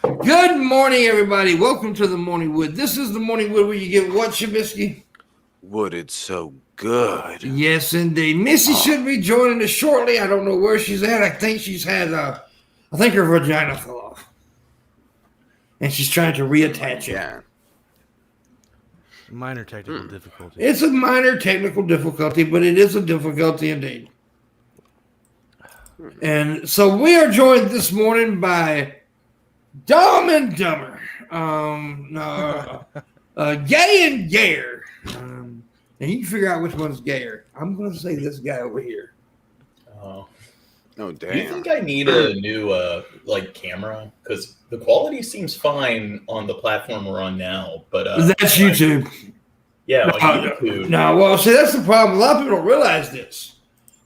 Good morning, everybody. Welcome to the Morning Wood. This is the Morning Wood where you get what, Shabisky? Wooded so good. Yes, indeed. Missy should be joining us shortly. I don't know where she's at. I think she's had, I think her vagina fell off. And she's trying to reattach it. Yeah. Minor technical difficulty. It's a minor technical difficulty, but it is a difficulty indeed. And so we are joined this morning by Dumb and Dumber. Gay and Gayer. And you can figure out which one's gayer. I'm going to say this guy over here. Oh, Do damn. you think I need a new camera? Because the quality seems fine on the platform we're on now, but that's YouTube. Yeah, on YouTube. No, well, see, that's the problem. A lot of people don't realize this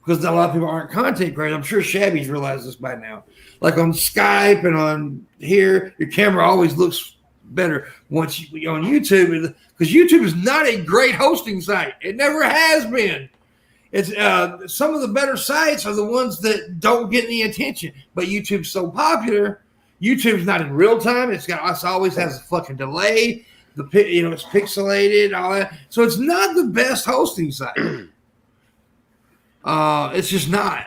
because a lot of people aren't content creators. I'm sure Shabby's realized this by now. Like on Skype and on here, your camera always looks better once you're on YouTube, because YouTube is not a great hosting site. It never has been. It's some of the better sites are the ones that don't get any attention. But YouTube's so popular. YouTube's not in real time. It always has a fucking delay. It's pixelated, all that. So it's not the best hosting site. It's just not.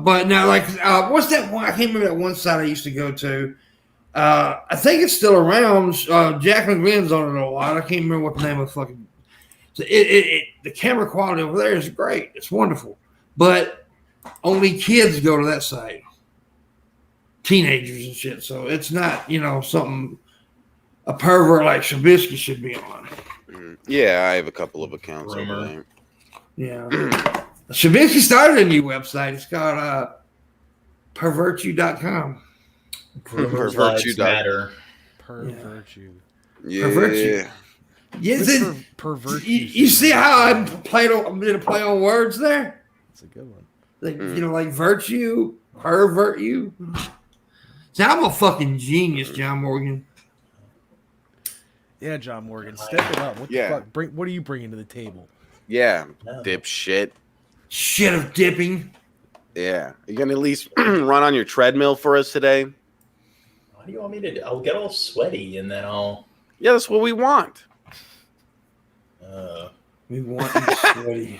But now, what's that one? I can't remember that one site I used to go to. I think it's still around. Jack McGlynn's on it a lot. I can't remember what the name of fucking. So the camera quality over there is great. It's wonderful. But only kids go to that site. Teenagers and shit. So it's not, something a pervert like Shabisky should be on. Yeah, I have a couple of accounts Rumor. over there. Yeah. Shabisky started a new website. It's called pervertyou.com. Perverts lives matter. Pervertyou. Yeah. Pervertyou. Yes, Pervertyou. You see how I did a play on words there? That's a good one. Like virtue, pervert you. See, I'm a fucking genius, John Morgan. Yeah, John Morgan, step it up. What the fuck? What are you bringing to the table? Yeah, No. dipshit. Shit of dipping. Yeah. You gonna at least run on your treadmill for us today? What do you want me to do? I'll get all sweaty and then I'll. Yeah, that's what we want. We want you sweaty.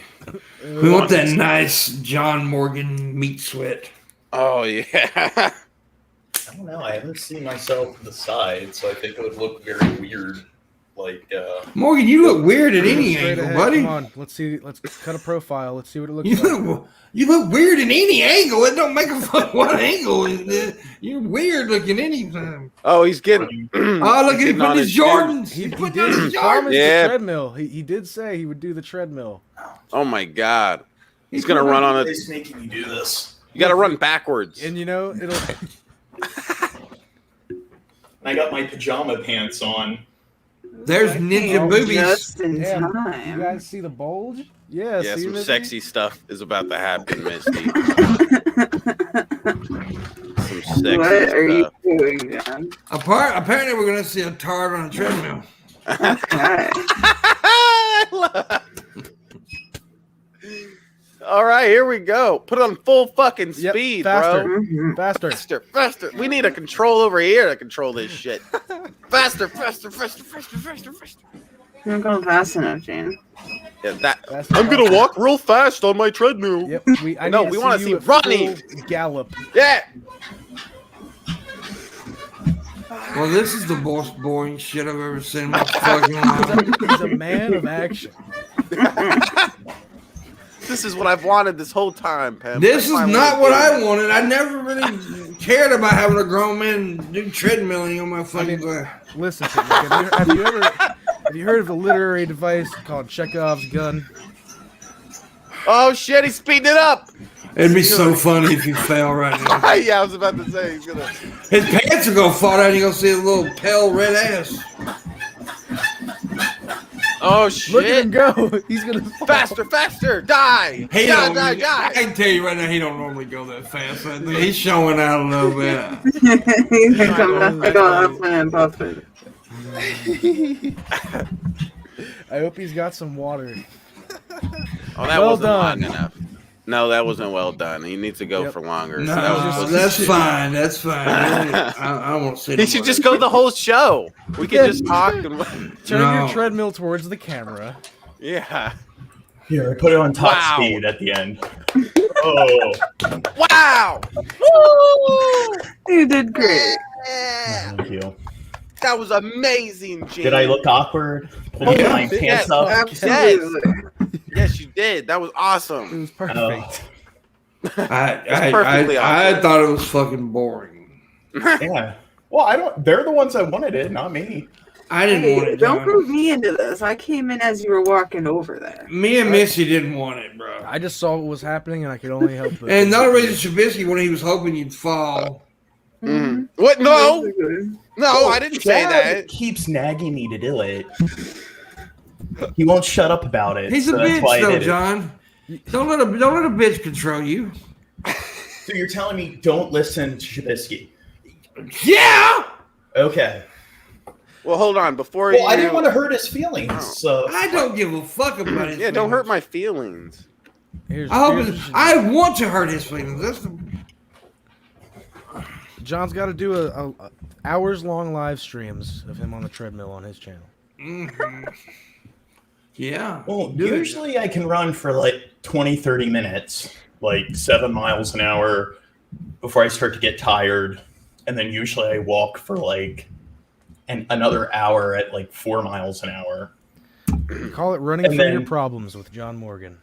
We want that nice John Morgan meat sweat. Oh, yeah. I don't know. I haven't seen myself to the side, so I think it would look very weird. Morgan, you look weird at any Straight angle, ahead. buddy. Come on, let's see. Let's cut a profile. Let's see what it looks like. You look weird in any angle. It don't make a fuck what angle. You're weird looking anytime. Oh, he's getting. Oh, look, he put his Jordans. He put did. on He his promised Jordans. Yeah. the treadmill. He did say he would do the treadmill. Oh, my God. He's going to run on it. It's making me do this. You got to run backwards. And it'll. I got my pajama pants on. There's ninja boobies. Just in Damn, time. you guys see the bulge? Yeah. Yeah, see, some Missy? sexy stuff is about to happen, Misty. Some sexy What are you stuff. doing, John? Apparently, we're going to see a tart on a treadmill. Okay. All right, here we go. Put it on full fucking Yep, speed, faster. bro. Mhm. Faster. Faster, faster. We need a control over here to control this shit. Faster, faster, faster, faster, faster, faster. You're not going fast enough, Gene. Yeah, that. Faster, I'm gonna faster. walk real fast on my treadmill. Yep. I No, need we to wanna see see you at running. full Gallop. Yeah. Well, this is the most boring shit I've ever seen in my fucking life. He's a man of action. This is what I've wanted this whole time, Pam. This is Finally not what getting I it. wanted. I never really cared about having a grown man do treadmilling on my fucking glass. Listen, Pimpmunk, have you heard of a literary device called Chekhov's gun? Oh shit, he's speeding it up. It'd be so funny if he fell right now. Yeah, I was about to say he's gonna. His pants are gonna fall down. And you're gonna see a little pale red ass. Oh shit! Look at him go. He's gonna fall. Faster, faster, die! He die, don't, die, I die! can tell you right now, he don't normally go that fast. I think he's showing out a little bit. He's coming up like up and buffet. I hope he's got some water. Oh, that Well wasn't done. long enough. No, that wasn't well done. He needs to go for longer. No, That was supposed to- that's fine. That's fine. I don't want to see. He should just go the whole show. We could just talk and Turn your No. treadmill towards the camera. yeah. Here, I put it on top Wow. speed at the end. Oh, Wow. You did great. Yeah. thank you. That was amazing, James. Did I look awkward? Pulling my Yeah. pants up? Absolutely. Yes, you did. That was It awesome. was perfect. perfectly I awkward. thought it was fucking boring. Yeah. Well, I don't. They're the ones that wanted it, not me. I didn't want Hey, it. don't John. group me into this. I came in as you were walking over there. Me and Missy didn't want it, bro. I just saw what was happening, and I could only help. But And the only reason Shabisky, when he was hoping you'd fall. Mm. What? No, Basically. no, I didn't say Chad that. keeps nagging me to do it. He won't shut up about it. He's a so that's bitch, why I though, did it. John. Don't let a bitch control you. So you're telling me don't listen to Shabisky? Yeah, Okay. Well, hold on. Before Well, you, I didn't want to hurt his feelings. So I don't give a fuck about his. Yeah, don't hurt feelings. my feelings. here's, I hope here's it's, I want to hurt his feelings. That's the. John's got to do a hours-long live streams of him on the treadmill on his channel. Mhm. Yeah. well, do it. usually I can run for like 20, 30 minutes, like 7 miles an hour before I start to get tired. And then usually I walk for like another hour at like 4 miles an hour. Call it running And from your then- problems with John Morgan.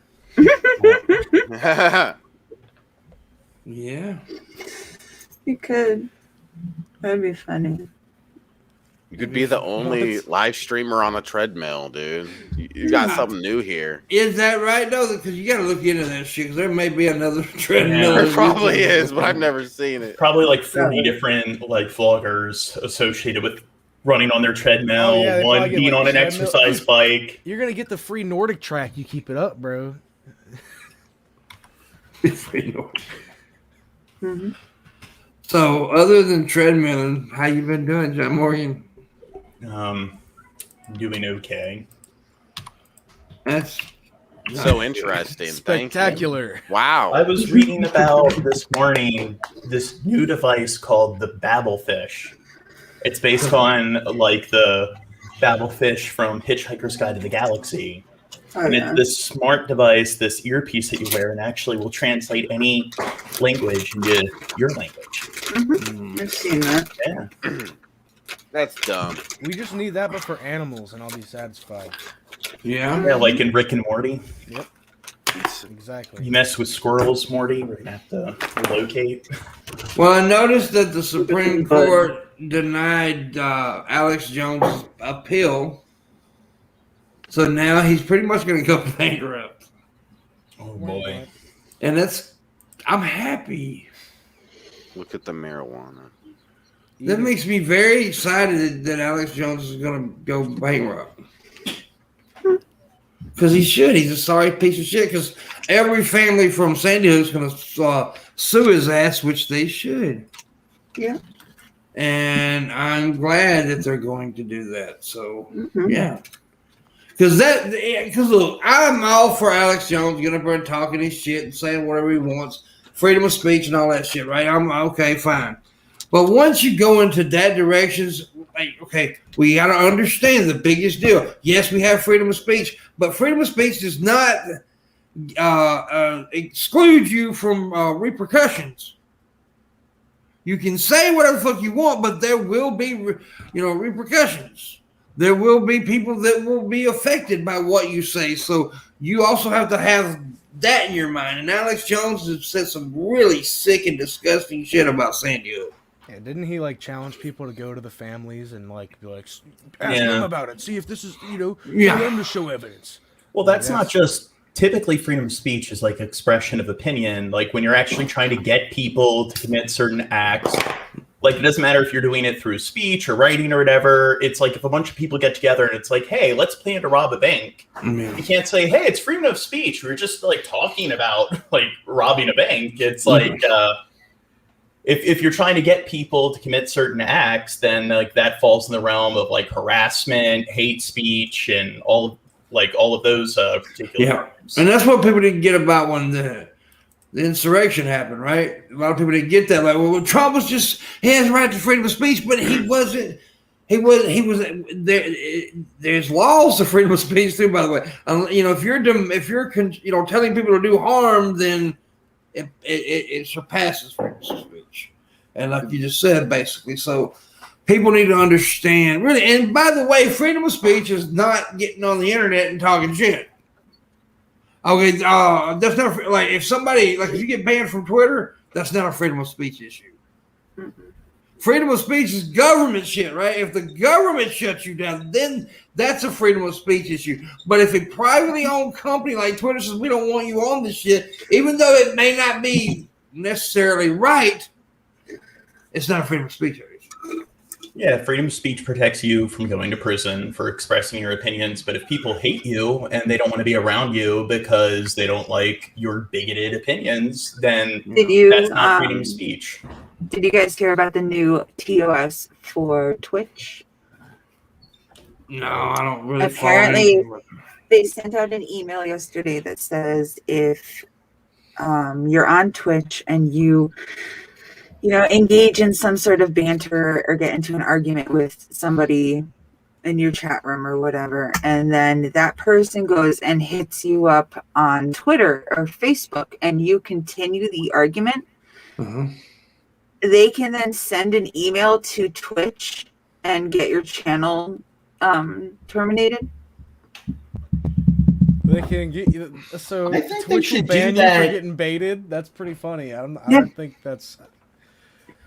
Yeah. You could. That'd be funny. You could be the only live streamer on a treadmill, dude. You got something new here. Is that right though? Because you got to look into that shit. Because there may be another treadmill. There probably is, but I've never seen it. Probably like 40 different like vloggers associated with running on their treadmill, Oh, yeah, they one probably get, being like, on an treadmill- exercise bike. You're gonna get the free Nordic track. You keep it up, bro. Hmm. So, other than treadmilling, how you been doing, John Morgan? Doing okay. That's So interesting. Thank you. Spectacular. Wow. I was reading about this morning this new device called the Babelfish. It's based on like the Babelfish from Hitchhiker's Guide to the Galaxy. Oh, And yeah. it's this smart device, this earpiece that you wear, and actually will translate any language into your language. I've seen that. Yeah. That's dumb. We just need that, but for animals, and I'll be satisfied. yeah. Yeah, like in Rick and Morty. Exactly. You mess with squirrels, Morty, we're gonna have to locate. Well, I noticed that the Supreme Court denied Alex Jones' appeal, so now he's pretty much going to go bankrupt, Oh boy. and I'm happy. Look at the marijuana. That makes me very excited that Alex Jones is going to go bankrupt. Because he should. He's a sorry piece of shit. Because every family from Sandy Hook's going to sue his ass, which they should. Yeah. And I'm glad that they're going to do that. So, Mhm. yeah. Because look, I'm all for Alex Jones getting up there and talking his shit and saying whatever he wants, freedom of speech and all that shit, right? I'm okay, fine. But once you go into that directions, okay, we got to understand the biggest deal. Yes, we have freedom of speech, but freedom of speech does not exclude you from repercussions. You can say whatever the fuck you want, but there will be, repercussions. There will be people that will be affected by what you say. So you also have to have that in your mind. And Alex Jones has said some really sick and disgusting shit about Sandy Hook. Yeah, didn't he like challenge people to go to the families and like be like, ask Yeah. them about it, see if this is Yeah. for them to show evidence. Well, that's Yes. not just typically freedom of speech is like expression of opinion. Like when you're actually trying to get people to commit certain acts, like it doesn't matter if you're doing it through speech or writing or whatever. It's like if a bunch of people get together and it's like, hey, let's plan to rob a bank. You can't say, hey, it's freedom of speech. We're just like talking about like robbing a bank. It's like if you're trying to get people to commit certain acts, then like that falls in the realm of like harassment, hate speech, and all of those particular. Yeah, and that's what people didn't get about when the insurrection happened, right? A lot of people didn't get that. Like, well, Trump was he has the right to freedom of speech, but he wasn't. He was there. There's laws to freedom of speech too, by the way. If you're telling people to do harm, then it surpasses freedom of speech. And like you just said, basically, so people need to understand really. And by the way, freedom of speech is not getting on the internet and talking shit. Okay, that's not like if you get banned from Twitter, that's not a freedom of speech issue. Mm-hmm. Freedom of speech is government shit, right? If the government shuts you down, then that's a freedom of speech issue. But if a privately owned company like Twitter says we don't want you on this shit, even though it may not be necessarily right, it's not a freedom of speech issue. Yeah, freedom of speech protects you from going to prison for expressing your opinions. But if people hate you and they don't want to be around you because they don't like your bigoted opinions, then that's not freedom of speech. Did you guys hear about the new TOS for Twitch? No, I don't really. Apparently, they sent out an email yesterday that says if you're on Twitch and you engage in some sort of banter or get into an argument with somebody in your chat room or whatever, and then that person goes and hits you up on Twitter or Facebook and you continue the argument, they can then send an email to Twitch and get your channel terminated. They can get you. So I think Twitch they will should ban do you for that. getting baited. That's pretty funny. I don't think that's.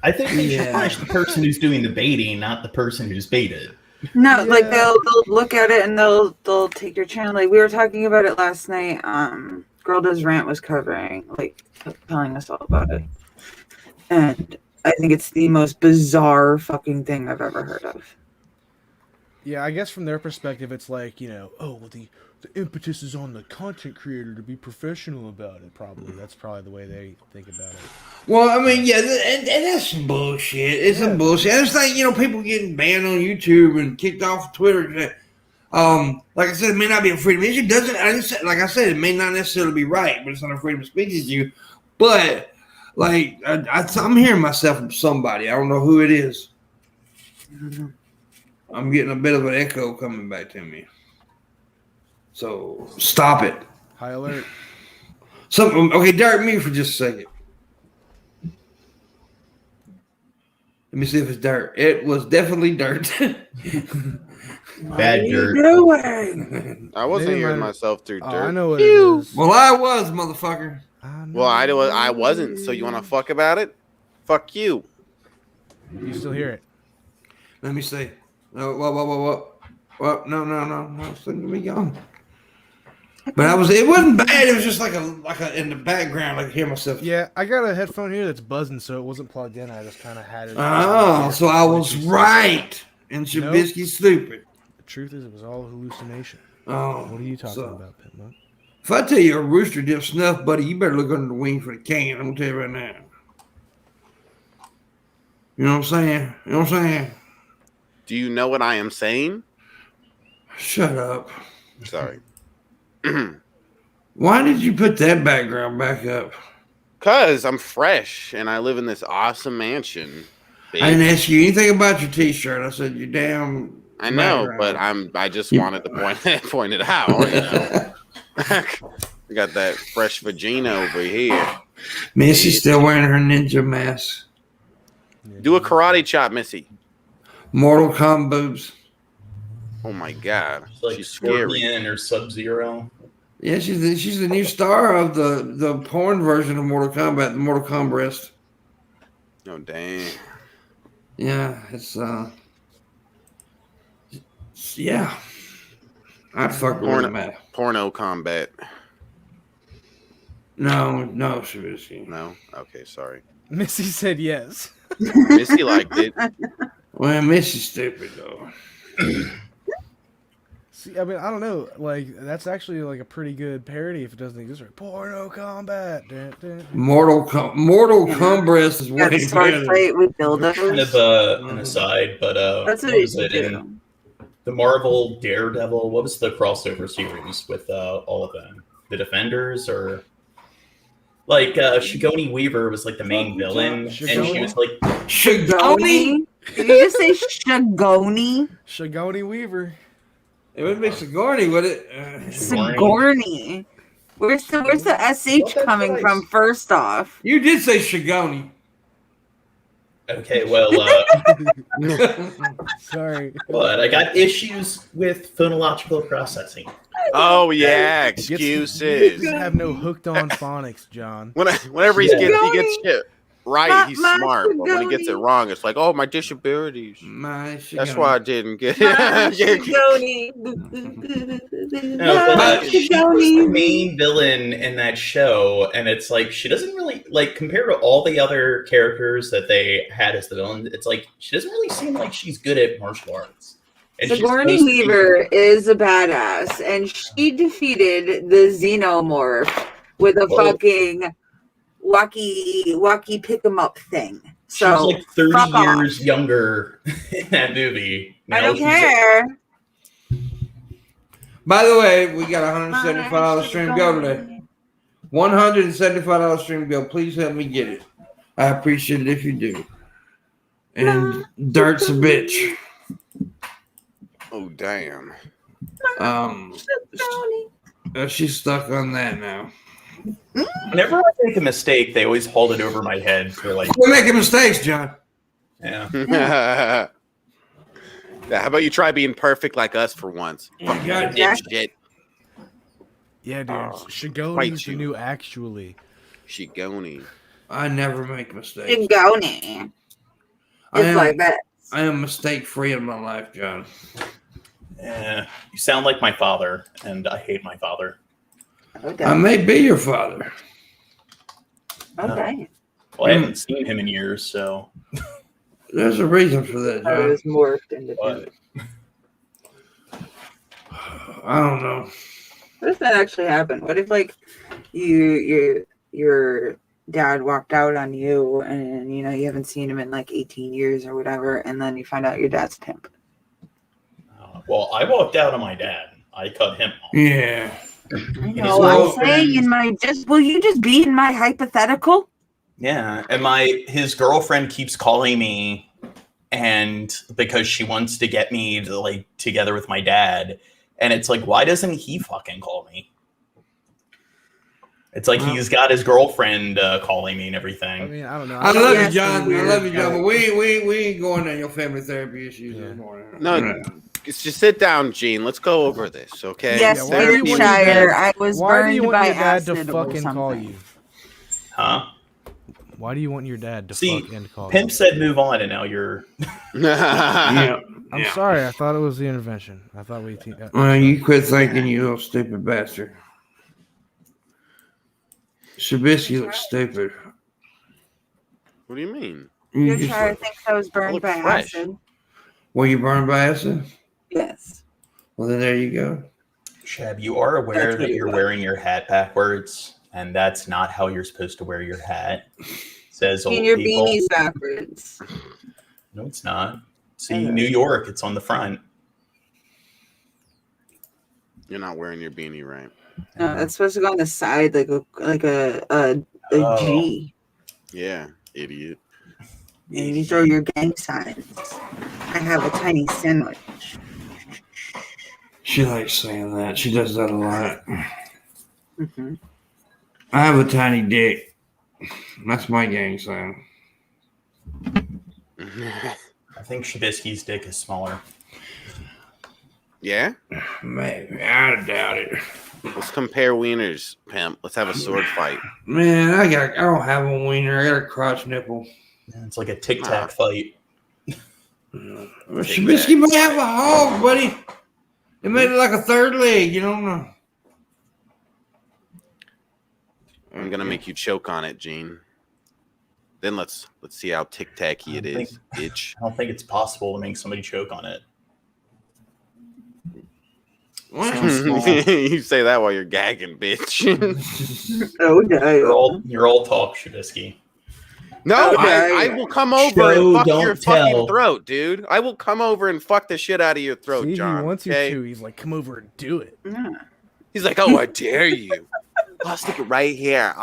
I think they should punish the person who's doing the baiting, not the person who's baited. No, like they'll look at it and they'll take your channel. Like we were talking about it last night. Girl Does Rant was covering, telling us all about it. And I think it's the most bizarre fucking thing I've ever heard of. Yeah, I guess from their perspective, it's like, the impetus is on the content creator to be professional about it, probably. That's probably the way they think about it. Well, I mean, yeah, and that's some bullshit. It's some bullshit. It's like, people getting banned on YouTube and kicked off Twitter. Like I said, it may not be a freedom issue. Like I said, it may not necessarily be right, but it's not a freedom of speech issue. But, I'm hearing myself from somebody. I don't know who it is. I'm getting a bit of an echo coming back to me. So stop it. High alert. Okay, Derek, mute for just a second. Let me see if it's dirt. It was definitely dirt. Bad dirt. I wasn't hearing myself through dirt. I know what it is. Well, I was, motherfucker. Well, I wasn't. So you want to fuck about it? Fuck you. You still hear it? Let me see. No, what? No. It's letting me go. But it wasn't bad. It was just like a in the background. I could hear myself. Yeah, I got a headphone here that's buzzing, so it wasn't plugged in. I just kind of had it. Oh, so I was right. And Shabisky's stupid. The truth is, it was all a hallucination. Oh, what are you talking about, Pimpmunk? If I tell you a rooster dipped snuff, buddy, you better look under the wing for the can. I'm gonna tell you right now. You know what I'm saying? Do you know what I am saying? Shut up. Sorry. Why did you put that background back up? Because I'm fresh and I live in this awesome mansion. Bitch. I didn't ask you anything about your t-shirt. I said you damn. I know, background. but I just wanted to point it out. We got that fresh vagina over here. Missy's still wearing her ninja mask. Do a karate chop, Missy. Mortal Kombat boobs. Oh my god, Like she's scary. Scorpion or Sub-Zero. Yeah, she's the new star of the porn version of Mortal Kombat, the Mortal Kombat breast. Oh dang. Yeah, yeah. I'd fuck with that. Porno combat. No, Shabisky. No? Okay, sorry. Missy said yes. Missy liked it. Well, Missy's stupid though. See, I mean, I don't know. That's actually a pretty good parody if it doesn't exist. Right? Porno combat. Mortal Kombat is Yeah, way the sword better. fight with dildos. Kind of an aside, but That's what what it was it do. in the Marvel Daredevil? What was the crossover series with all of them? The Defenders or Like Shigoni Weaver was like the main villain, and she was like Shigoni? Did you just say Shigoni? Shigoni Weaver. It would be Sigourney, would it? Sigourney. Where's the SH coming from first off? You did say Shigoni. okay, well, Sorry. but I got issues with phonological processing. Oh yeah, You excuses. have no hooked on phonics, John. Whenever he gets shit right, he's My smart. But when he gets it Shigoni. wrong, it's like, oh, my disabilities. My Shigoni. That's why I didn't get Shigoni. No, but she was the Shigoni. main villain in that show, and it's like she doesn't really like compared to all the other characters that they had as the villain. It's like she doesn't really seem like she's good at martial arts. And she's Sigourney supposed to be- Weaver is a badass, and she defeated the Xenomorph with a Whoa. fucking walkie pick 'em up thing. She was So like 30 fuck off. years younger in that movie. I Now don't she's care. By the way, we got a $175 stream go today. $175 stream go. Please help me get it. I appreciate it if you do. And Dirt's a bitch. Oh damn. She's stuck on that now. Whenever I make a mistake, they always hold it over my head for like, We're making mistakes, John. yeah. Yeah, how about you try being perfect like us for once? Oh, God. Dipshit. Yeah, dude. Oh, Shigoni's fight the you. new actually. Shigoni. I never make mistakes. Shigoni. I It's am, like that. I am mistake free in my life, John. You sound like my father, and I hate my father. Okay. I may be your father. Okay. Well, I haven't seen him in years, so. There's a reason for that, I John. was morphed into But I don't know. What if that actually happened? What if like your dad walked out on you and you know you haven't seen him in like 18 years or whatever, and then you find out your dad's a pimp? well, I walked out on my dad. I cut him off. Yeah. I his know. I'm girlfriend- saying in my will you just be in my hypothetical? Yeah, and his girlfriend keeps calling me, and because she wants to get me to like together with my dad, and it's like, why doesn't he fucking call me? It's like he's got his girlfriend calling me and everything. I mean, I don't know. I love you, Yes, John. I weird. love you, John. But we ain't going on your family therapy issues Yeah. this morning. No, just sit down, Gene. Let's go over this, okay? Yes, why do you want your Petershire. dad- I was Why do burned you want by your dad acid to or fucking call something. you? Huh? Why do you want your dad to See, fuck and call Pimp you? said move on, and now you're. Yeah. I'm sorry. I thought it was the intervention. I thought we. Well, you quit thinking, you little stupid bastard. Shabisky looks stupid. What do you mean? You Petershire just, thinks I was burned look by fresh. acid. were you burned by acid? Yes. Well, then there you go. Shab, you are aware that you're wearing your hat backwards, and that's not how you're supposed to wear your hat. Says old And your people. beanie's backwards. No, it's not. See, Okay. New York, it's on the front. You're not wearing your beanie right. No, that's supposed to go on the side like a Oh. G. Yeah, idiot. And you throw your gang signs. I have a tiny sandwich. She likes saying that. She does that a lot. Mm-hmm. I have a tiny dick. That's my gang sign. I think Shabisky's dick is smaller. Yeah? Maybe. I doubt it. Let's compare wieners, pimp. Let's have a sword fight. Man, I don't have a wiener. I got a crotch nipple. It's like a tic tac fight. Shabisky might have a hog, buddy. It made it like a third leg. You don't know. I'm gonna make you choke on it, Gene. Then let's see how tic-tacky it I is, bitch. I don't think it's possible to make somebody choke on it. What? Sounds small. You say that while you're gagging, bitch. Oh no. You're all talk, Shabisky. No, Okay. I will come over Show, and fuck don't your tell. fucking throat, dude. I will come over and fuck the shit out of your throat, See, John. he wants okay? you to. He's like, come over and do it. Yeah. He's like, oh, I dare you. I'll stick it right here.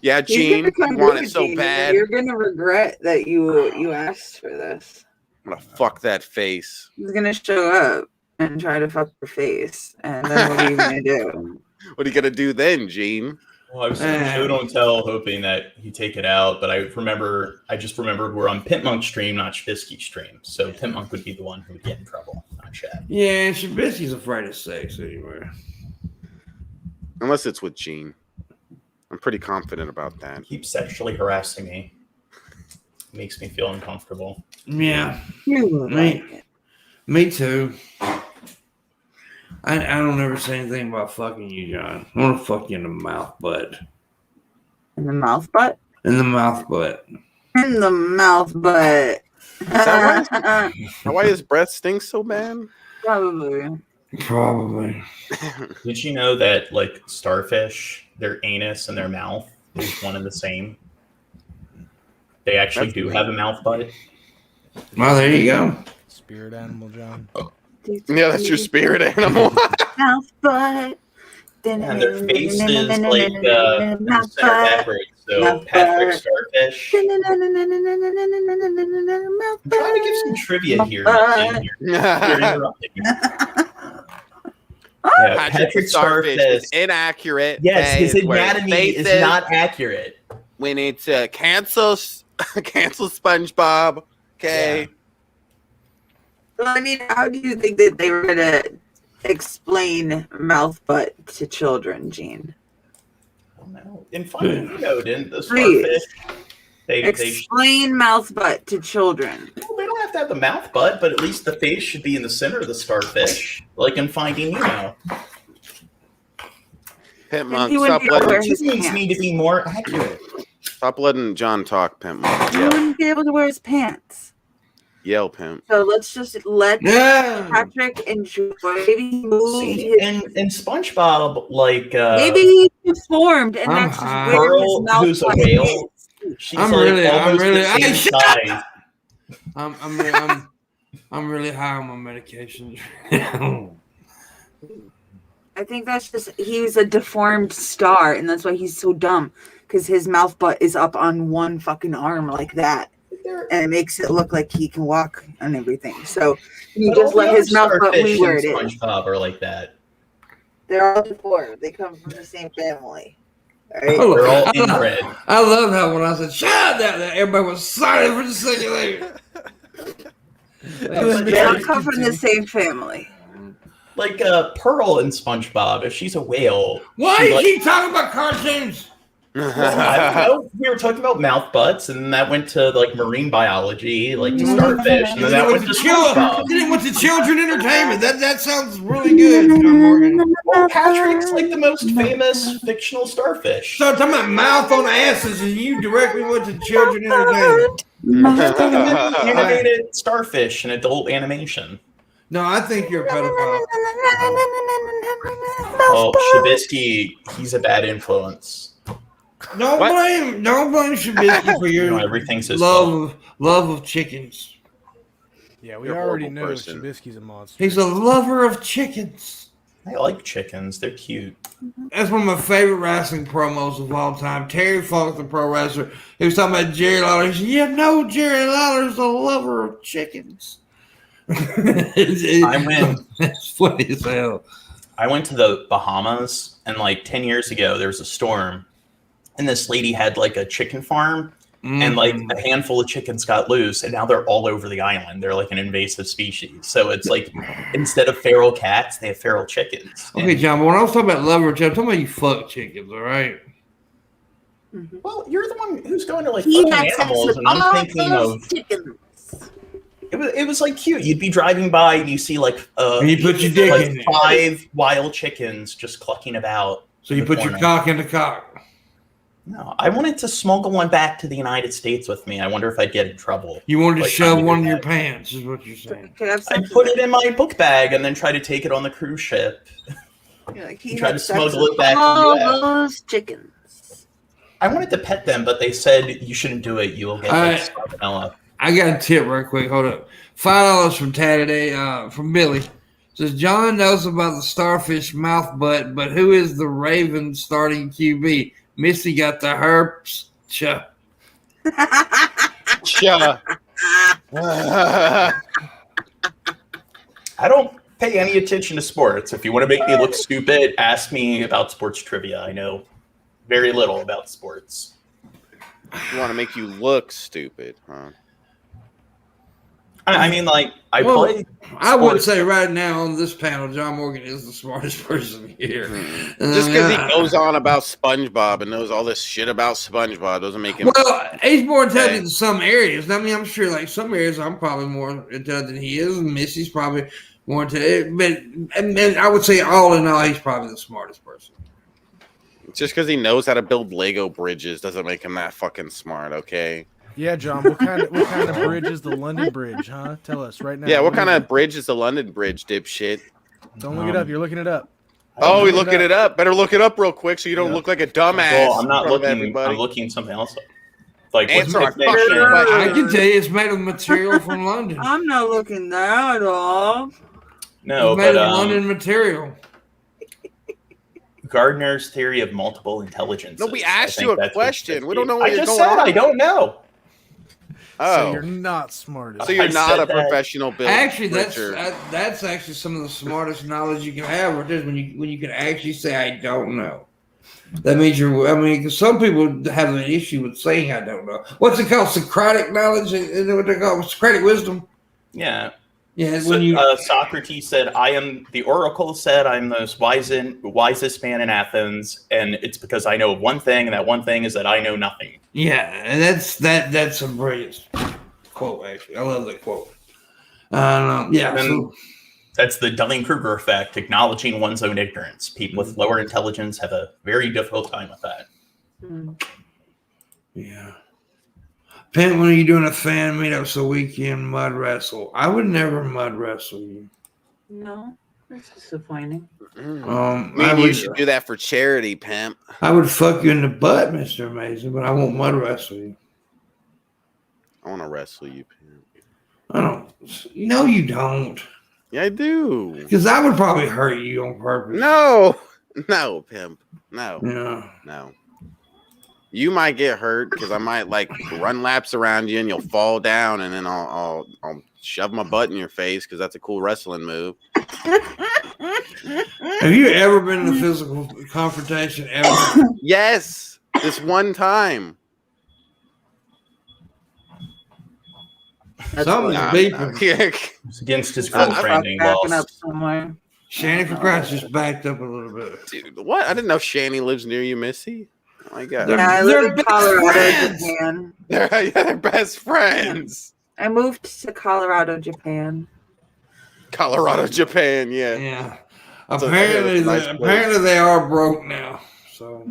Yeah, He's Gene, gonna come you want do it so Gene. bad. You're gonna regret that you asked for this. I'm gonna fuck that face. He's gonna show up and try to fuck your face, and then what are you gonna do? What are you gonna do then, Gene? Well, I was show don't tell, hoping that he'd take it out, but I just remembered we're on Pimpmunk stream, not Shabisky stream. So Pimpmunk would be the one who would get in trouble, not Shab. Yeah, Shabisky's afraid of sex anyway. Unless it's with Gene. I'm pretty confident about that. He keeps sexually harassing me. Makes me feel uncomfortable. Yeah, You will like it. me too. I don't ever say anything about fucking you, John. I want to fuck you in the mouth butt. In the mouth butt? In the mouth butt. In the mouth butt. Is that why his breath stinks so bad? Probably. Probably. Did you know that like starfish, their anus and their mouth is one and the same? They actually do have a mouth butt. Well, there you go. Spirit animal, John. Yeah, that's your spirit animal. Mouth butt. And their face is like center backwards. So Patrick Starfish. I'm trying to give some trivia here. You're interrupting me. Yeah, Patrick Starfish is inaccurate. Yes, his Where anatomy is not accurate. When it's cancel SpongeBob. Okay. Yeah. Well, I mean, how do you think that they were going to explain mouth butt to children, Gene? I don't know. In Finding Nemo, didn't the Please. starfish? Explain mouth butt to children. Well, they don't have to have the mouth butt, but at least the face should be in the center of the starfish, like in Finding Nemo. Pimpmunk, He wouldn't be able to wear his Needs me to pants. be more accurate. stop letting John talk, Pimpmunk. He Yell, wouldn't be able to wear his pants. yell, Pimp. So let's just let Yeah. Patrick enjoy. Maybe he moved See, his. and SpongeBob, like Maybe he deformed, and I'm that's just high. where his Pearl, mouth who's a butt whale. is. She's I'm like really- almost Hey, the same shut size. I'm really high on my medication. I think that's just he's a deformed star, and that's why he's so dumb. Because his mouth butt is up on one fucking arm like that, and it makes it look like he can walk and everything. So you But just all let the his mouth other butt be starfish where in it is. SpongeBob are like that. They're all deformed. They come from the same family. All right? Oh, They're all I love- inbred. I love how when I said shut up, that everybody was silent for just a second later. They all come from the same family. Like Pearl in SpongeBob, if she's a whale. Why she, you like, keep talking about cartoons? I don't know. We were talking about mouth butts, and that went to like marine biology, like to starfish, and then that went to SpongeBob. Then it went to children entertainment. That sounds really good, John Morgan. Well, Patrick's like the most famous fictional starfish. So I'm talking about mouth on asses, and you directly went to children entertainment. Animated starfish in adult animation. No, I think you're a pedophile. Oh, Shabisky, he's a bad influence. Don't blame Shabisky for your Everything's his fault. love of chickens. Yeah, we You're a already horrible know person. Shabisky's a monster. He's a lover of chickens. I like chickens. They're cute. That's one of my favorite wrestling promos of all time. Terry Funk, the pro wrestler, he was talking about Jerry Lawler. He said, "Yeah, no, Jerry Lawler's a lover of chickens." I went. That's funny as hell. I went to the Bahamas, and like 10 years ago, there was a storm, and this lady had like a chicken farm, and like a handful of chickens got loose, and now they're all over the island. They're like an invasive species. So it's like instead of feral cats, they have feral chickens. Okay, John, but when I was talking about lover of chickens, I'm talking about you fuck chickens, all right? Well, you're the one who's going to like He fucking had sex animals, with and I'm all thinking those of chickens. it was like cute. You'd be driving by and you see like And you put your dick like in it. 5 wild chickens just clucking about. So you the put your corner. cock in the cock. No, I wanted to smuggle one back to the United States with me. I wonder if I'd get in trouble. You wanted to Like, shove I one in did your that. pants, is what you're saying. Could have sex I'd put it in my book bag and then try to take it on the cruise ship. Like he Try had to sex smuggle with it back to the all US. those chickens. I wanted to pet them, but they said you shouldn't do it. You'll get like, salmonella. I got a tip real quick. Hold up. $5 from Tad today, from Billy. Says John knows about the starfish mouth butt, but who is the Raven starting QB? Missy got the herps. Sure. I don't pay any attention to sports. If you want to make me look stupid, ask me about sports trivia. I know very little about sports. You want to make you look stupid, huh? I mean, like, I play. I would say right now on this panel, John Morgan is the smartest person here. Just because he goes on about SpongeBob and knows all this shit about SpongeBob doesn't make him. Well, he's more intelligent in some areas. I mean, I'm sure, like, some areas I'm probably more intelligent than he is, and Missy's probably more intelligent. But and I would say, all in all, he's probably the smartest person. Just because he knows how to build Lego bridges doesn't make him that fucking smart, okay? Yeah, John. What kind of bridge is the London Bridge, huh? Tell us right now. Yeah, what kind of bridge is the London Bridge, dipshit? Don't look it up. You're looking it up. Oh, we looking it up. Better look it up real quick so you don't look like a dumbass. Well, I'm not in front of looking. everybody. I'm looking something else up. Like, Answer our what's the fucking definition? question. I can tell you it's made of material from London. I'm not looking there at all. No, It's made but of London material. Gardner's theory of multiple intelligence. No, we asked you a question. We don't know what I you're just going said on. I don't know. So Oh, you're not smart. so you're I not said a that. professional builder. Actually, that's actually some of the smartest knowledge you can have. Right there, when you can actually say I don't know. That means you're. I mean, because some people have an issue with saying I don't know. What's it called? Socratic knowledge? Is that what they call it? Socratic wisdom? Yeah. Yeah. So, When you Socrates said, the oracle said I'm the wisest man in Athens, and it's because I know one thing, and that one thing is that I know nothing. yeah, and that's a brilliant quote. Actually, I love that quote. Yeah. And So, that's the Dunning-Kruger effect, acknowledging one's own ignorance. People with lower intelligence have a very difficult time with that. yeah. Pent, when are you doing a fan meetup so we can mud wrestle? I would never mud wrestle you. No, that's disappointing. I mean, you should do that for charity, pimp. I would fuck you in the butt, Mr. Amazing, but I won't mud wrestle you. I want to wrestle you, pimp. I don't. No, you don't. Yeah, I do. Because I would probably hurt you on purpose. No, pimp. No, Yeah. no. You might get hurt because I might like run laps around you and you'll fall down, and then I'll shove my butt in your face because that's a cool wrestling move. Have you ever been in a physical confrontation ever? Yes, this one time. Something's Nah, beeping. yeah. It's against his I'm girlfriend backing up lost. somewhere. Shanny for Christ just backed up a little bit. Dude, what? I didn't know Shani lives near you, Missy. Oh my god. They're- Yeah, I they're live in best Colorado, friends. Japan. They're best friends. I moved to Colorado, Japan. Colorado, Japan, yeah. Yeah. So Apparently, it's a nice place. apparently they are broke now. So,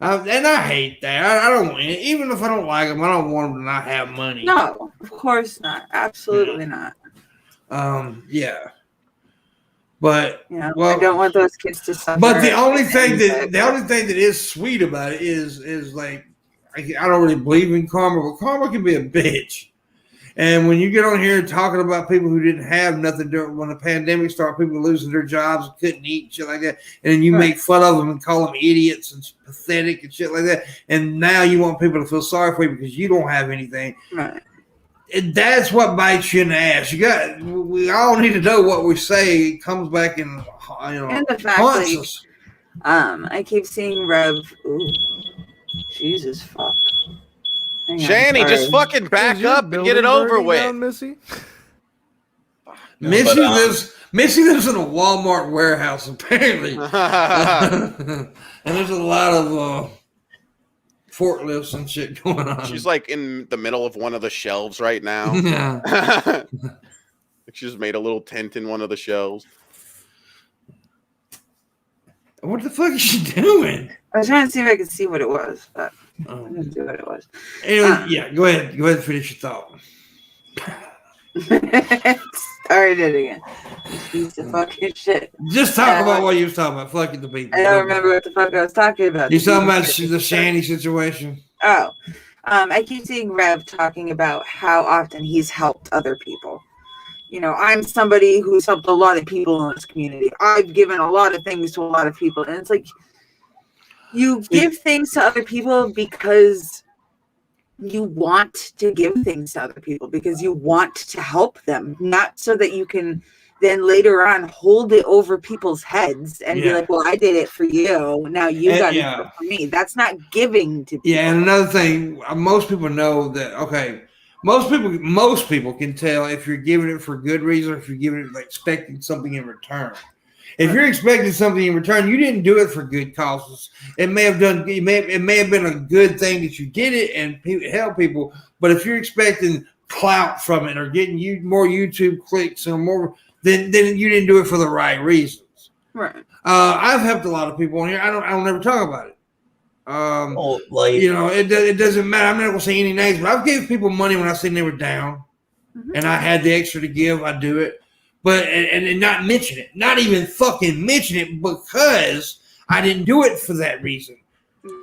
and I hate that. I don't want it. Even if I don't like them, I don't want them to not have money. No, of course not. Absolutely not. Yeah. But Yeah, well, I don't want those kids to suffer. But the only thing that is sweet about it is like I don't really believe in karma, but karma can be a bitch. And when you get on here talking about people who didn't have nothing during when the pandemic started, people losing their jobs and couldn't eat and shit like that, and then you make fun of them and call them idiots and pathetic and shit like that, and now you want people to feel sorry for you because you don't have anything. Right. And that's what bites you in the ass. We all need to know what we say comes back and And the fact haunts like, us. I keep seeing Rev. Ooh, Jesus fuck. Hang on, Shani, sorry. just fucking back Is your up and get it building over burning with. down, Missy? Missy but, Missy lives in a Walmart warehouse apparently, and there's a lot of forklifts and shit going on. She's like in the middle of one of the shelves right now. Yeah. She just made a little tent in one of the shelves. What the fuck is she doing? I was trying to see if I could see what it was, but I Oh. didn't see what it was. Anyway, yeah, go ahead and finish your thought. Started it again. Piece of fucking shit. Just talk about what you was talking about. Fucking the people. I don't remember what the fuck I was talking about. You talking about the Shanny situation? Oh, I keep seeing Rev talking about how often he's helped other people. you know, I'm somebody who's helped a lot of people in this community. I've given a lot of things to a lot of people. And it's like, you give things to other people because you want to give things to other people, because you want to help them, not so that you can then later on hold it over people's heads and be like, well, I did it for you. Now you got to do it for me. That's not giving to people. Yeah, and another thing, most people know that, okay, most people can tell if you're giving it for good reason or if you're giving it like expecting something in return. If you're expecting something in return, you didn't do it for good causes. It may have been a good thing that you did it and help people. But if you're expecting clout from it or getting you more YouTube clicks or more, then you didn't do it for the right reasons. Right. I've helped a lot of people on here. I don't never talk about it. You know, it doesn't matter. I'm not gonna say any names, but I've gave people money when I seen they were down, and I had the extra to give. I do it, but and not mention it, not even fucking mention it, because I didn't do it for that reason.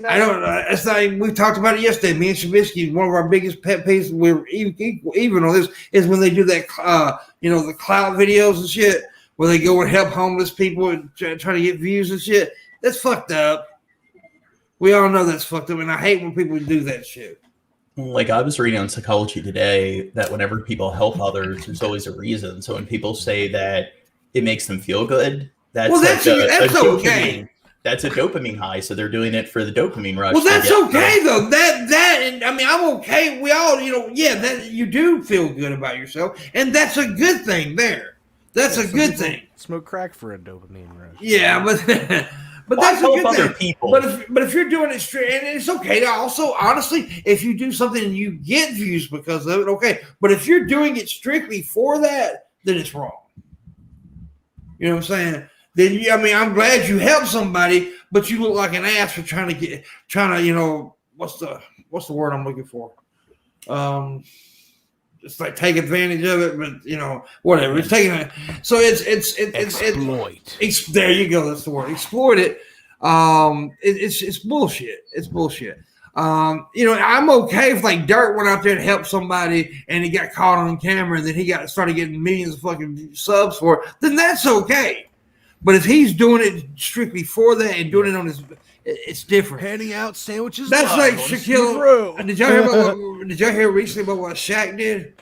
I don't. It's not. We talked about it yesterday. Me and Shabisky. One of our biggest pet peeves. We're even on this is when they do that. You know, the clout videos and shit, where they go and help homeless people and try to get views and shit. That's fucked up. We all know that's fucked up, and I hate when people do that shit. Like, I was reading on Psychology Today that whenever people help others, there's always a reason. So when people say that it makes them feel good, that's okay. That's a dopamine high, so they're doing it for the dopamine rush. Well, that's okay though. And I mean, I'm okay. We all, you know, that you do feel good about yourself, and that's a good thing. That's a good thing. Smoke crack for a dopamine rush. Yeah, but. But well, that's a good other thing. People. But if you're doing it straight, and it's okay to also, honestly, if you do something and you get views because of it, okay. But if you're doing it strictly for that, then it's wrong. You know what I'm saying? Then I'm glad you helped somebody, but you look like an ass for trying to, you know, what's the word I'm looking for? It's like take advantage of it, but you know, whatever. It's taking it. So it's exploit. There you go. That's the word. Exploit it. It's bullshit. It's bullshit. You know, I'm okay if like Dirt went out there and helped somebody and he got caught on camera and then he started getting millions of fucking subs for it, then that's okay. But if he's doing it strictly for that and doing it on his, it's different. Handing out sandwiches. That's like Shaquille. Did y'all hear recently about what Shaq did?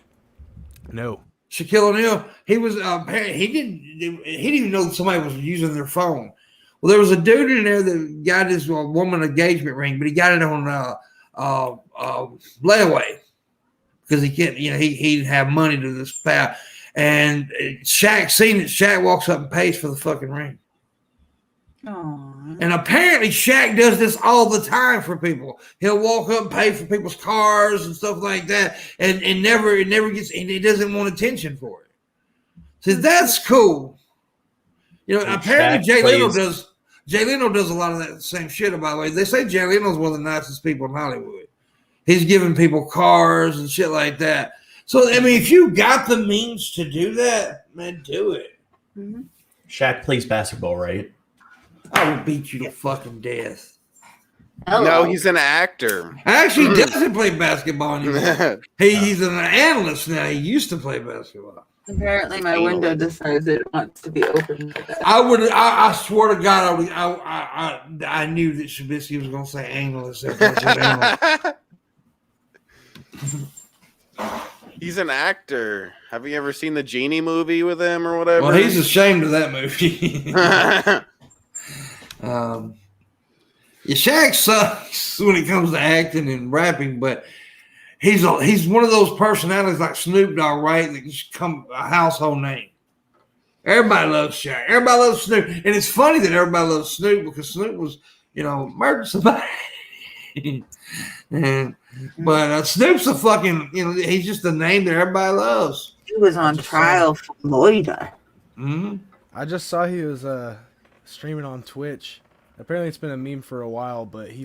No. Shaquille O'Neal. He was he didn't even know that somebody was using their phone. Well, there was a dude in there that got his woman engagement ring, but he got it on layaway because he can't. You know, he didn't have money to this pal. And Shaq seen it. Shaq walks up and pays for the fucking ring. Aww. And apparently Shaq does this all the time for people. He'll walk up and pay for people's cars and stuff like that, and it never gets. And he doesn't want attention for it. So that's cool. You know, apparently Jay Leno does. Jay Leno does a lot of that same shit. By the way, they say Jay Leno's one of the nicest people in Hollywood. He's giving people cars and shit like that. So, I mean, if you got the means to do that, man, do it. Mm-hmm. Shaq plays basketball, right? I will beat you to fucking death. Hello. No, he's an actor. Actually, he doesn't play basketball anymore. He's an analyst now. He used to play basketball. Apparently, my window decides it wants to be open. I swear to God, I knew that Shabisky was going to say analyst. He's an actor. Have you ever seen the Genie movie with him or whatever? Well, he's ashamed of that movie. Shaq sucks when it comes to acting and rapping, but he's one of those personalities like Snoop Dogg, right? That just become a household name. Everybody loves Shaq. Everybody loves Snoop, and it's funny that everybody loves Snoop because Snoop was, you know, murdered somebody. But Snoop's a fucking, you know, he's just a name that everybody loves. He was on trial for murder. Mm-hmm. I just saw he was streaming on Twitch. Apparently it's been a meme for a while, but he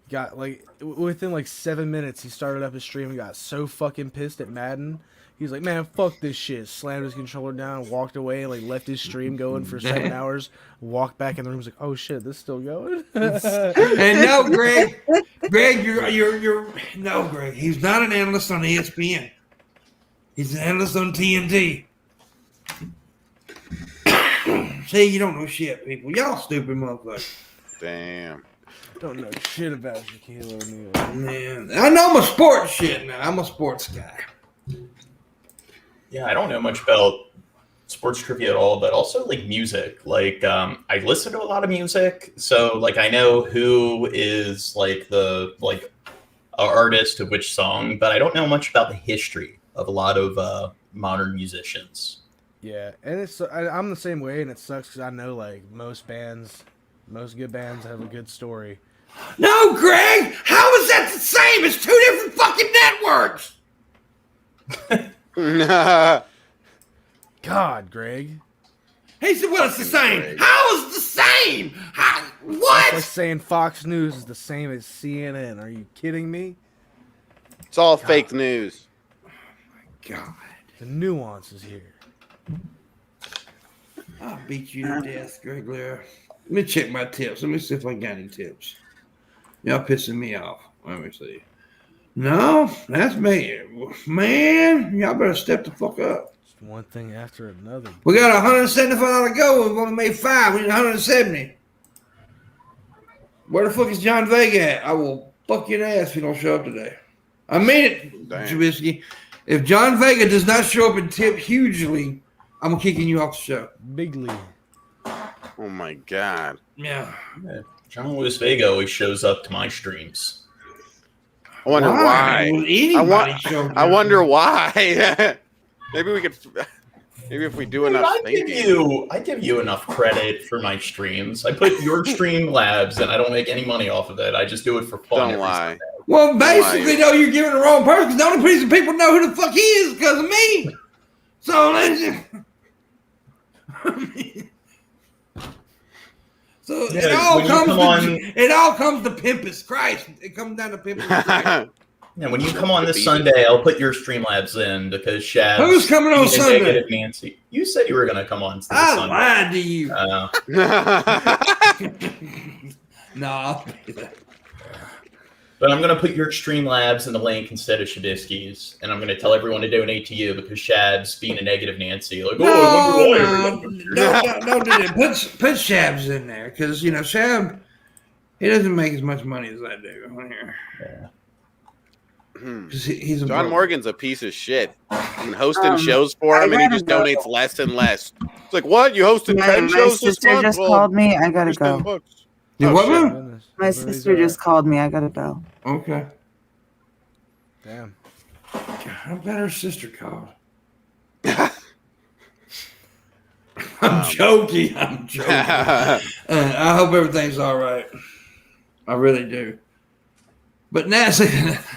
got within 7 minutes he started up his stream and got so fucking pissed at Madden. He was like, man, fuck this shit. Slammed his controller down, walked away, and left his stream going for 7 hours. Walked back in the room, was like, oh shit, this is still going? And no, Greg, you're no, Greg. He's not an analyst on ESPN. He's an analyst on TNT. See, you don't know shit, people. Y'all stupid motherfuckers. Damn. Don't know shit about Shaquille O'Neal. Man, I know my sports shit now. I'm a sports guy. Yeah, I don't know much about sports trivia at all, but also like music. Like I listen to a lot of music, so like I know who is like the artist of which song, but I don't know much about the history of a lot of modern musicians. Yeah, and I'm the same way, and it sucks because I know like most good bands have a good story. No, Greg! How is that the same? It's two different fucking networks! God, Greg. He said, well, it's the same. Greg. How is it the same? That's What? like saying Fox News is the same as CNN. Are you kidding me? It's all fake news. God. The nuance is here. I'll beat you to death, Greg Lear. Let me check my tips. Let me see if I got any tips. Y'all pissing me off. Let me see. No, that's me. Man, y'all better step the fuck up. Just one thing after another. We got $175 to go. We've only made 5. We need 170. Where the fuck is John Vega at? I will fuck your ass if you don't show up today. I mean it, Damn. Shabisky. If John Vega does not show up and tip hugely, I'm kicking you off the show. Bigly. Oh my god. Yeah. John Luis Vega always shows up to my streams. I wonder why. Would anybody show up? I wonder why. Maybe we could. Maybe if we do enough I give you enough credit for my streams. I put your stream labs, and I don't make any money off of it. I just do it for fun. Don't every lie. Sunday. Well, basically, though, you're giving the wrong person because the only reason people know who the fuck he is because of me. So let's just. So Yeah, it all comes to Pimpus Christ. It comes down to Pimpus Christ. Yeah, when you come on this Sunday, I'll put your Streamlabs in because Shad. Who's coming on Sunday? Negative Nancy. You said you were going to come on I Sunday. lied to you. Damn. No, I'll pay that. But I'm going to put your Streamlabs in the link instead of Shabisky's, and I'm going to tell everyone to donate to you because Shad's being a negative Nancy. Like, No, don't do that. Put Shabs in there because, Shab, he doesn't make as much money as I do on here. Yeah. 'Cause he's a John broke. Morgan's a piece of shit. I'm hosting shows for him, and he just gotta go. donates less and less. It's like, what? You hosted 10 My shows this sister month? just Well, called me. I gotta here's 10 go. bucks. You Oh, what, shit. man? Goodness. My Everybody's sister just alright. called me. I gotta go. Okay. Damn. God, I bet her sister called. I'm joking. I hope everything's all right. I really do. But now,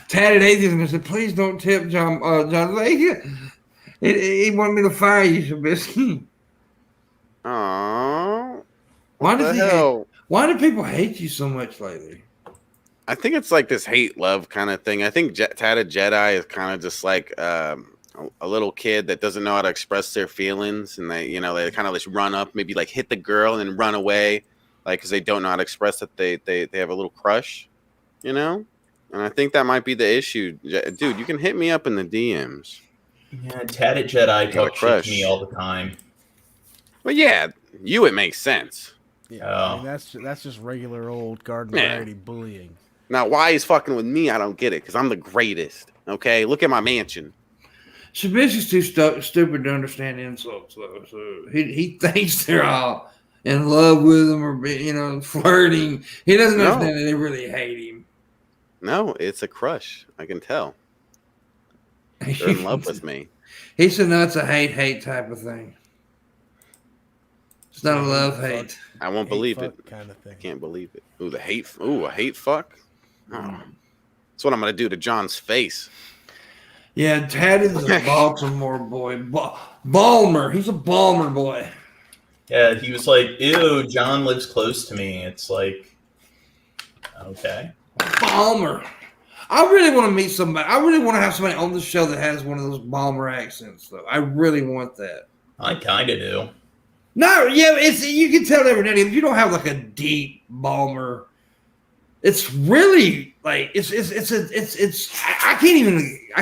Tatted Atheist said, please don't tip John Vega. He wanted me to fire you, Shabisky. Aww. Why What the does he hell? Why do people hate you so much lately? I think it's like this hate-love kind of thing. I think Tatted Jedi is kind of just like a little kid that doesn't know how to express their feelings, and they kind of just run up, maybe like hit the girl and then run away, like because they don't know how to express that they have a little crush, And I think that might be the issue, dude. You can hit me up in the DMs. Yeah, Tatted Jedi Got a talk shit crush. to me all the time. Well, yeah, it makes sense. Yeah, Oh. I mean, that's just regular old garden Yeah. variety bullying. Now, why he's fucking with me, I don't get it, because I'm the greatest. Okay, look at my mansion. Shabisky's too stupid to understand insults, though. So he thinks they're all in love with him or flirting. He doesn't No. understand that they really hate him. No, it's a crush. I can tell. They're in love with me. He said, no, it's a hate type of thing. It's not a love hate. I won't believe it. Kind of thing. I can't believe it. Ooh, the hate. Ooh, a hate fuck. Oh, that's what I'm gonna do to John's face. Yeah, Tad is a Baltimore boy. Balmer. He's a Balmer boy. Yeah, he was like, ew, John lives close to me. It's like, okay. Balmer. I really want to meet somebody. I really want to have somebody on the show that has one of those Balmer accents, though. I really want that. I kind of do. No, yeah, you can tell every day if you don't have like a deep Balmer. It's really like it's I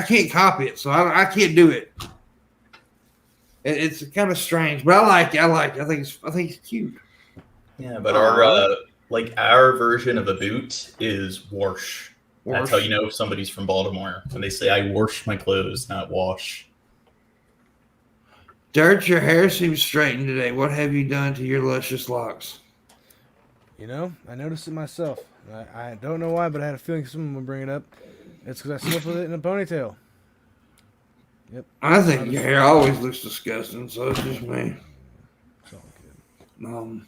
can't copy it, so I can't do it. It's kind of strange, but I like it. I think it's cute. Yeah, but our version of a boot is wash. That's how you know if somebody's from Baltimore. When they say I wash my clothes, not wash. Dirt, your hair seems straightened today. What have you done to your luscious locks? You know, I noticed it myself. I don't know why, but I had a feeling someone would bring it up. It's because I slept with it in a ponytail. Yep. I think your hair always looks disgusting, so it's just me. It's all good.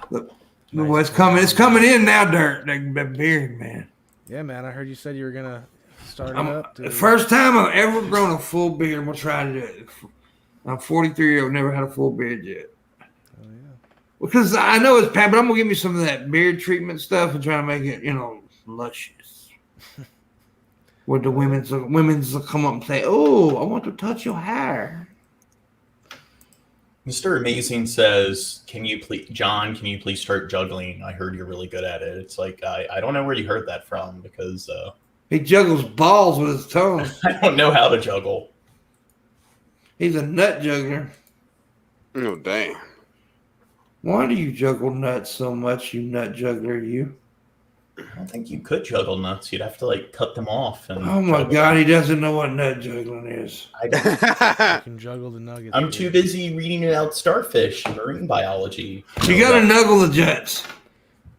Look, it's coming in now, Dirt. That beard, man. Yeah, man. I heard you said you were gonna start it up. The first time I've ever grown a full beard. I'm gonna try to do it. I'm 43 old, never had a full beard yet. Oh yeah. Because I know it's bad, but I'm gonna give me some of that beard treatment stuff and try to make it, luscious. Where the women's will come up and say, "Oh, I want to touch your hair." Mr. Amazing says, can you please start juggling? I heard you're really good at it. It's like, I don't know where you heard that from because He juggles balls with his tongue. I don't know how to juggle. He's a nut juggler. Oh, dang. Why do you juggle nuts so much, you nut juggler, you? I don't think you could juggle nuts. You'd have to cut them off. And Oh my God, he doesn't know what nut juggling is. You can juggle the nuggets. I'm too busy reading about starfish and marine biology. You gotta nuggle the juts.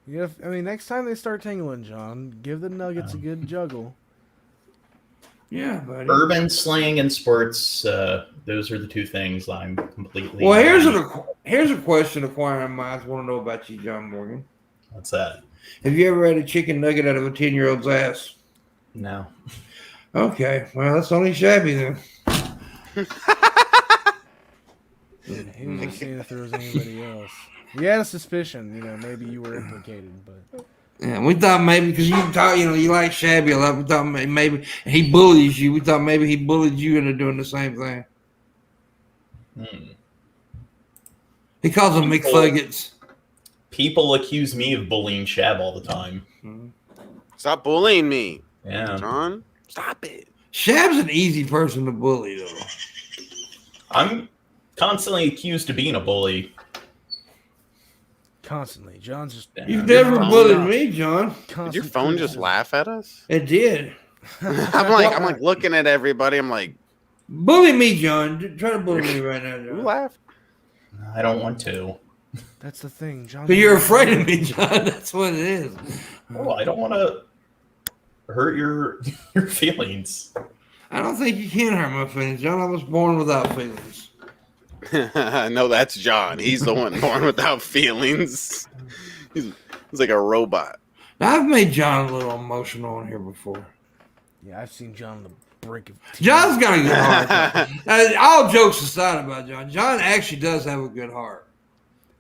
Yeah, I mean, next time they start tingling, John, give the nuggets a good juggle. Yeah, buddy. Urban slang and sports, those are the two things I'm completely... Well, here's a question acquiring minds want to know about you, John Morgan. What's that? Have you ever had a chicken nugget out of a 10-year-old's ass? No. Okay, well, that's only shabby then. He was just seeing if there was anybody else. He had a suspicion, maybe you were implicated, but... Yeah, we thought maybe because you like shabby a lot. We thought maybe he bullies you. We thought maybe he bullied you into doing the same thing. He calls them McFuggets. People accuse me of bullying Shab all the time. Stop bullying me. Yeah. John, stop it. Shab's an easy person to bully, though. I'm constantly accused of being a bully. Constantly. John's just... You've never bullied me, John. Did your phone just laugh at us? It did. I'm like looking at everybody. I'm like, bully me, John. Try to bully me right now, who John. laughed? I don't want to. That's the thing, John. But you're afraid of me, John. That's what it is. Oh, I don't want to hurt your feelings. I don't think you can hurt my feelings, John. I was born without feelings. No, that's John. He's the one born without feelings. He's like a robot. Now, I've made John a little emotional on here before. Yeah, I've seen John on the brink of tears. John's got a good heart. All jokes aside about John actually does have a good heart.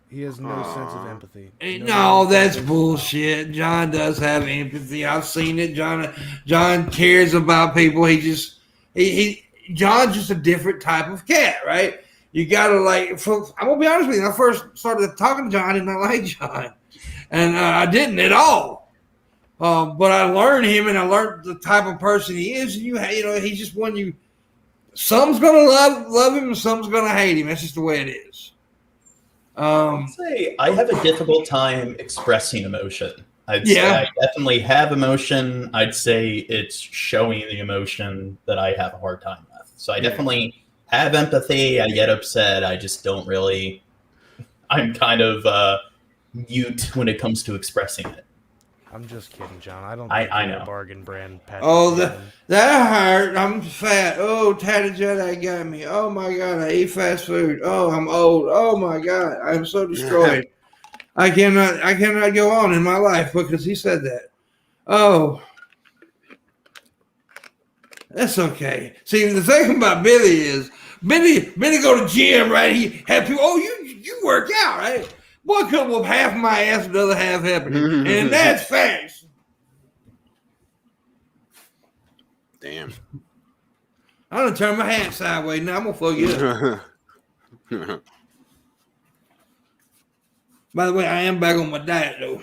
He has no sense of empathy. No, that's bullshit. John does have empathy. I've seen it. John cares about people. John's just a different type of cat, right? You gotta I'm gonna be honest with you. When I first started talking to John, I did not like John, and I didn't at all. But I learned him, and I learned the type of person he is. And he's just one you. Some's gonna love him, and some's gonna hate him. That's just the way it is. I'd say I have a difficult time expressing emotion. I'd say I definitely have emotion. I'd say it's showing the emotion that I have a hard time with. So I definitely have empathy. I get upset. I just don't really. I'm kind of mute when it comes to expressing it. I'm just kidding, John. I don't I think you're know. a bargain brand. Oh, that hurt. I'm fat. Oh, Tatty Jedi got me. Oh my God, I eat fast food. Oh, I'm old. Oh my God, I'm so destroyed. I cannot go on in my life because he said that. Oh, that's okay. See, the thing about Billy is Billy go to gym, right? He have people. Oh, you work out, right? Boy could whoop half my ass, the other half happening, and that's facts. Damn. I'm gonna turn my hat sideways now. I'm gonna fuck you up. By the way, I am back on my diet though.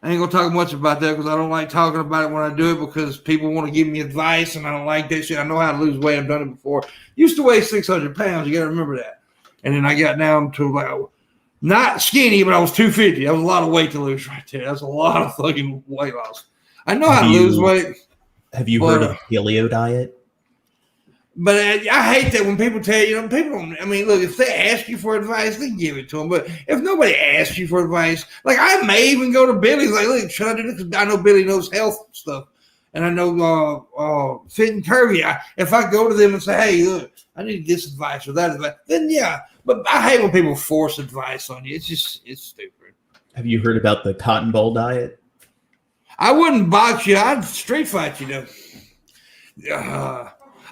I ain't gonna talk much about that because I don't like talking about it when I do it because people want to give me advice and I don't like that shit. I know how to lose weight. I've done it before. Used to weigh 600 pounds. You got to remember that. And then I got down to like not skinny, but I was 250. That was a lot of weight to lose right there. That's a lot of fucking weight loss. I know how to lose weight. Have you heard of the paleo diet? But I hate that when people tell you, people don't. I mean, look, if they ask you for advice, they give it to them. But if nobody asks you for advice, like I may even go to Billy's, like, look, should I do this? Because I know Billy knows health stuff, and I know fit and curvy. If I go to them and say, hey, look, I need this advice or that advice, then yeah. But I hate when people force advice on you. It's stupid. Have you heard about the cotton ball diet? I wouldn't box you. I'd street fight you, though.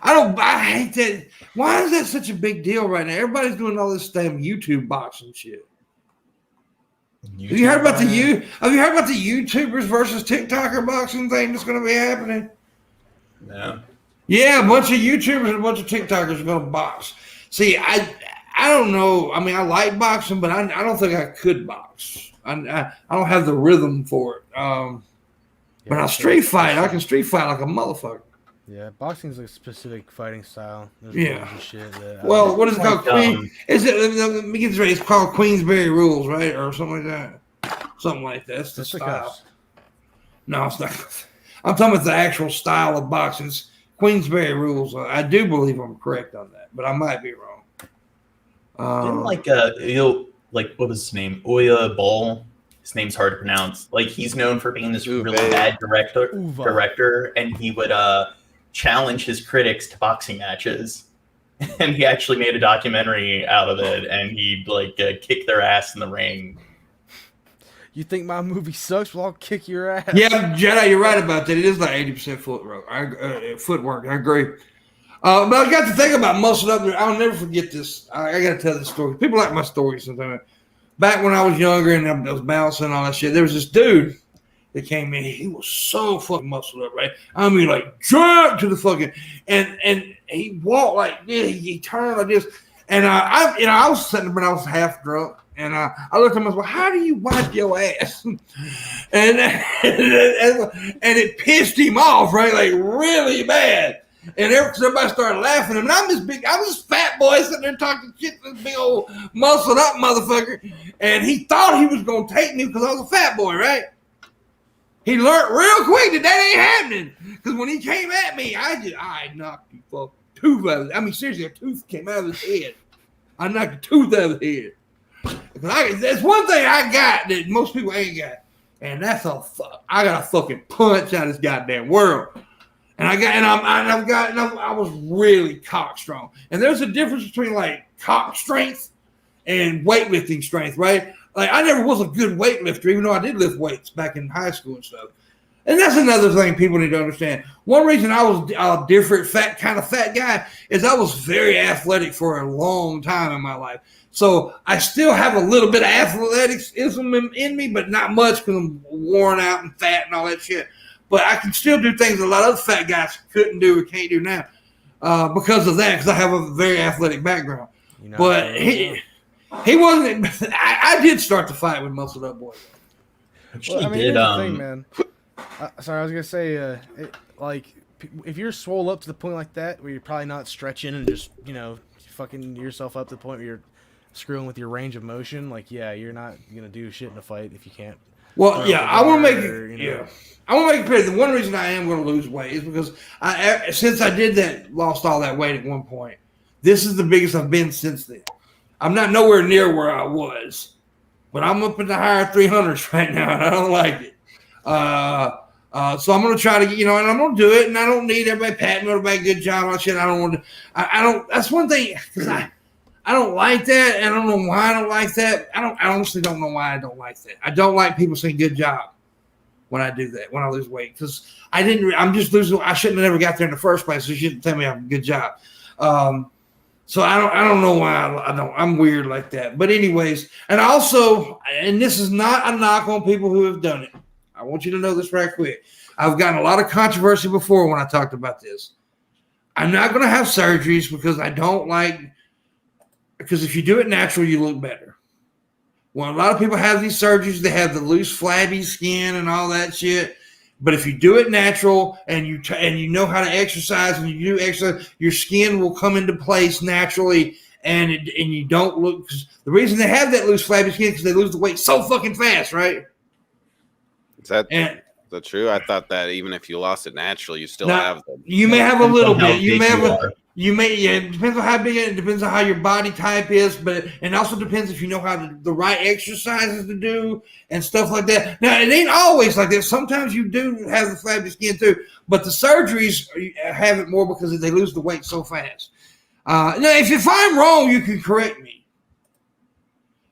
I hate that. Why is that such a big deal right now? Everybody's doing all this damn YouTube boxing shit. Have you heard about the YouTubers versus TikToker boxing thing that's going to be happening? No. Yeah, a bunch of YouTubers and a bunch of TikTokers are going to box. See, I don't know. I mean, I like boxing, but I don't think I could box. I don't have the rhythm for it. But I street fight. I can street fight like a motherfucker. Yeah, boxing is a specific fighting style. There's yeah. Shit that what is it called? Let me get this right. It's called Queensberry Rules, right, or something like that. Something like that. That's the style. No, it's not. I'm talking about the actual style of boxing. It's Queensberry Rules. I do believe I'm correct on that, but I might be wrong. Didn't what was his name? Oya Ball. His name's hard to pronounce. Like he's known for being this really bad director, and he would challenge his critics to boxing matches. And he actually made a documentary out of it, and he'd kick their ass in the ring. You think my movie sucks? Well, I'll kick your ass. Yeah, Jedi, you're right about that. It is like 80% footwork. I agree. But I got to think about muscle up there. I'll never forget this. I got to tell this story. People like my stories sometimes. Back when I was younger and I was bouncing and all that shit, there was this dude that came in. He was so fucking muscled up, right? I mean, like, jump to the fucking, and he walked like this. He turned like this. And I was sitting there, but I was half drunk. And I looked at him and I was like, how do you wipe your ass? and it pissed him off, right? Like, really bad. And everybody started laughing at him. And I'm this fat boy sitting there talking shit to this big old muscled up motherfucker. And he thought he was going to take me because I was a fat boy, right? He learned real quick that ain't happening. Because when he came at me, I knocked the fucking tooth out of it. I mean, seriously, a tooth came out of his head. I knocked a tooth out of his head. That's one thing I got that most people ain't got. And that's I got a fucking punch out of this goddamn world. And I was really cock strong. And there's a difference between like cock strength and weightlifting strength, right? Like I never was a good weightlifter, even though I did lift weights back in high school and stuff. And that's another thing people need to understand. One reason I was a different fat guy is I was very athletic for a long time in my life. So I still have a little bit of athleticism in me, but not much because I'm worn out and fat and all that shit. But I can still do things a lot of other fat guys couldn't do or can't do now because of that, because I have a very athletic background. But he wasn't. I did start the fight with muscled up boys. Well, I mean, here's the thing, man. Sorry, I was gonna say, if you're swole up to the point like that, where you're probably not stretching and just fucking yourself up to the point where you're screwing with your range of motion, you're not gonna do shit in a fight if you can't. Well, yeah, I want to make it. I want to make it clear. The one reason I am going to lose weight is because since I did that, lost all that weight at one point. This is the biggest I've been since then. I'm not nowhere near where I was, but I'm up in the higher 300s right now, and I don't like it. So I'm going to try to, and I'm going to do it, and I don't need everybody patting me on the back, good job, all that shit. I don't want to. I don't. That's one thing because I don't like that, and I don't know why I don't like that. I honestly don't know why I don't like that. I don't like people saying good job when I do that, when I lose weight, because I'm just losing. I shouldn't have never got there in the first place. So you shouldn't tell me I'm a good job. So I don't know why I'm weird like that. But anyways, and also, and this is not a knock on people who have done it. I want you to know this right quick. I've gotten a lot of controversy before when I talked about this. I'm not going to have surgeries because I don't like. Because if you do it natural, you look better. Well, a lot of people have these surgeries. They have the loose, flabby skin and all that shit. But if you do it natural and you know how to exercise and you do exercise, your skin will come into place naturally, and you don't look. Cause the reason they have that loose, flabby skin is because they lose the weight so fucking fast, right? Is that true? I thought that even if you lost it naturally, you still have them. You may have a little bit. Yeah, it depends on how big it depends on how your body type is, but it also depends if you know how the right exercises to do and stuff like that. Now, it ain't always like that. Sometimes you do have the flabby skin too, but the surgeries have it more because they lose the weight so fast. Now, if I'm wrong, you can correct me.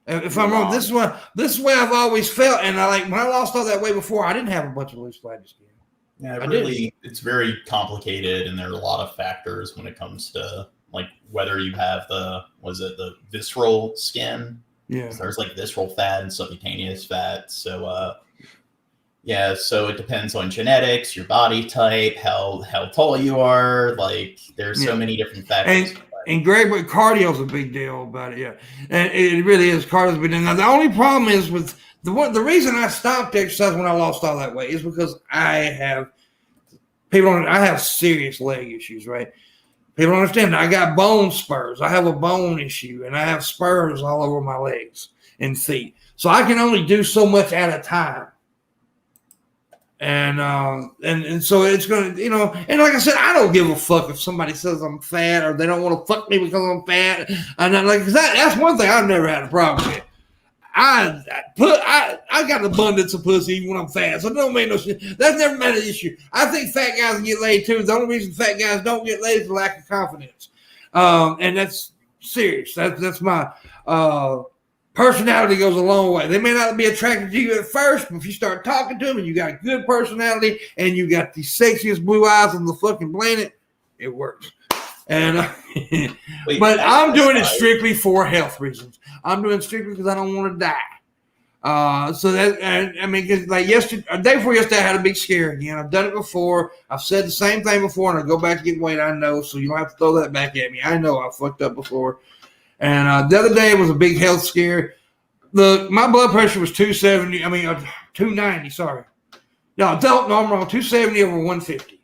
If I'm wrong, this is why I've always felt, and when I lost all that weight before, I didn't have a bunch of loose flabby skin. Yeah, it's very complicated, and there are a lot of factors when it comes to like whether you have the visceral skin. Yeah, so there's like visceral fat and subcutaneous fat. So so it depends on genetics, your body type, how tall you are. Like there's so many different factors. And Greg, but cardio is a big deal about it, yeah. And it really is. Cardio is a big deal. Now, the only problem is with the reason I stopped exercising when I lost all that weight is because I have serious leg issues, right? People don't understand. I got bone spurs. I have a bone issue, and I have spurs all over my legs and feet. So I can only do so much at a time. And so it's gonna, and like I said, I don't give a fuck if somebody says I'm fat or they don't want to fuck me because I'm fat. And that's one thing I've never had a problem with. I got an abundance of pussy even when I'm fat, so it don't make no shit. That's never been an issue. I think fat guys can get laid too. The only reason fat guys don't get laid is lack of confidence, and that's serious. That's my personality goes a long way. They may not be attracted to you at first, but if you start talking to them and you got a good personality and you got the sexiest blue eyes on the fucking planet, it works. And but I'm doing it strictly for health reasons. I'm doing it strictly because I don't want to die. So that, I mean, cause like a day before yesterday, I had a big scare again. I've done it before. I've said the same thing before, and I go back to get weight. I know, so you don't have to throw that back at me. I know I fucked up before. And the other day it was a big health scare. Look, my blood pressure was 290. Sorry, no, I'm wrong. 270 over 150.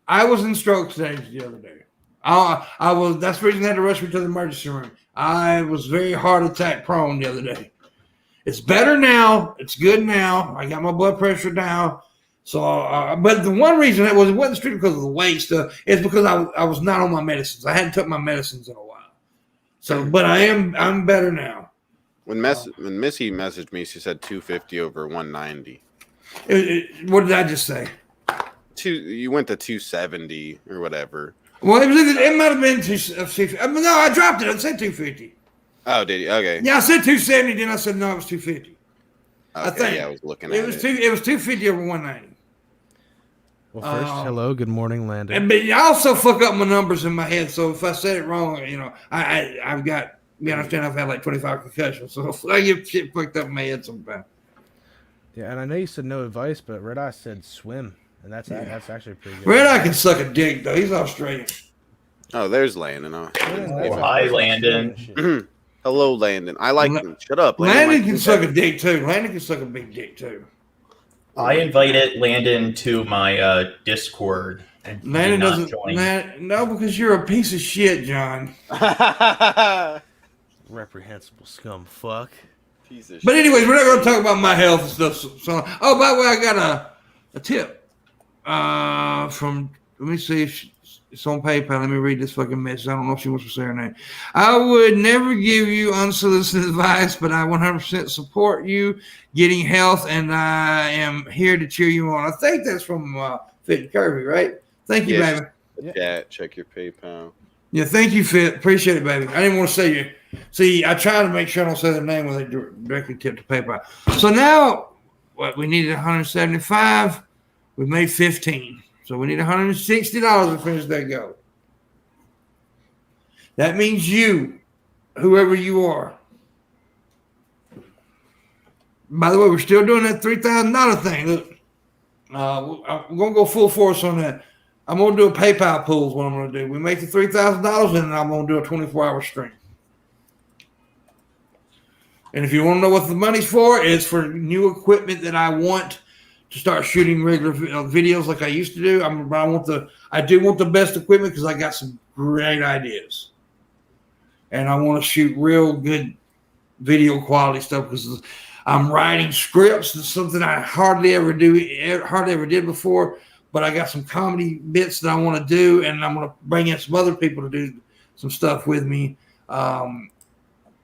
I was in stroke stage the other day. I was. That's the reason they had to rush me to the emergency room. I was very heart attack prone the other day. It's better now. It's good now. I got my blood pressure down. So, but the one reason it wasn't strictly because of the weight stuff. It's because I was not on my medicines. I hadn't took my medicines in a while. So, but I'm better now. When Missy messaged me, she said 250 over 190. What did I just say? You went to 270 or whatever. Well, it might have been 250. No, I dropped it. I said 250. Oh, did you? Okay. Yeah, I said 270. Then I said no, it was 250. Okay, I think. Yeah, I was looking at it. It was 250 over 190. Well, first, hello, good morning, Landon. But I also fuck up my numbers in my head. So if I said it wrong, I've got. You understand? I've had like 25 concussions, so I get shit fucked up in my head sometimes. Yeah, and I know you said no advice, but Red Eye said swim, and that's actually pretty good. Red Eye can suck a dick though. He's Australian. Oh, there's Landon. Hi, Landon. Hello, Landon. I like him. Shut up. Landon can suck a dick too. Landon can suck a big dick too. I invited Landon to my Discord. And Landon doesn't. No, because you're a piece of shit, John. Reprehensible scum fuck. Piece of shit. But anyways, we're not going to talk about my health and stuff. So, oh, by the way, I got a tip from. Let me see if it's on PayPal. Let me read this fucking message. I don't know if she wants to say her name. I would never give you unsolicited advice, but I 100% support you getting health, and I am here to cheer you on. I think that's from Fit and Curvy, right? Thank you, baby. Chat, check your PayPal. Yeah, thank you, Fit. Appreciate it, baby. I didn't want to say you. See, I try to make sure I don't say their name when they directly tip to PayPal. So now, we needed 175. We made 15. So we need $160 to finish that goal. That means you, whoever you are. By the way, we're still doing that $3,000 thing. Look, I'm going to go full force on that. I'm going to do a PayPal pool is what I'm going to do. We make the $3,000 and I'm going to do a 24-hour stream. And if you want to know what the money's for, it's for new equipment that I want to start shooting regular videos like I used to do. I do want the best equipment because I got some great ideas, and I want to shoot real good video quality stuff because I'm writing scripts. It's something I hardly ever did before. But I got some comedy bits that I want to do, and I'm going to bring in some other people to do some stuff with me.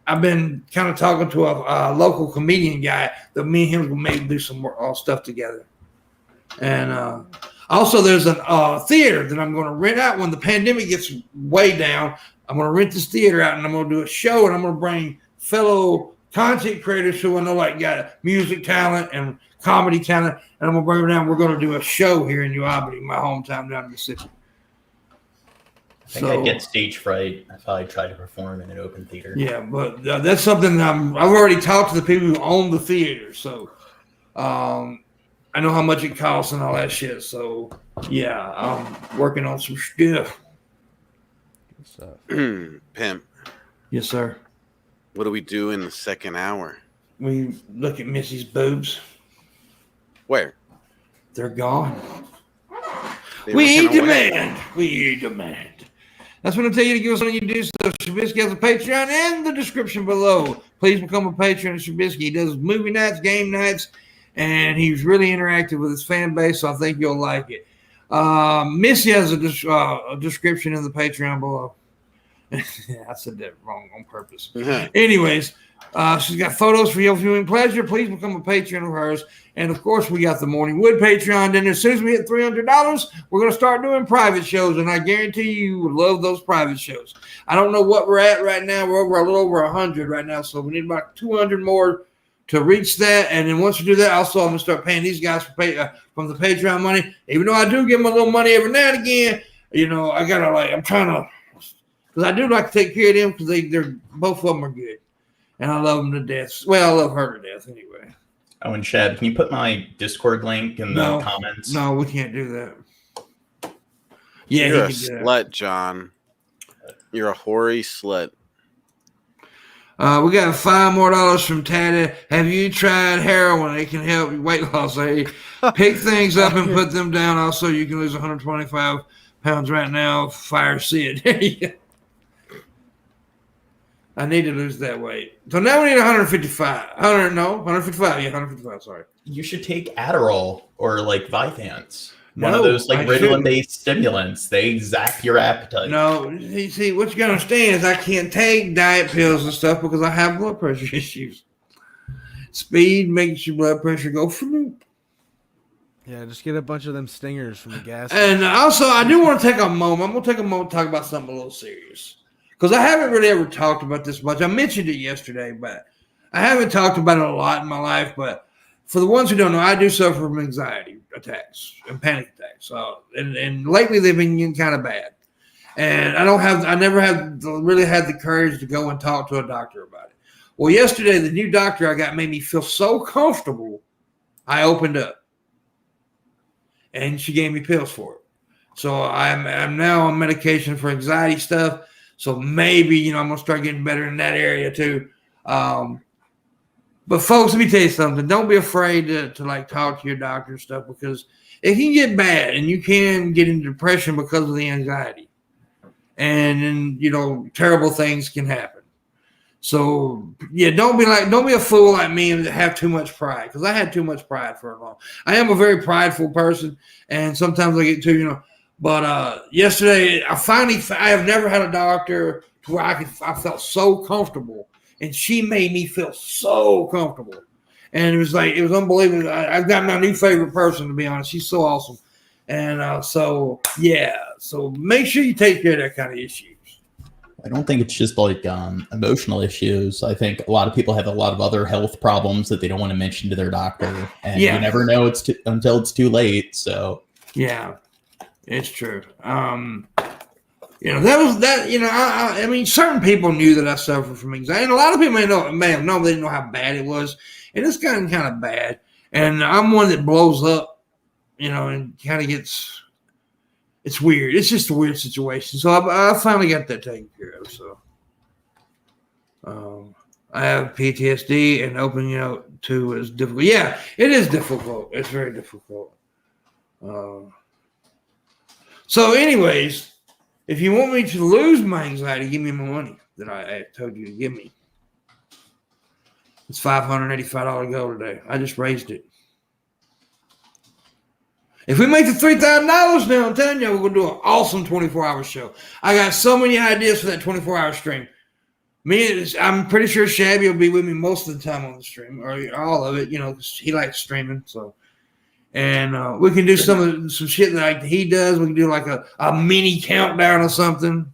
I've been kind of talking to a local comedian guy that me and him will maybe do some more stuff together. And also there's a theater that I'm going to rent out when the pandemic gets way down. I'm going to rent this theater out, and I'm going to do a show, and I'm going to bring fellow content creators who I know like got music talent and comedy talent, and I'm going to bring them down. We're going to do a show here in New Albany, my hometown down in Mississippi. I think I'd get stage fright if I tried to perform in an open theater. Yeah, but that's something I've already talked to the people who own the theater, so I know how much it costs and all that shit. So yeah, I'm working on some stuff. Pimp. Yes, sir. What do we do in the second hour? We look at Missy's boobs. Where? They're gone. They We went away. demand. We demand. That's what I tell you to give us something you do. So Shabisky has a Patreon in the description below. Please become a patron of Shabisky. He does movie nights, game nights, and he's really interactive with his fan base, so I think you'll like it. Missy has a description in the Patreon below. Yeah, I said that wrong on purpose. Anyways, she's got photos for your viewing pleasure. Please become a patron of hers. And, of course, we got the Morning Wood Patreon. Then as soon as we hit $300, we're going to start doing private shows, and I guarantee you would love those private shows. I don't know what we're at right now. We're a little over 100 right now, so we need about 200 more to reach that. And then once we do that, also I'm going to start paying these guys from the Patreon money. Even though I do give them a little money every now and again, you know, I got to I'm trying to, because I do like to take care of them because they're both of them are good. And I love them to death. Well, I love her to death anyway. Oh, and Shab, can you put my Discord link in the comments? No, we can't do that. Yeah, you're a slut, John. You're a hoary slut. We got $5 more from Taddy. Have you tried heroin? It can help weight loss. Pick things up and put them down. Also, you can lose 125 pounds right now. Fire Sid. I need to lose that weight. So now we need 155. 155. Yeah, 155. Sorry. You should take Adderall or like Vyvanse. One No, of those like I Ritalin-based stimulants. They zap your appetite. No, you see, what you got to understand is I can't take diet pills and stuff because I have blood pressure issues. Speed makes your blood pressure go floop. Yeah, just get a bunch of them stingers from the gas. And also, I do want to take a moment. I'm going to take a moment to talk about something a little serious. Because I haven't really ever talked about this much. I mentioned it yesterday, but I haven't talked about it a lot in my life. But for the ones who don't know, I do suffer from anxiety attacks and panic attacks. And lately they've been getting kind of bad. And I never have really had the courage to go and talk to a doctor about it. Well, yesterday, the new doctor I got made me feel so comfortable, I opened up. And she gave me pills for it. So I'm now on medication for anxiety stuff. So maybe, I'm going to start getting better in that area too. But folks, let me tell you something. Don't be afraid to like talk to your doctor and stuff because it can get bad and you can get into depression because of the anxiety. And then, terrible things can happen. So yeah, don't be a fool like me and have too much pride because I had too much pride for a long. I am a very prideful person and sometimes I get too, But yesterday, I have never had a doctor where I felt so comfortable, and she made me feel so comfortable, and it was unbelievable. I've got my new favorite person, to be honest. She's so awesome, and so make sure you take care of that kind of issues. I don't think it's just like emotional issues. I think a lot of people have a lot of other health problems that they don't want to mention to their doctor, and you never know until it's too late. So yeah. It's true. That was that. I mean, certain people knew that I suffered from anxiety, and a lot of people may have known. They didn't know how bad it was, and it's gotten kind of bad. And I'm one that blows up, and kind of gets. It's weird. It's just a weird situation. So I finally got that taken care of. So, I have PTSD, and opening out to is difficult. Yeah, it is difficult. It's very difficult. So, anyways, if you want me to lose my anxiety, give me my money that I told you to give me. It's $585 goal today. I just raised it. If we make the $3,000 now, I'm telling you, we're going to do an awesome 24-hour show. I got so many ideas for that 24-hour stream. I'm pretty sure Shabby will be with me most of the time on the stream, or all of it, you know, 'cause he likes streaming. So, and we can do some shit like he does. We can do like a mini countdown or something.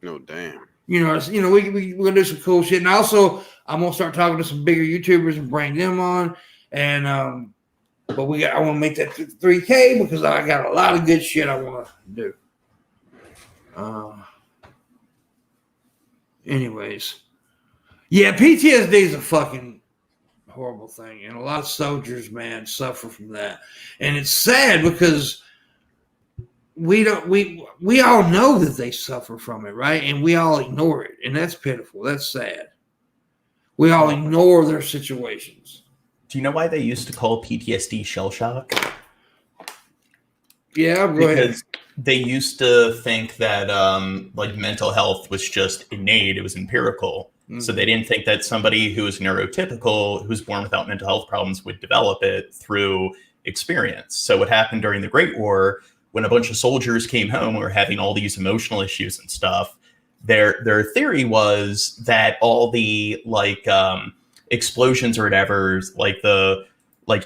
No, damn. We're gonna do some cool shit. And also, I'm gonna start talking to some bigger YouTubers and bring them on. And I want to make that 3K because I got a lot of good shit I want to do. Anyways, yeah, PTSD is a fucking horrible thing, and a lot of soldiers, man, suffer from that. And it's sad because we all know that they suffer from it, right? And we all ignore it, and that's pitiful. That's sad. We all ignore their situations. Do you know why they used to call PTSD shell shock? Yeah, go ahead. Because they used to think that like mental health was just innate, it was empirical. Mm-hmm. So they didn't think that somebody who was neurotypical, who was born without mental health problems, would develop it through experience. So what happened during the Great War, when a bunch of soldiers came home and were having all these emotional issues and stuff, their theory was that all the explosions or whatever, the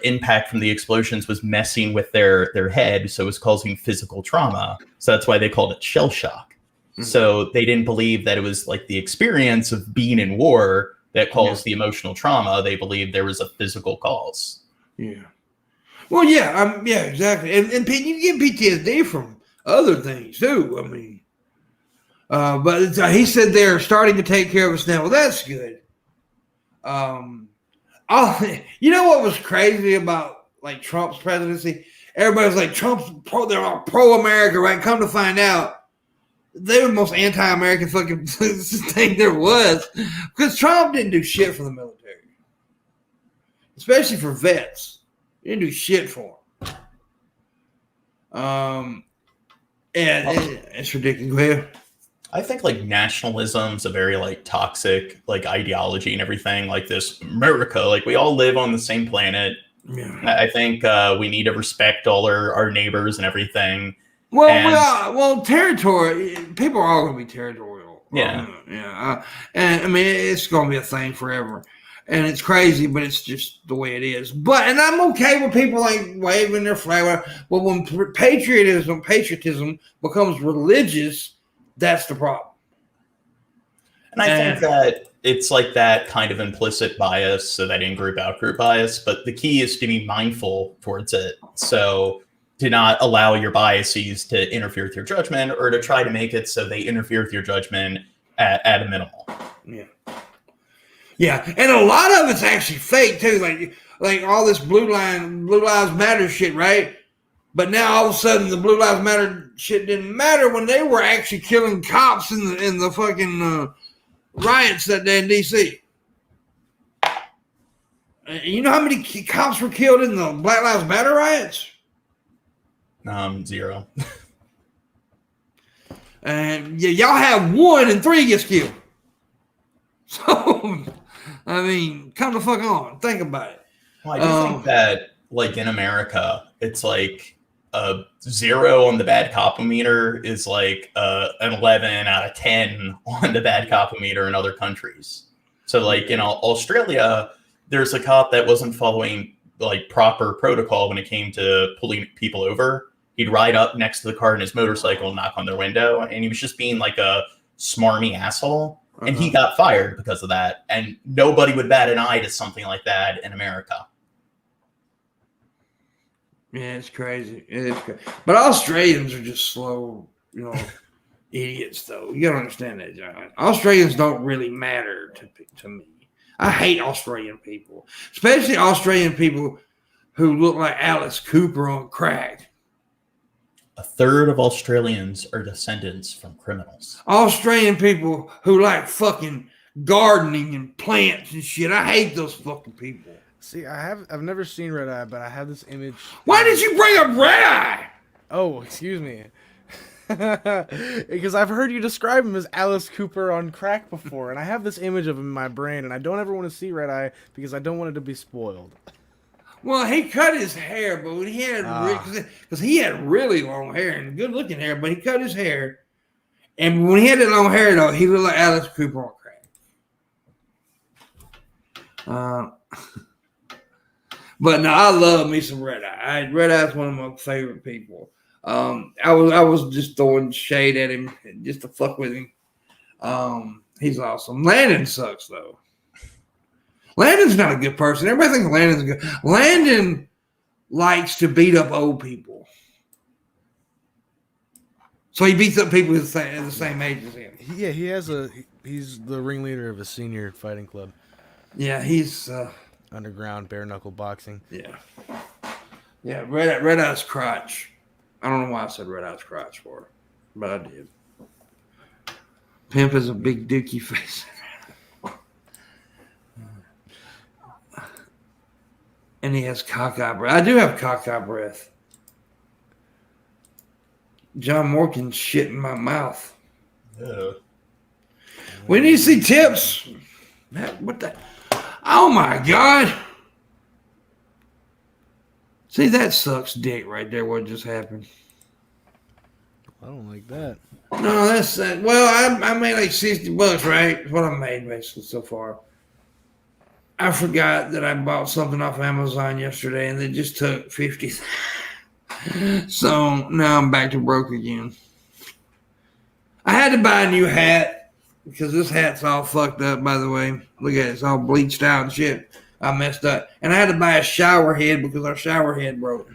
impact from the explosions was messing with their head, so it was causing physical trauma. So that's why they called it shell shock. Mm-hmm. So they didn't believe that it was like the experience of being in war that caused the emotional trauma. They believed there was a physical cause. Yeah. Well, yeah, yeah, exactly. And you get PTSD from other things too. I mean, but he said they're starting to take care of us now. Well, that's good. You know what was crazy about like Trump's presidency? Everybody was like, they're all pro-America, right? Come to find out, they were the most anti-American fucking thing there was, because Trump didn't do shit for the military, especially for vets. He didn't do shit for them. And it's ridiculous. Go ahead. I think like nationalism's a very like toxic like ideology and everything, like this America, like we all live on the same planet. Yeah. I think we need to respect all our neighbors and everything. Well, territory, people are all going to be territorial. Yeah. And I mean, it's going to be a thing forever. And it's crazy, but it's just the way it is. And I'm okay with people like waving their flag. But when patriotism becomes religious, that's the problem. And I think that it's like that kind of implicit bias, so that in-group, out-group bias. But the key is to be mindful towards it. So to not allow your biases to interfere with your judgment, or to try to make it so they interfere with your judgment at a minimal. Yeah. Yeah, and a lot of it's actually fake too, like all this Blue Lives Matter shit, right? But now all of a sudden the Blue Lives Matter shit didn't matter when they were actually killing cops in the fucking riots that day in D.C. You know how many cops were killed in the Black Lives Matter riots? 0. And y'all have 1 and 3 gets killed. So, I mean, come the fuck on. Think about it. Well, I do think that, like, in America, it's like a 0 on the bad cop-o-meter is like an 11 out of 10 on the bad cop-o-meter in other countries. So, like, in Australia, there's a cop that wasn't following, like, proper protocol when it came to pulling people over. He'd ride up next to the car in his motorcycle and knock on their window, and he was just being, like, a smarmy asshole. And he got fired because of that. And nobody would bat an eye to something like that in America. Yeah, it's crazy. It is crazy. But Australians are just slow, idiots, though. You gotta understand that, John. Australians don't really matter to me. I hate Australian people, especially Australian people who look like Alice Cooper on crack. 1/3 of Australians are descendants from criminals. Australian people who like fucking gardening and plants and shit. I hate those fucking people. See, I've never seen Red Eye, but I have this image. Why did you bring up Red Eye? Oh, excuse me. Because I've heard you describe him as Alice Cooper on crack before, and I have this image of him in my brain, and I don't ever want to see Red Eye because I don't want it to be spoiled. Well, he cut his hair, but when he had because he had really long hair and good looking hair, but he cut his hair, and when he had that long hair though, he looked like Alice Cooper on crack. But no, I love me some Red Eye. Red Eye's one of my favorite people. I was just throwing shade at him just to fuck with him. He's awesome. Landon sucks though. Landon's not a good person. Everybody thinks Landon's good. Landon likes to beat up old people. So he beats up people the same age as him. Yeah, he's the ringleader of a senior fighting club. Yeah, he's underground bare knuckle boxing. Yeah. Yeah, Red Eye's crotch. I don't know why I said Red Eye's crotch for, but I did. Pimp is a big dookie face. And he has cockeye breath. I do have cockeye breath. John Morgan's shit in my mouth. Yeah. We need to see tips. What the? Oh my God. See, that sucks dick right there, what just happened. I don't like that. No, that's well, I made like $60, right? That's what I made basically so far. I forgot that I bought something off Amazon yesterday and they just took 50. So now I'm back to broke again. I had to buy a new hat because this hat's all fucked up, by the way. Look at it, it's all bleached out and shit. I messed up. And I had to buy a shower head because our shower head broke.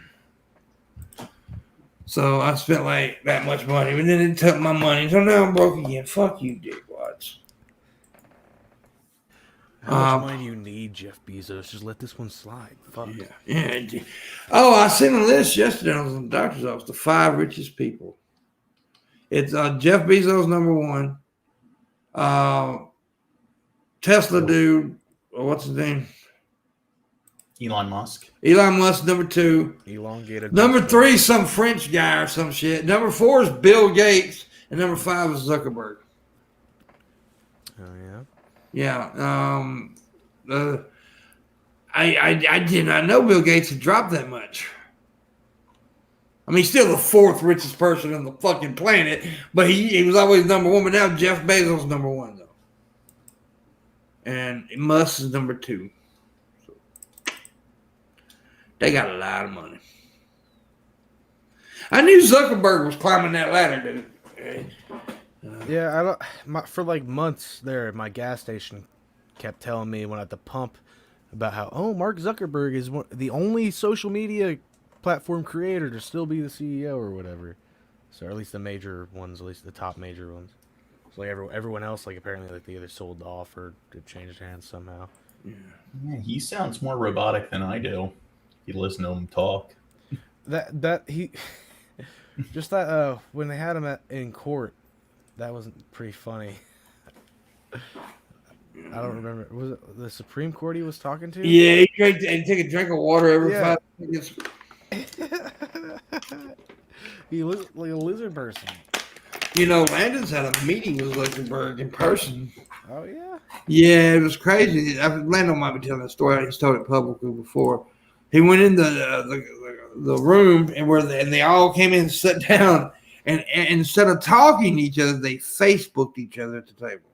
So I spent like that much money. And then it took my money. So now I'm broke again. Fuck you, dickwads. How much money do you need, Jeff Bezos? Just let this one slide. Fuck. Yeah. Oh, I seen a list yesterday. I was in the doctor's office. The 5 richest people. It's Jeff Bezos, number 1. Tesla dude. What's his name? Elon Musk. Elon Musk, number 2. Elongated. Number 3, some French guy or some shit. Number 4 is Bill Gates. And number 5 is Zuckerberg. Oh, yeah? Yeah. I did not know Bill Gates had dropped that much. I mean, he's still the 4th richest person on the fucking planet. But he was always number 1. But now Jeff Bezos is number 1, though. And Musk is number 2. They got a lot of money. I knew Zuckerberg was climbing that ladder, dude. Yeah, for like months there, my gas station kept telling me when at the pump about how, Mark Zuckerberg is the only social media platform creator to still be the CEO or whatever. So, or at least the major ones, at least the top major ones. So like everyone else, like apparently, like they either sold off or it changed hands somehow. Yeah, he sounds more robotic than I do. You listen to him talk. He just when they had him in court, that wasn't pretty funny. I don't remember. Was it the Supreme Court he was talking to? Yeah, he drank and take a drink of water every 5 seconds. He looked like a lizard person. You know, Landon's had a meeting with Zuckerberg in person. Oh yeah. Yeah, it was crazy. Landon might be telling the story. He's told it publicly before. He went in the room and they all came in and sat down, and instead of talking to each other, they Facebooked each other at the table.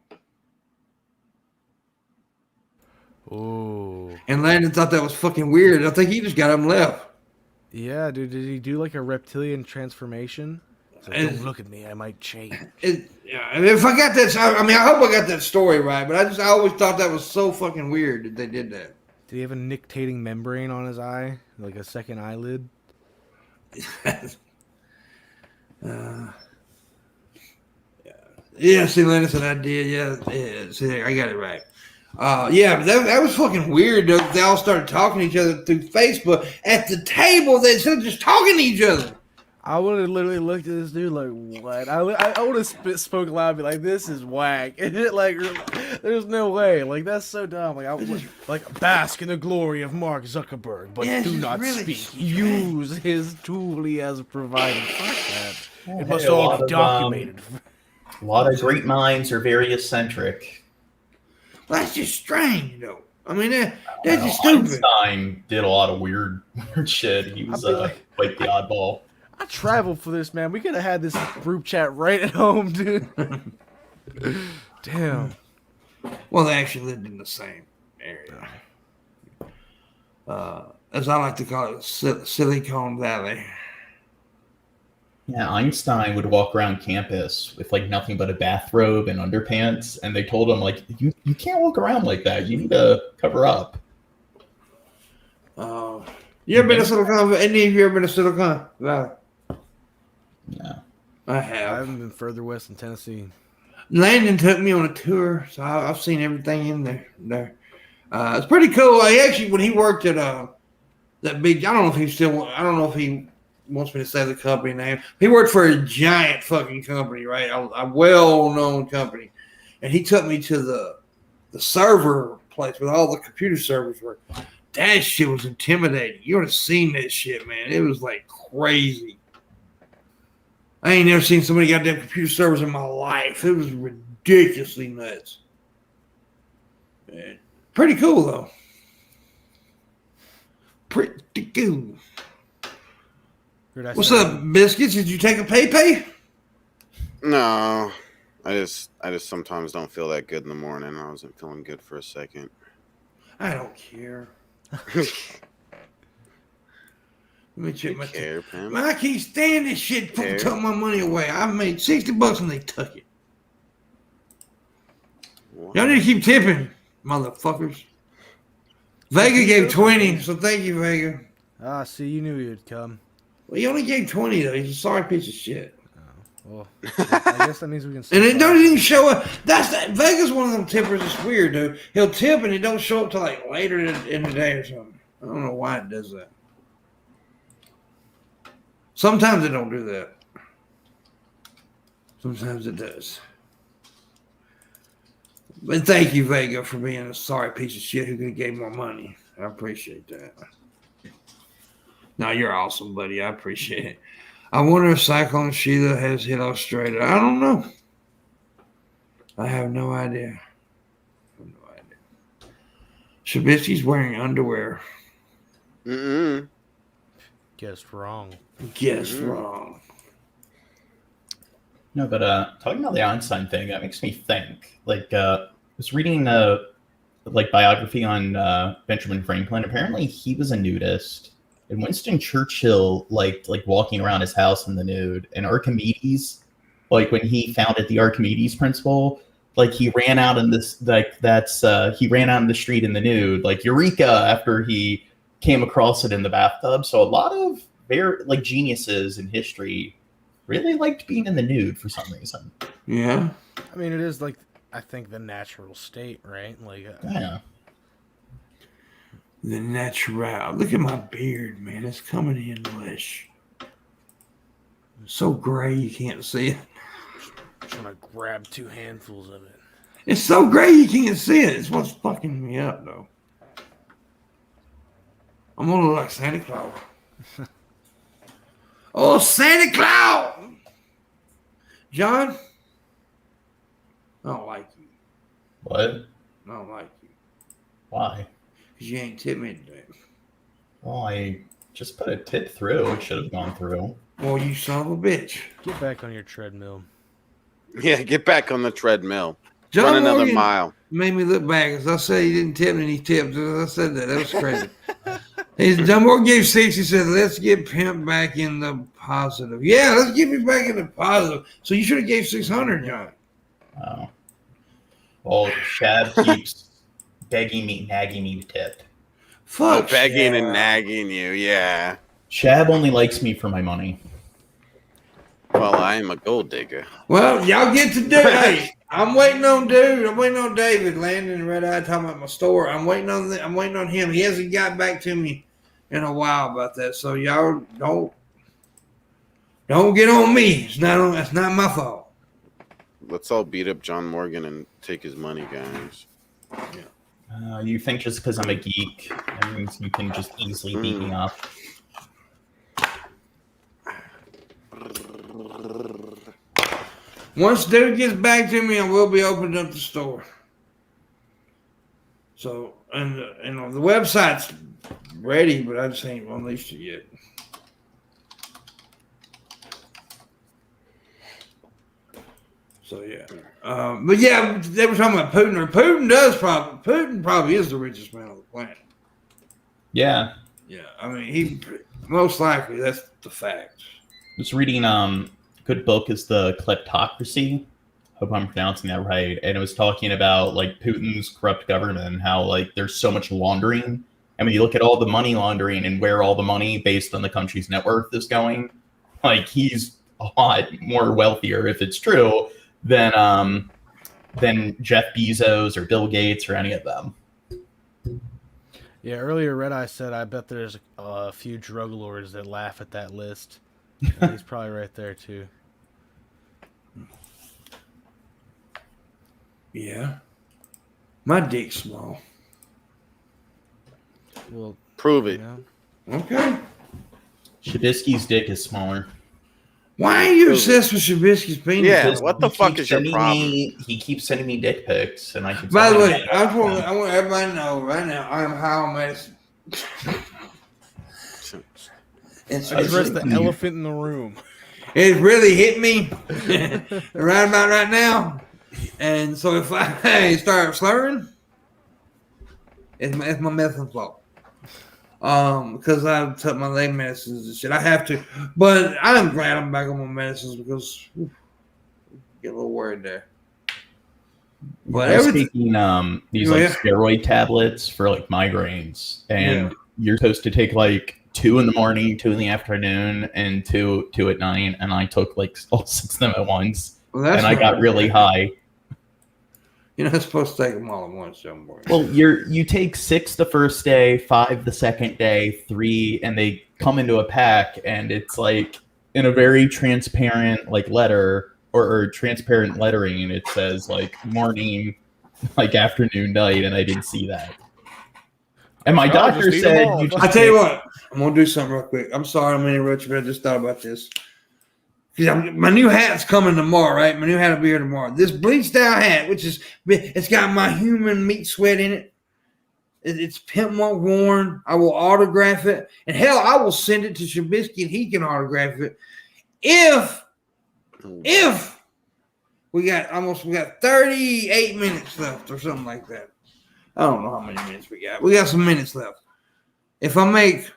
Oh. And Landon thought that was fucking weird. I think he just got him left. Yeah, dude. Did he do like a reptilian transformation? Like, don't look at me, I might change. If I got that, I hope I got that story right, but I always thought that was so fucking weird that they did that. Did he have a nictating membrane on his eye, like a second eyelid? Yeah, see, Landon said I did. Yeah, see, I got it right. Yeah, but that was fucking weird. They all started talking to each other through Facebook at the table. They instead of just talking to each other. I would have literally looked at this dude like, what? I would have spoken loud and be like, this is whack. Like, there's no way. Like, that's so dumb. Like, bask in the glory of Mark Zuckerberg, but do not really speak. Use his tool he has provided. Fuck that. It must Hey, a all lot be of, documented. A lot of great minds are very eccentric. Well, that's just strange, though. I mean, that's just stupid. Einstein did a lot of weird shit. He was quite the oddball. I traveled for this, man. We could have had this group chat right at home, dude. Damn. Well, they actually lived in the same area. As I like to call it, Silicon Valley. Yeah, Einstein would walk around campus with like nothing but a bathrobe and underpants, and they told him like, you can't walk around like that. You need to cover up. You ever been to Silicon Valley? Any of you ever been to Silicon Valley? No. I I have. haven't been further west than Tennessee. Landon took me on a tour, so I've seen everything in there. It's pretty cool. I actually, when he worked at that big, I don't know if he wants me to say the company name. He worked for a giant fucking company, right? A well-known company, and he took me to the server place where all the computer servers were. That shit was intimidating. You would have seen that shit, man. It was like crazy. I ain't never seen so many goddamn computer servers in my life. It was ridiculously nuts. Man. Pretty cool, though. Pretty cool. What's up, Biscuits? Did you take a pay? No, I just sometimes don't feel that good in the morning. I wasn't feeling good for a second. I don't care. Let me check my care, Pam. I can't stand this shit. Fucking took my money away. I made $60 and they took it. What? Y'all need to keep tipping, motherfuckers. Vega gave 20, so thank you, Vega. Ah, see, you knew he would come. Well, he only gave 20 though. He's a sorry piece of shit. Well, I guess that means we can. And it don't even show up. Vega's one of them tippers that's weird, dude. He'll tip and it don't show up till like later in the day or something. I don't know why it does that. Sometimes it don't do that. Sometimes it does. But thank you, Vega, for being a sorry piece of shit who could have gave more money. I appreciate that. No, you're awesome, buddy. I appreciate it. I wonder if Cyclone Sheila has hit Australia. I don't know. I have no idea. Shabisky's wearing underwear. Mm-mm. Guessed wrong. Wrong. No, but talking about the Einstein thing, that makes me think. Like, I was reading a biography on Benjamin Franklin. Apparently, he was a nudist, and Winston Churchill liked walking around his house in the nude. And Archimedes, like when he founded the Archimedes principle, like he ran out in this he ran out in the street in the nude, like Eureka, after he came across it in the bathtub. So a lot of very geniuses in history really liked being in the nude for some reason. Yeah. I mean, it is I think the natural state, right? Yeah. The natural. Look at my beard, man. It's coming in lush. It's so gray you can't see it. I'm trying to grab 2 handfuls of it. It's so gray you can't see it. It's what's fucking me up, though. I'm gonna look like Santa Claus. Oh, Santa Claus! John? I don't like you. What? I don't like you. Why? Because you ain't tipped me today. Well, I just put a tip through. It should have gone through. Well, you son of a bitch. Get back on your treadmill. Yeah, get back on the treadmill. John Run another Morgan mile. Made me look back. As I said, he didn't tip me, and he tipped. As I said that. That was crazy. John Morgan gave 6. He said, let's get Pimp back in the positive. Yeah, let's get me back in the positive. So you should have gave 600, John. Oh. Well, Shad keeps begging me, nagging me to tip. Fuck. Begging Shab. and nagging you, yeah. Shab only likes me for my money. Well, I am a gold digger. Well, y'all get to do it. Hey, I'm waiting on dude. I'm waiting on David Landon and Red Eye talking about my store. I'm waiting on him. He hasn't got back to me in a while about that. So y'all Don't get on me. That's not my fault. Let's all beat up John Morgan and take his money, guys. You think just because I'm a geek, that means you can just easily beat me up? Once dude gets back to me, I will be opening up the store. So, and the website's ready, but I just ain't unleashed it yet. So yeah, but yeah, they were talking about Putin. Or Putin probably is the richest man on the planet. Yeah. Yeah, I mean, he most likely, that's the fact. I was reading good book is the Kleptocracy. Hope I'm pronouncing that right. And it was talking about like Putin's corrupt government and how like there's so much laundering. And when you look at all the money laundering and where all the money based on the country's net worth is going, like he's a lot more wealthier, if it's true, than Jeff Bezos or Bill Gates or any of them. Yeah, earlier Red Eye said, I bet there's a few drug lords that laugh at that list. And he's probably right there too. Yeah, my dick's small. Well, Prove it. you know, Okay. Shabisky's dick is smaller. Why are you obsessed with Shabisky's penis? Yeah, Because what the he fuck keeps is your sending problem? He keeps sending me dick pics, and I keep. By the sending way, him I want everybody to know right now I am high on medicine. address the elephant in the room. It really hit me right about right now. And so if I start slurring, it's my medicine fault. Because I took my leg medicines and shit. I have to. But I'm glad I'm back on my medicines because get a little worried there. But I was everything. taking these like steroid tablets for like migraines, and you're supposed to take like 2 in the morning, 2 in the afternoon, and 2 at night. And I took like all 6 of them at once, and I got really high. You're not supposed to take them all at once, young boy. Well, you take 6 the first day, 5 the second day, 3, and they come into a pack, and it's like in a very transparent like letter or transparent lettering, and it says like morning, like afternoon, night, and I didn't see that. And my doctor said, I tell you what, I'm gonna do something real quick. I'm sorry, I'm interrupting, but I just thought about this. My new hat's coming tomorrow, right? My new hat will be here tomorrow. This bleached out hat, it's got my human meat sweat in it. It's Pimpmunk worn. I will autograph it, and hell, I will send it to Shabisky and he can autograph it. If we got 38 minutes left or something like that. I don't know how many minutes we got. We got some minutes left. If I make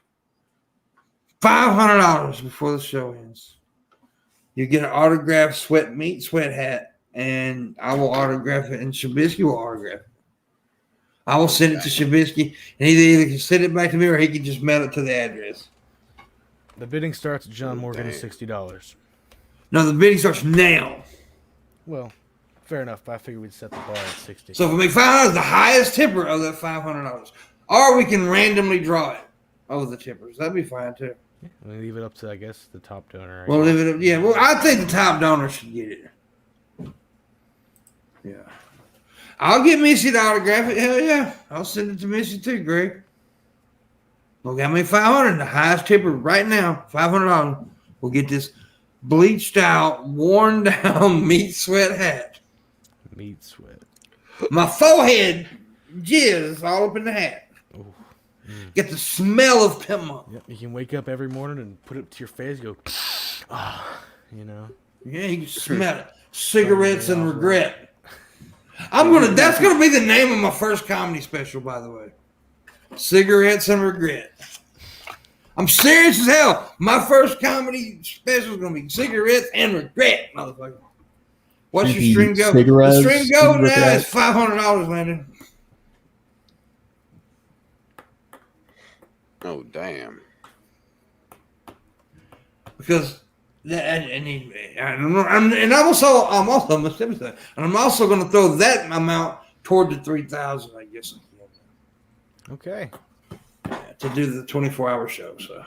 $500 before the show ends, you get an autographed sweat hat, and I will autograph it, and Shabisky will autograph it. I will send it to Shabisky, and he either can send it back to me or he can just mail it to the address. The bidding starts at John Morgan at $60. No, the bidding starts now. Well, fair enough, but I figured we'd set the bar at 60. So if we make $500, the highest tipper of that $500, or we can randomly draw it over the tippers. That'd be fine too. We leave it up to, I guess, the top donor. We'll leave it up. Yeah, well, I think the top donor should get it. Yeah. I'll get Missy to autograph it. Hell yeah. I'll send it to Missy too, Greg. We got me $500. The highest tipper right now, $500. We'll get this bleached out, worn down meat sweat hat. Meat sweat. My forehead jizz all up in the hat. Get the smell of Pimpmunk. Yep, you can wake up every morning and put it to your face, go, you know. Yeah, you can smell it. Cigarettes and regret. That's gonna be the name of my first comedy special, by the way. Cigarettes and regret. I'm serious as hell. My first comedy special is gonna be cigarettes and regret, motherfucker. What's your stream go? The stream go now is $500, Landon. Oh damn! Because I'm also going to throw that amount toward the 3,000, I guess. Okay. To do the 24-hour show. So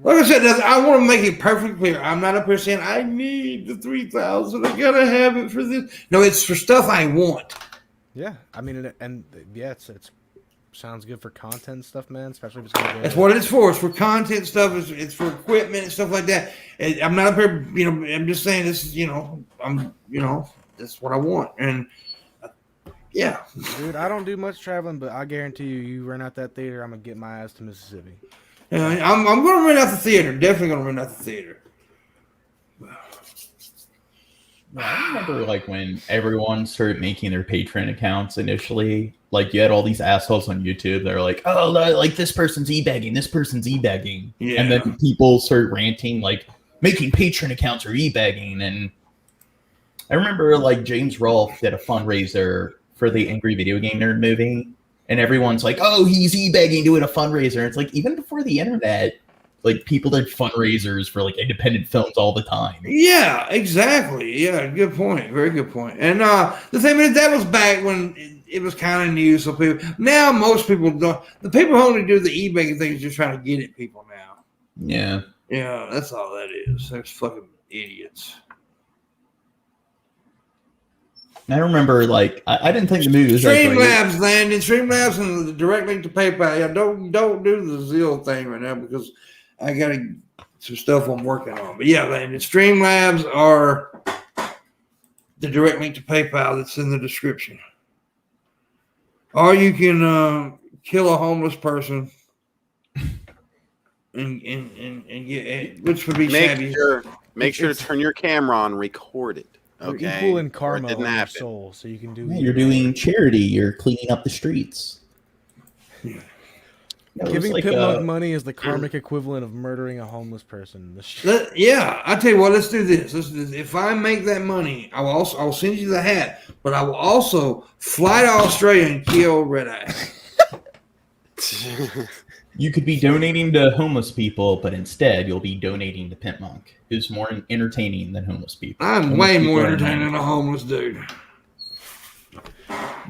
Like I said, I want to make it perfectly clear. I'm not up here saying I need the 3,000. I gotta have it for this. No, it's for stuff I want. Yeah, I mean, it's sounds good for content stuff, man. Especially if it's gonna go. That's what it's for. It's for content stuff. It's for equipment and stuff like that. I'm not up here, I'm just saying this is, that's what I want. And yeah, dude, I don't do much traveling, but I guarantee you rent out that theater, I'm gonna get my ass to Mississippi. I'm going to rent out the theater. Definitely going to rent out the theater. I remember like when everyone started making their Patreon accounts initially, like you had all these assholes on YouTube that are like, oh, like this person's e-bagging, this person's e-bagging. Yeah. And then people started ranting like making Patreon accounts or e-bagging. And I remember like James Rolfe did a fundraiser for the Angry Video Game Nerd movie. And everyone's like, oh, he's e-bagging doing a fundraiser. And it's like, even before the internet, like people did fundraisers for like independent films all the time. Yeah, exactly. Yeah, good point. Very good point. And the thing is, that was back when it was kind of new. So now most people don't. The people who only do the e-bagging thing is just trying to get at people now. Yeah. Yeah, that's all that is. They're fucking idiots. I remember, like, I didn't think the movie was that great. Streamlabs, Landon. Streamlabs and the direct link to PayPal. Yeah, don't do the Zelle thing right now because I got some stuff I'm working on. But yeah, Landon, Streamlabs are the direct link to PayPal that's in the description. Or you can kill a homeless person and get, which would be shabby. Make sure to turn your camera on, record it. Okay. You're equal in karma on your soul, so you can do. Yeah, you're doing charity. You're cleaning up the streets. Yeah. Giving Pimpmunk money is the karmic equivalent of murdering a homeless person. Yeah, I tell you what. Let's do this. If I make that money, I'll send you the hat, but I will also fly to Australia and kill Red Eye. You could be donating to homeless people, but instead you'll be donating to Pimpmunk, who's more entertaining than homeless people. I'm way more entertaining than a homeless dude.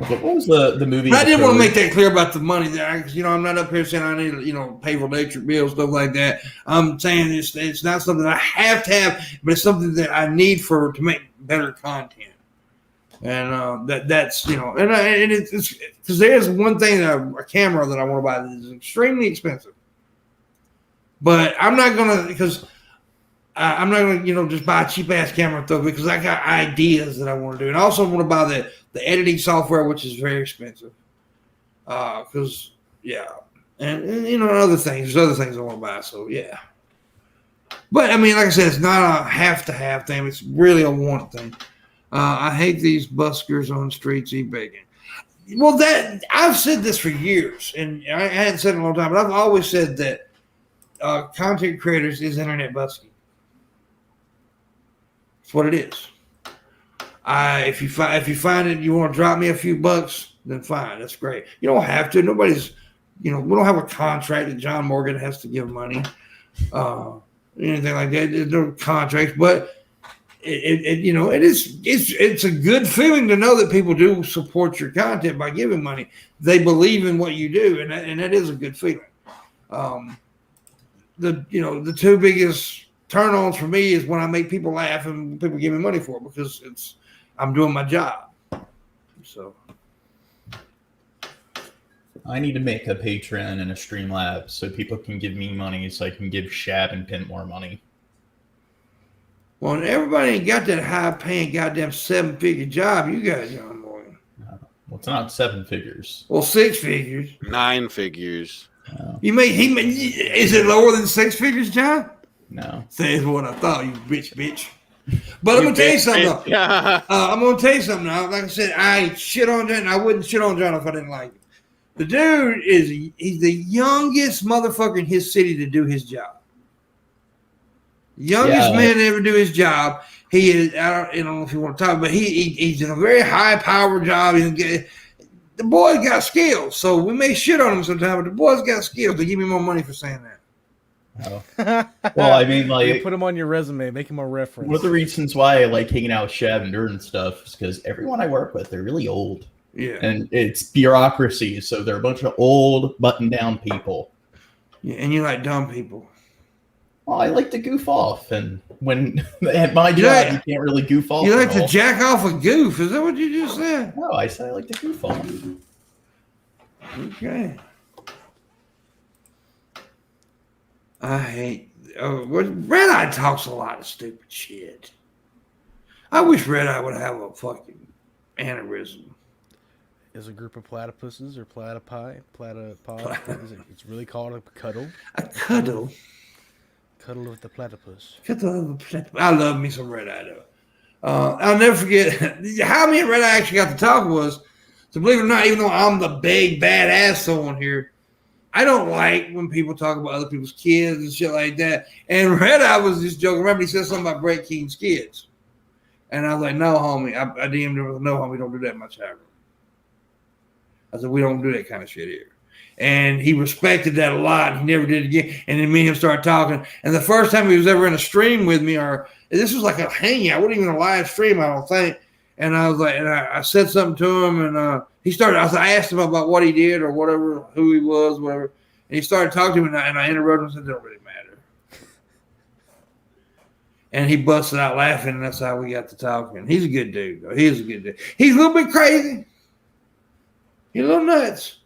But what was the movie? I didn't want to make that clear about the money there. I'm not up here saying I need to pay for electric bills, stuff like that. I'm saying it's not something that I have to have, but it's something that I need to make better content. And that's and it's because there's one thing a camera that I want to buy that is extremely expensive, but I'm not gonna just buy a cheap ass camera stuff because I got ideas that I want to do, and I also want to buy the editing software, which is very expensive. And other things. There's other things I want to buy. So yeah, but I mean, like I said, it's not a have to have thing. It's really a want thing. I hate these buskers on streets e-begging. Well, I've said this for years, and I hadn't said it in a long time, but I've always said that content creators is internet busking. That's what it is. If you find it, you want to drop me a few bucks, then fine, that's great. You don't have to. Nobody's, we don't have a contract that John Morgan has to give money, anything like that. There's no contracts, but. It's a good feeling to know that people do support your content by giving money. They believe in what you do, and that is a good feeling. The two biggest turn-ons for me is when I make people laugh and people give me money for it because I'm doing my job. So I need to make a Patreon and a Streamlabs so people can give me money so I can give Shab and Pint more money. Well, everybody ain't got that high-paying goddamn 7-figure job you got, John Morgan. Well, it's not 7 figures. Well, 6 figures. 9 figures. Is it lower than 6 figures, John? No. That's what I thought, you bitch. But I'm going to tell you something, though. I'm going to tell you something now. Like I said, I shit on John. I wouldn't shit on John if I didn't like him. The dude he's the youngest motherfucker in his city to do his job. Youngest man to ever do his job. He is. I don't know if you want to talk, but he's in a very high power job. The boy's got skills, so we may shit on him sometimes, but the boy's got skills. They give me more money for saying that. Oh. Well, I mean, like, you put him on your resume, make him a reference. One of the reasons why I like hanging out with Shab and Dirt and stuff is because everyone I work with, they're really old. Yeah, and it's bureaucracy, so they're a bunch of old, button-down people. Yeah, and you like dumb people. Well, I like to goof off, and when at my job, you can't really goof off. You like to jack off a goof? Is that what you just said? No, I said I like to goof off. Okay. I hate. Red Eye talks a lot of stupid shit. I wish Red Eye would have a fucking aneurysm. Is a group of platypuses or platypi? Platypod? It's really called a cuddle. A cuddle. Cuddle with the platypus. I love me some Red Eye though. I'll never forget how me and Red Eye actually got to talk was. So believe it or not, even though I'm the big bad asshole in here, I don't like when people talk about other people's kids and shit like that. And Red Eye was just joking. Remember, he said something about Brett Keen's kids. And I was like, no, homie. I DM'd him with, no, homie, don't do that much ever. I said, we don't do that kind of shit here. And he respected that a lot. He never did it again. And then me and him started talking. And the first time he was ever in a stream with me, or this was like a hangout, it wasn't even a live stream, I don't think. And I was like, and I said something to him, and he started. I asked him about what he did or whatever, who he was, whatever. And he started talking to me, and I interrupted him and said, "It don't really matter." And he busted out laughing, and that's how we got to talking. He's a good dude, though. He is a good dude. He's a little bit crazy. He's a little nuts,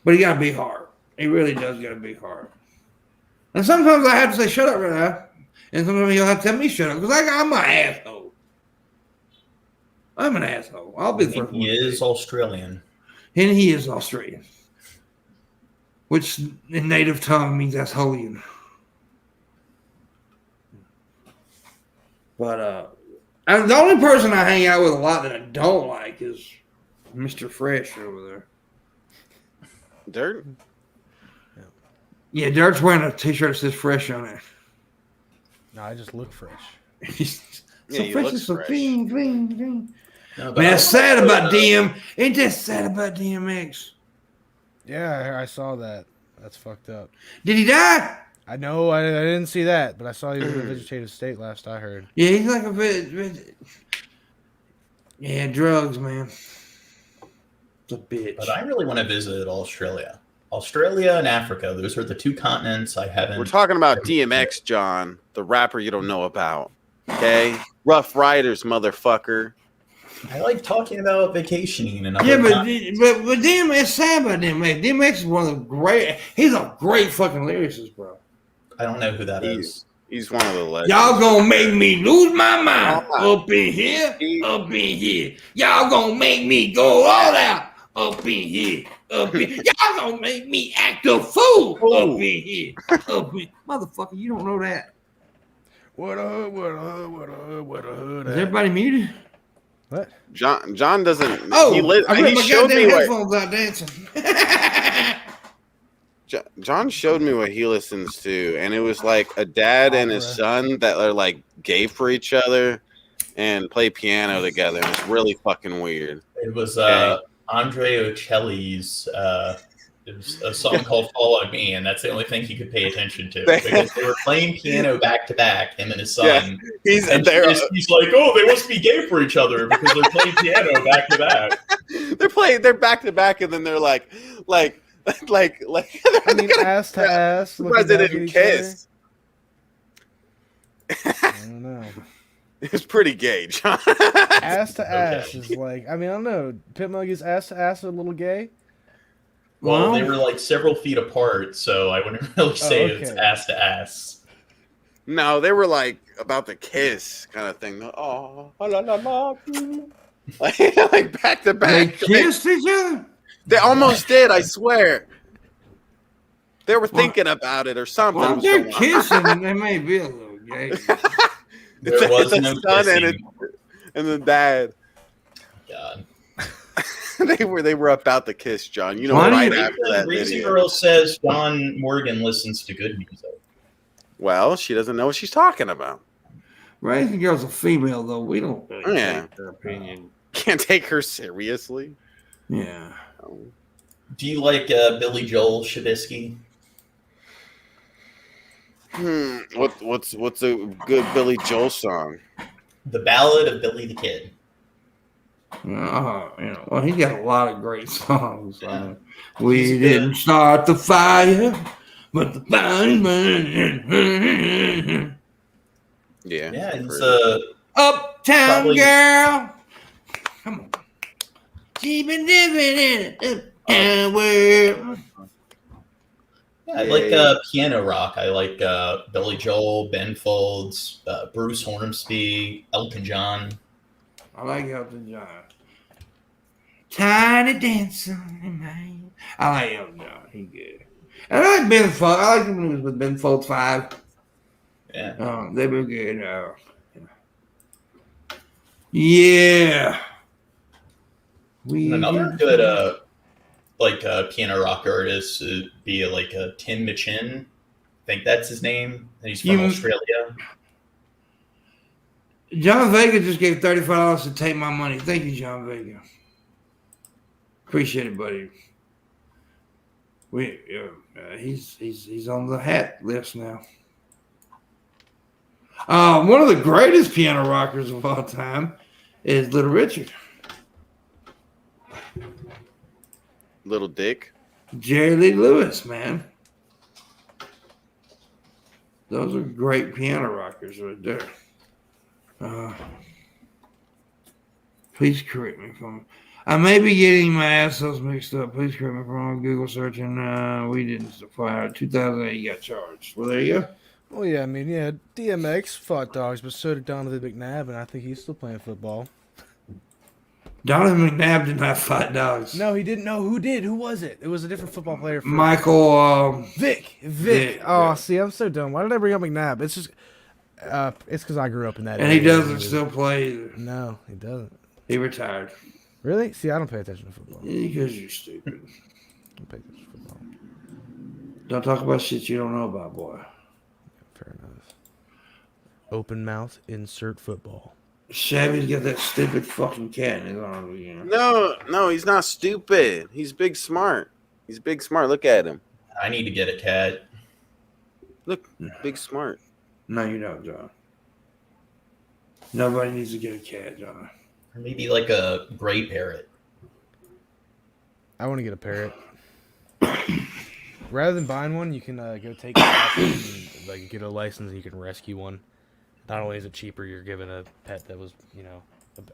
but he got to be hard. He really does got to be hard. And sometimes I have to say, "Shut up," right now, and sometimes he'll have to tell me, "Shut up," because I'm an asshole. I'm an asshole. I'll be the first one. He is Australian. And he is Australian. Which in native tongue means assholian. But the only person I hang out with a lot that I don't like is Mr. Fresh over there. Dirt? Yeah, Dirt's wearing a t-shirt that says Fresh on it. No, I just look fresh. Yeah, you look so fresh. clean. No, Man, that's sad about DM. Ain't that sad about DMX? Yeah, I saw that. That's fucked up. Did he die? I know, I didn't see that, but I saw he was in a vegetative state last I heard. Yeah, he's like yeah, drugs, man. It's a bitch. But I really want to visit Australia. Australia and Africa. Those are the two continents I haven't. We're talking about DMX, John, the rapper you don't know about. Okay? Rough Riders, motherfucker. I like talking about vacationing and other Yeah, but continents. DMX is sad about DMX. DMX is one of the great. He's a great fucking lyricist, bro. I don't know who that is. He's one of the legends. Y'all gonna make me lose my mind up in here, up in here. Y'all gonna make me go all out up in here, up in. Y'all gonna make me act a fool up in here, up in. Motherfucker, you don't know that. What a hood. Is everybody muted? What? John doesn't. Oh, he my showed me goddamn what headphones out dancing. John showed me what he listens to, and it was like a dad and his son that are like gay for each other and play piano together. And it's really fucking weird. It was Andre Ocelli's. It was a song called "Fall on Me," and that's the only thing he could pay attention to because they were playing piano back to back, him and his son. Yeah, he's like, "Oh, they must be gay for each other because they're playing piano back to back." They're back to back, and then they're like. I mean, ass to ass. President kiss. I don't know. It's pretty gay, John. Ass to ass is like, I mean, I don't know. Pimpmunk is ass to ass a little gay. Well, they were like several feet apart, so I wouldn't really say it's ass to ass. No, they were like about to kiss kind of thing. Oh, la, la, la. like back to back. They kissed each other? They almost did, I swear. They were thinking about it or something. Well, they're kissing, and they may be a little gay. There was the no son kissing. and the dad. God. they were about to kiss, John. You know, right after that Crazy video. Girl says John Morgan listens to good music. Well, she doesn't know what she's talking about. Raising Girl's a female, though. We don't really take her opinion. Can't take her seriously. Yeah. Do you like Billy Joel Shabisky? What's a good Billy Joel song? The Ballad of Billy the Kid. Well, he got a lot of great songs. We didn't start the fire, but the fire's burning. Yeah. Yeah, it's Uptown Probably- girl. Come on. She been living in an uptown world. I like piano rock. I like Billy Joel, Ben Folds, Bruce Hornsby, Elton John. I like Elton John. Tiny dancer in mine. I like Elton John. He good. And I like Ben Folds. I like the movies with Ben Folds 5. Yeah. They were good. Yeah. Another good piano rock artist would be like Tim Minchin. I think that's his name. And he's from Australia. John Vega just gave $35 to take my money. Thank you, John Vega. Appreciate it, buddy. He's on the hat list now. One of the greatest piano rockers of all time is Little Richard. Little Dick. Jerry Lee Lewis, man. Those are great piano rockers right there. Please correct me if I may be getting my assholes mixed up. Please correct me if I'm wrong. Google searching. We didn't fire. 2008, he got charged. Well, there you go. Well, yeah, I mean, yeah, DMX fought dogs, but so did Donovan McNabb, and I think he's still playing football. Donovan McNabb did not fight dogs. No, he didn't know who did. Who was it? It was a different football player. Michael. Vic. Vic, Oh, yeah. see, I'm so dumb. Why did I bring up McNabb? It's just, it's because I grew up in that. And he area. doesn't still play either. No, he doesn't. He retired. Really? See, I don't pay attention to football. Because you're stupid. I don't pay attention to football. Don't talk about shit you don't know about, boy. Fair enough. Open mouth, insert football. Shabby's got that stupid fucking cat in his arms again. No, he's not stupid. He's big smart. He's big smart. Look at him. I need to get a cat. Look, big smart. No, you don't, John. Nobody needs to get a cat, John. Or maybe like a gray parrot. I want to get a parrot. Rather than buying one, you can go take a license and, like, get a license and you can rescue one. Not only is it cheaper, you're given a pet that was,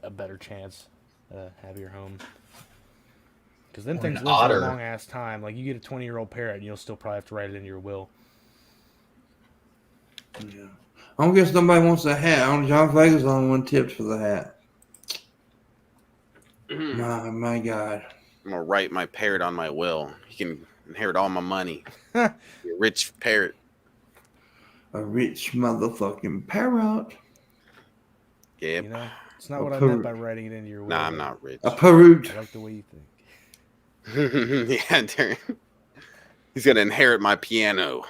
a better chance to have your home. Because then Or things an live for a otter. long ass time. Like, you get a 20-year-old parrot, and you'll still probably have to write it in your will. Yeah. I don't guess nobody wants a hat. John Vega's the only one tipped for the hat. My God. I'm gonna write my parrot on my will. He can inherit all my money. Be a rich parrot. A rich motherfucking parrot. Yep. It's not A what I parrot. meant by writing it into your will. Nah, I'm but not rich. A parrot. I like the way you think. Yeah, he's gonna inherit my piano.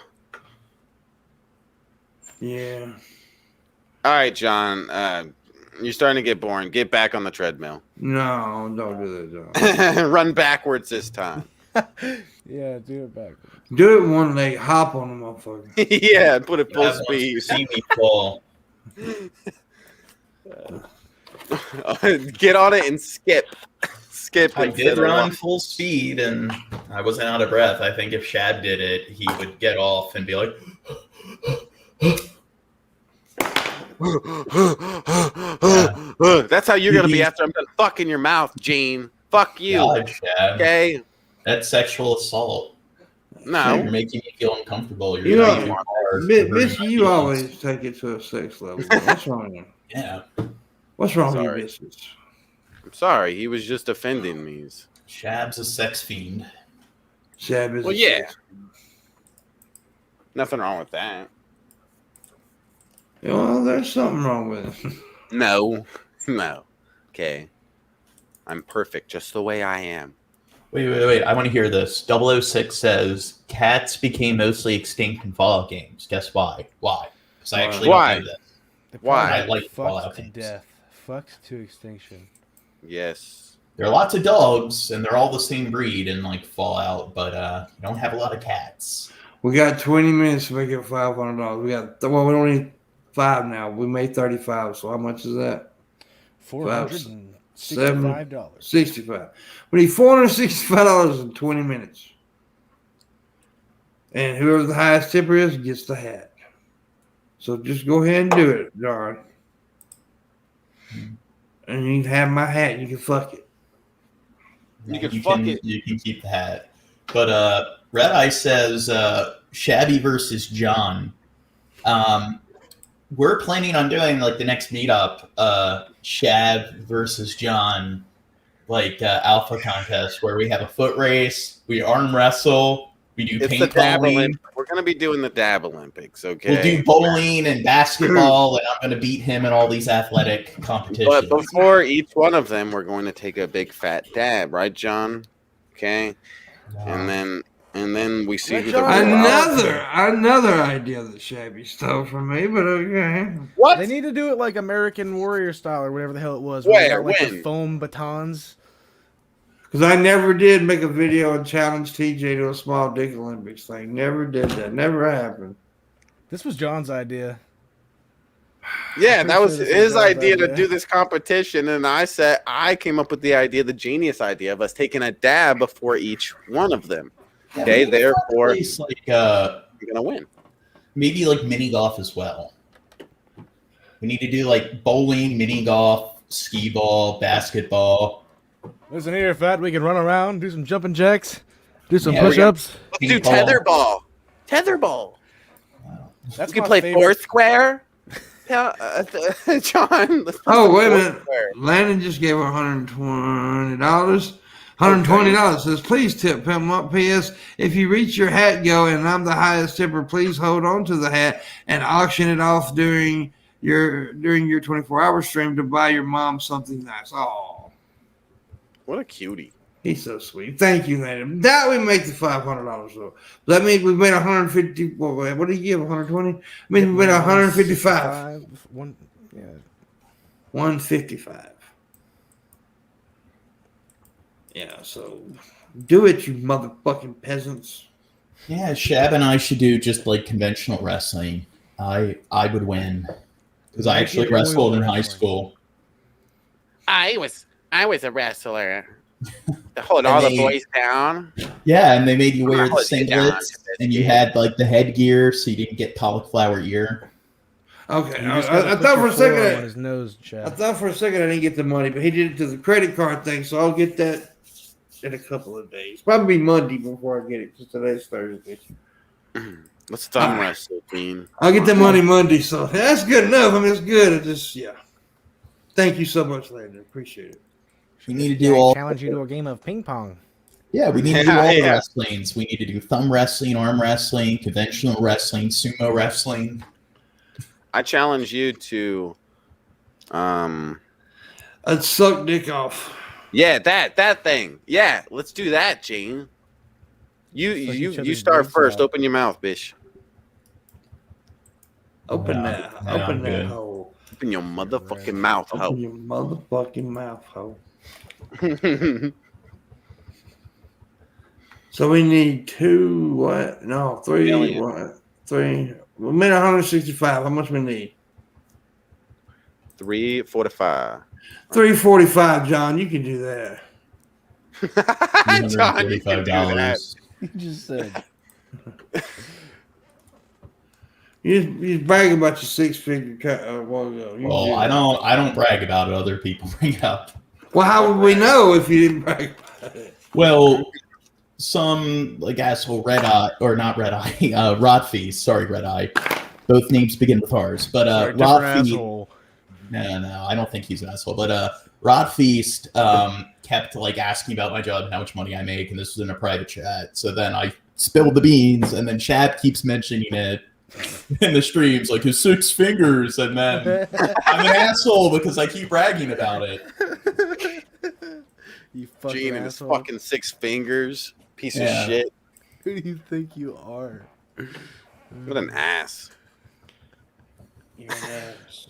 Yeah. All right, John. You're starting to get boring. Get back on the treadmill. No, don't do that, John. Run backwards this time. Yeah, do it backwards. Do it one leg. Hop on the motherfucker. Yeah, put it full That wants speed. to see me fall. Get on it and skip. Skip. I instead did of run walk. full speed and I wasn't out of breath. I think if Shab did it, he would get off and be like, That's how you're gonna be after I'm done fucking your mouth, Gene. Fuck you. God, Shab. Okay. That's sexual assault. You're No. making me feel uncomfortable. You're You know, going too far. Missy, you always take it to a sex level. What's wrong with you? Yeah. What's wrong with Sorry. you, Mrs.? I'm sorry. He was just offending me. Shab's a sex fiend. Shab is Well, a yeah. sex- Nothing wrong with that. Well, there's something wrong with it. No. No. Okay. I'm perfect just the way I am. Wait. I want to hear this. 006 says cats became mostly extinct in Fallout games. Guess why? Why? Because I actually Why? don't know this. They Why? probably I like fucked Fallout to games. death. Fucked to extinction. Yes. There are lots of dogs, and they're all the same breed in like Fallout, but you don't have a lot of cats. We got 20 minutes to make it $500. We don't need 5 now. We made 35. So how much is that? $465. 65. We need $465 in 20 minutes. And whoever the highest tipper is gets the hat. So just go ahead and do it, John. And you can have my hat and you can fuck it. You can fuck it. You can keep the hat. But Red Eye says Shabby versus John. We're planning on doing like the next meetup, Shab versus John, like alpha contest where we have a foot race, we arm wrestle, we do It's the Dab paintballing. Olympics. We're gonna be doing the Dab Olympics, okay? We'll do bowling and basketball, and I'm going to beat him in all these athletic competitions. But before each one of them, we're going to take a big fat dab, right, John? Okay, and then we see Let who the John real Another idea that Shabby stole from me, but okay. What? They need to do it like American Warrior style or whatever the hell it was. Where? They got, like, the When? foam batons. Because I never did make a video and challenge TJ to a small dick Olympics thing. Never did that. Never happened. This was John's idea. Yeah, I'm that was pretty sure this his is John's idea to idea. do this competition, and I came up with the idea, the genius idea of us taking a dab before each one of them. Okay, therefore Place, like you're gonna win. maybe like mini golf as well. We need to do like bowling, mini golf, skee ball, basketball. Listen here, Fat. We can run around, do some jumping jacks, do some Yeah, we push-ups. Let's do Paintball. tetherball. That's You can my play favorite. Foursquare. Yeah, John. let's play Oh, some wait a minute. Foursquare. Landon just gave her $120. $120 says, please tip Pimpmunk. P.S. If you reach your hat go and I'm the highest tipper, please hold on to the hat and auction it off during your 24-hour stream to buy your mom something nice. Oh, What a cutie. he's so sweet. Thank you, Landon. That we make the $500 though. That means we made 150. What did you give? 120? I mean, we made 155. Yeah. 155. Yeah, so do it, you motherfucking peasants. Yeah, Shab and I should do just like conventional wrestling. I would win because I actually wrestled in high school. I was a wrestler. To hold all the boys down. Yeah, and they made you wear the Hold you down, singlets, and you had like the headgear so you didn't get cauliflower ear. Okay, You I just gotta thought put for a your forearm on second. his nose, I Chad. thought for a second I didn't get the money, but he did it to the credit card thing, so I'll get that in a couple of days. Probably Monday before I get it, because today's Thursday. Let's thumb wrestle, Dean. I'll get the money Monday, so that's good enough. I mean, it's good. It just, yeah. Thank you so much, Landon. Appreciate it. We need to do all. Challenge you to a game of ping pong. Yeah, we need to do all the Yeah. wrestlings. We need to do thumb wrestling, arm wrestling, conventional wrestling, sumo wrestling. I challenge you to, I'd suck dick off. yeah, that thing. Yeah, let's do that, Gene. Suck each You other's start dicks first. out. Open your mouth, bish. Open No, that. no, Open I'm that good. hole. Open your motherfucking mouth, Open ho. your motherfucking mouth hole. So we need two, what? No, three, Million. what? Three. We made 165. How much we need? 345. 345, John. You can do that. John, you can do that. $135. You just said. You just brag about your six-figure cut a while ago. You Well, do I that. don't brag about it. Other people bring it up. Well, how would we know if you didn't brag about it? Well, some like asshole Red Eye or not Red Eye, Rod Feast. Sorry, Red Eye. Both names begin with R's, but Sorry, Rod different Feast. asshole. No, I don't think he's an asshole. But Rod Feast kept like asking about my job and how much money I make, and this was in a private chat. So then I spilled the beans, and then Chad keeps mentioning it in the streams, like his 6 fingers, and then I'm an asshole because I keep bragging about it. You fucking Gene and his asshole. fucking 6 fingers. Piece Yeah. of shit. Who do you think you are? What an ass. You're an ass.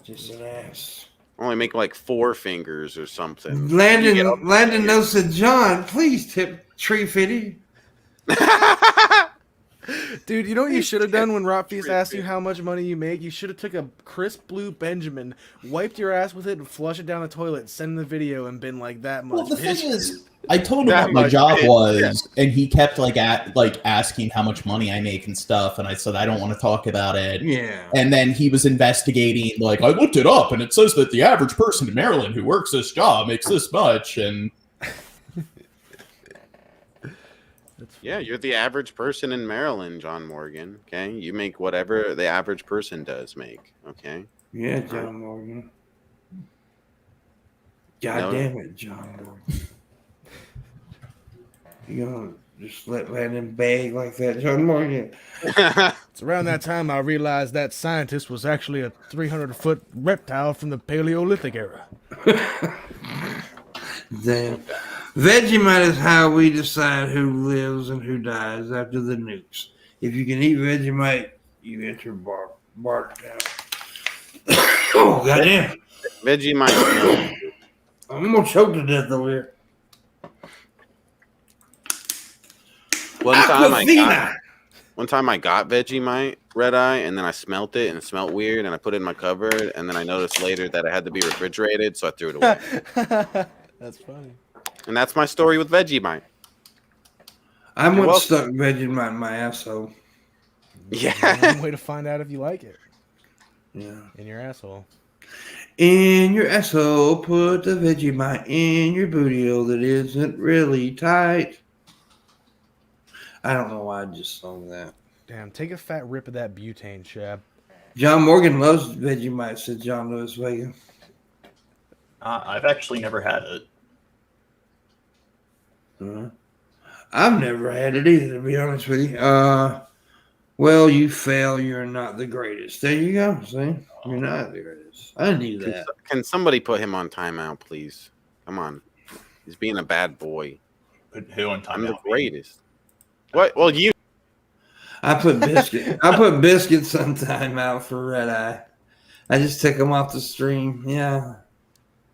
Just an ass. Only make like 4 fingers or something. Landon knows that John, please tip Tree Fitty. Dude, you know what you should have done when Rock Feast asked you how much money you make? You should have took a crisp blue Benjamin, wiped your ass with it, and flushed it down the toilet, send the video, and been like that much. Well, the bitch. thing is, I told him That what my much job pay. was, and he kept asking how much money I make and stuff, and I said I don't want to talk about it. Yeah. And then he was investigating, like, I looked it up, and it says that the average person in Maryland who works this job makes this much, and Yeah, you're the average person in Maryland, John Morgan. Okay, you make whatever the average person does make. Okay. Yeah, John Morgan. God No. damn it, John Morgan. You gonna just let Landon beg like that, John Morgan? It's around that time I realized that scientist was actually a 300-foot reptile from the Paleolithic era. Damn. Vegemite is how we decide who lives and who dies after the nukes. If you can eat Vegemite, you enter Bartertown. Oh, goddamn. Vegemite. I'm going to choke to death over here. One Aquafina. time I got Vegemite red eye, and then I smelt it, and it smelled weird, and I put it in my cupboard, and then I noticed later that it had to be refrigerated, so I threw it away. That's funny. And that's my story with Vegemite. I'm You're once welcome. stuck Vegemite in my asshole. Yeah. One way to find out if you like it. Yeah. In your asshole. In your asshole, put the Vegemite in your booty hole that isn't really tight. I don't know why I just sung that. Damn, take a fat rip of that butane, Shab. John Morgan loves Vegemite, said John Lewis Vega. I've actually never had it. I've never had it either, to be honest with you. Well, you fail. You're not the greatest. There you go. See? You're not the greatest. I knew that. Can somebody put him on timeout, please? Come on. He's being a bad boy. Put who on I'm the timeout? greatest. What? Well, you. I put biscuits sometime out for red eye. I just took them off the stream. Yeah.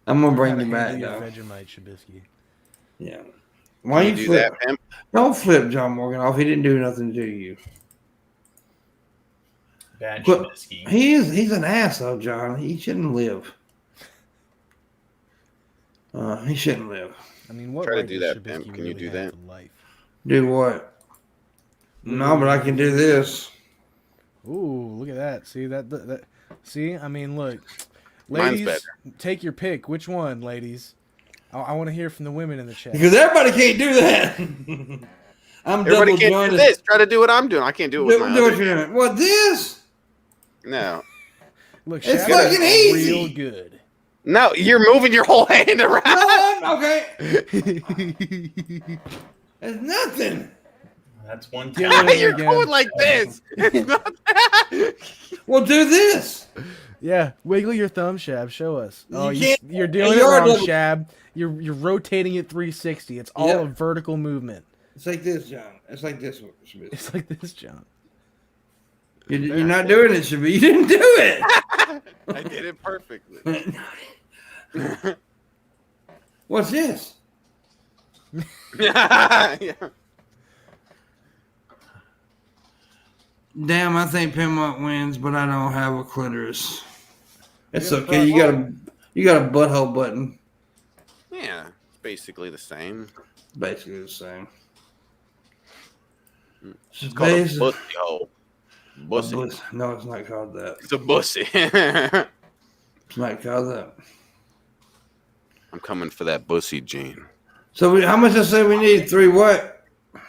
I'm going to bring you back, Your though. Vegemite, Shabisky. Yeah. Why Can you you do flip? that, Pimp? Don't flip John Morgan off. He didn't do nothing to you. Bad But Shabisky. he's an asshole, John. He shouldn't live. He shouldn't live. I mean, what Try to right do does that, Pimp. Shabisky Can you really do have that? to life? Do what? No, but I can do this. Ooh, look at that. See that see, I mean, look. Mine's Ladies, better. take your pick. Which one, ladies? I want to hear from the women in the chat. Because everybody can't do that. I'm Everybody double can't do jointed. this. Try to do what I'm doing. I can't do it with my Do what other. you're doing. What, this? No. Look, It's Shab fucking is easy. real good. No, you're moving your whole hand around. No, okay. It's nothing. That's one Get time. rid of it You're again. going like this. It's not that. Well, do this. Yeah, wiggle your thumb, Shab. Show us. Oh, You can't- you're doing it you're wrong, double- Shab. You're rotating it 360. It's all Yep. a vertical movement. It's like this, John. It's like this one. Shabisky. It's like this, John. You're not doing it, Shabisky. You didn't do it. I did it perfectly. What's this? Yeah. Damn, I think Pimpmunk wins, but I don't have a clitoris. It's Yeah, okay. You got a butthole button. Yeah, it's basically the same. Basically the same. It's called a Basi- bussy hole. Bussy. No, it's not called that. It's a bussy. It's not called that. I'm coming for that bussy, Gene. So how much I say we need? 3 what?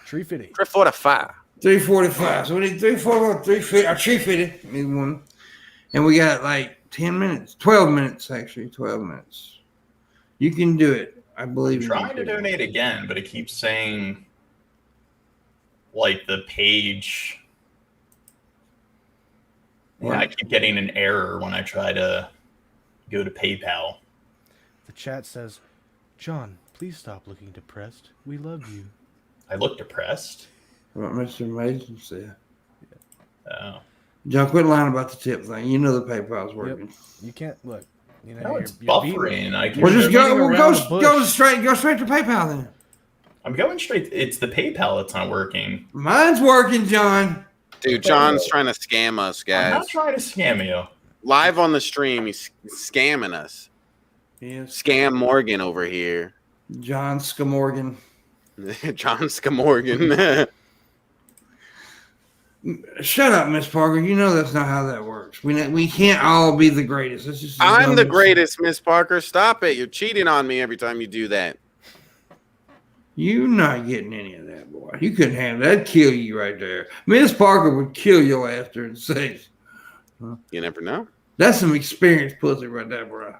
Tree fitty. 345. 345. So we need 350. Need one. And we got like 10 minutes. 12 minutes, actually. 12 minutes. You can do it. I believe I'm you trying can to do it. donate again, but it keeps saying like the page. Yeah, I keep getting an error when I try to go to PayPal. The chat says, John, please stop looking depressed. We love you. I look depressed. What Mr. Mason said. Oh. John, quit lying about the tip thing. You know the PayPal's working. You can't look. You know, No, it's you're buffering. I can Well, just beating go. around the bush. Go straight to PayPal then. I'm going straight. It's the PayPal that's not working. Mine's working, John. Dude, John's trying to scam us, I'm guys. not trying to scam you. Live on the stream, he's scamming us. Yes. Scam Morgan over here. John Scamorgan. John Scamorgan. Shut up, Miss Parker. You know that's not how that works. We can't all be the greatest. It's just I'm the greatest, Miss Parker. Stop it. You're cheating on me every time you do that. You're not getting any of that, boy. You couldn't handle that. That'd kill you right there. Miss Parker would kill your ass during sex. You never know. That's some experienced pussy right there, bro.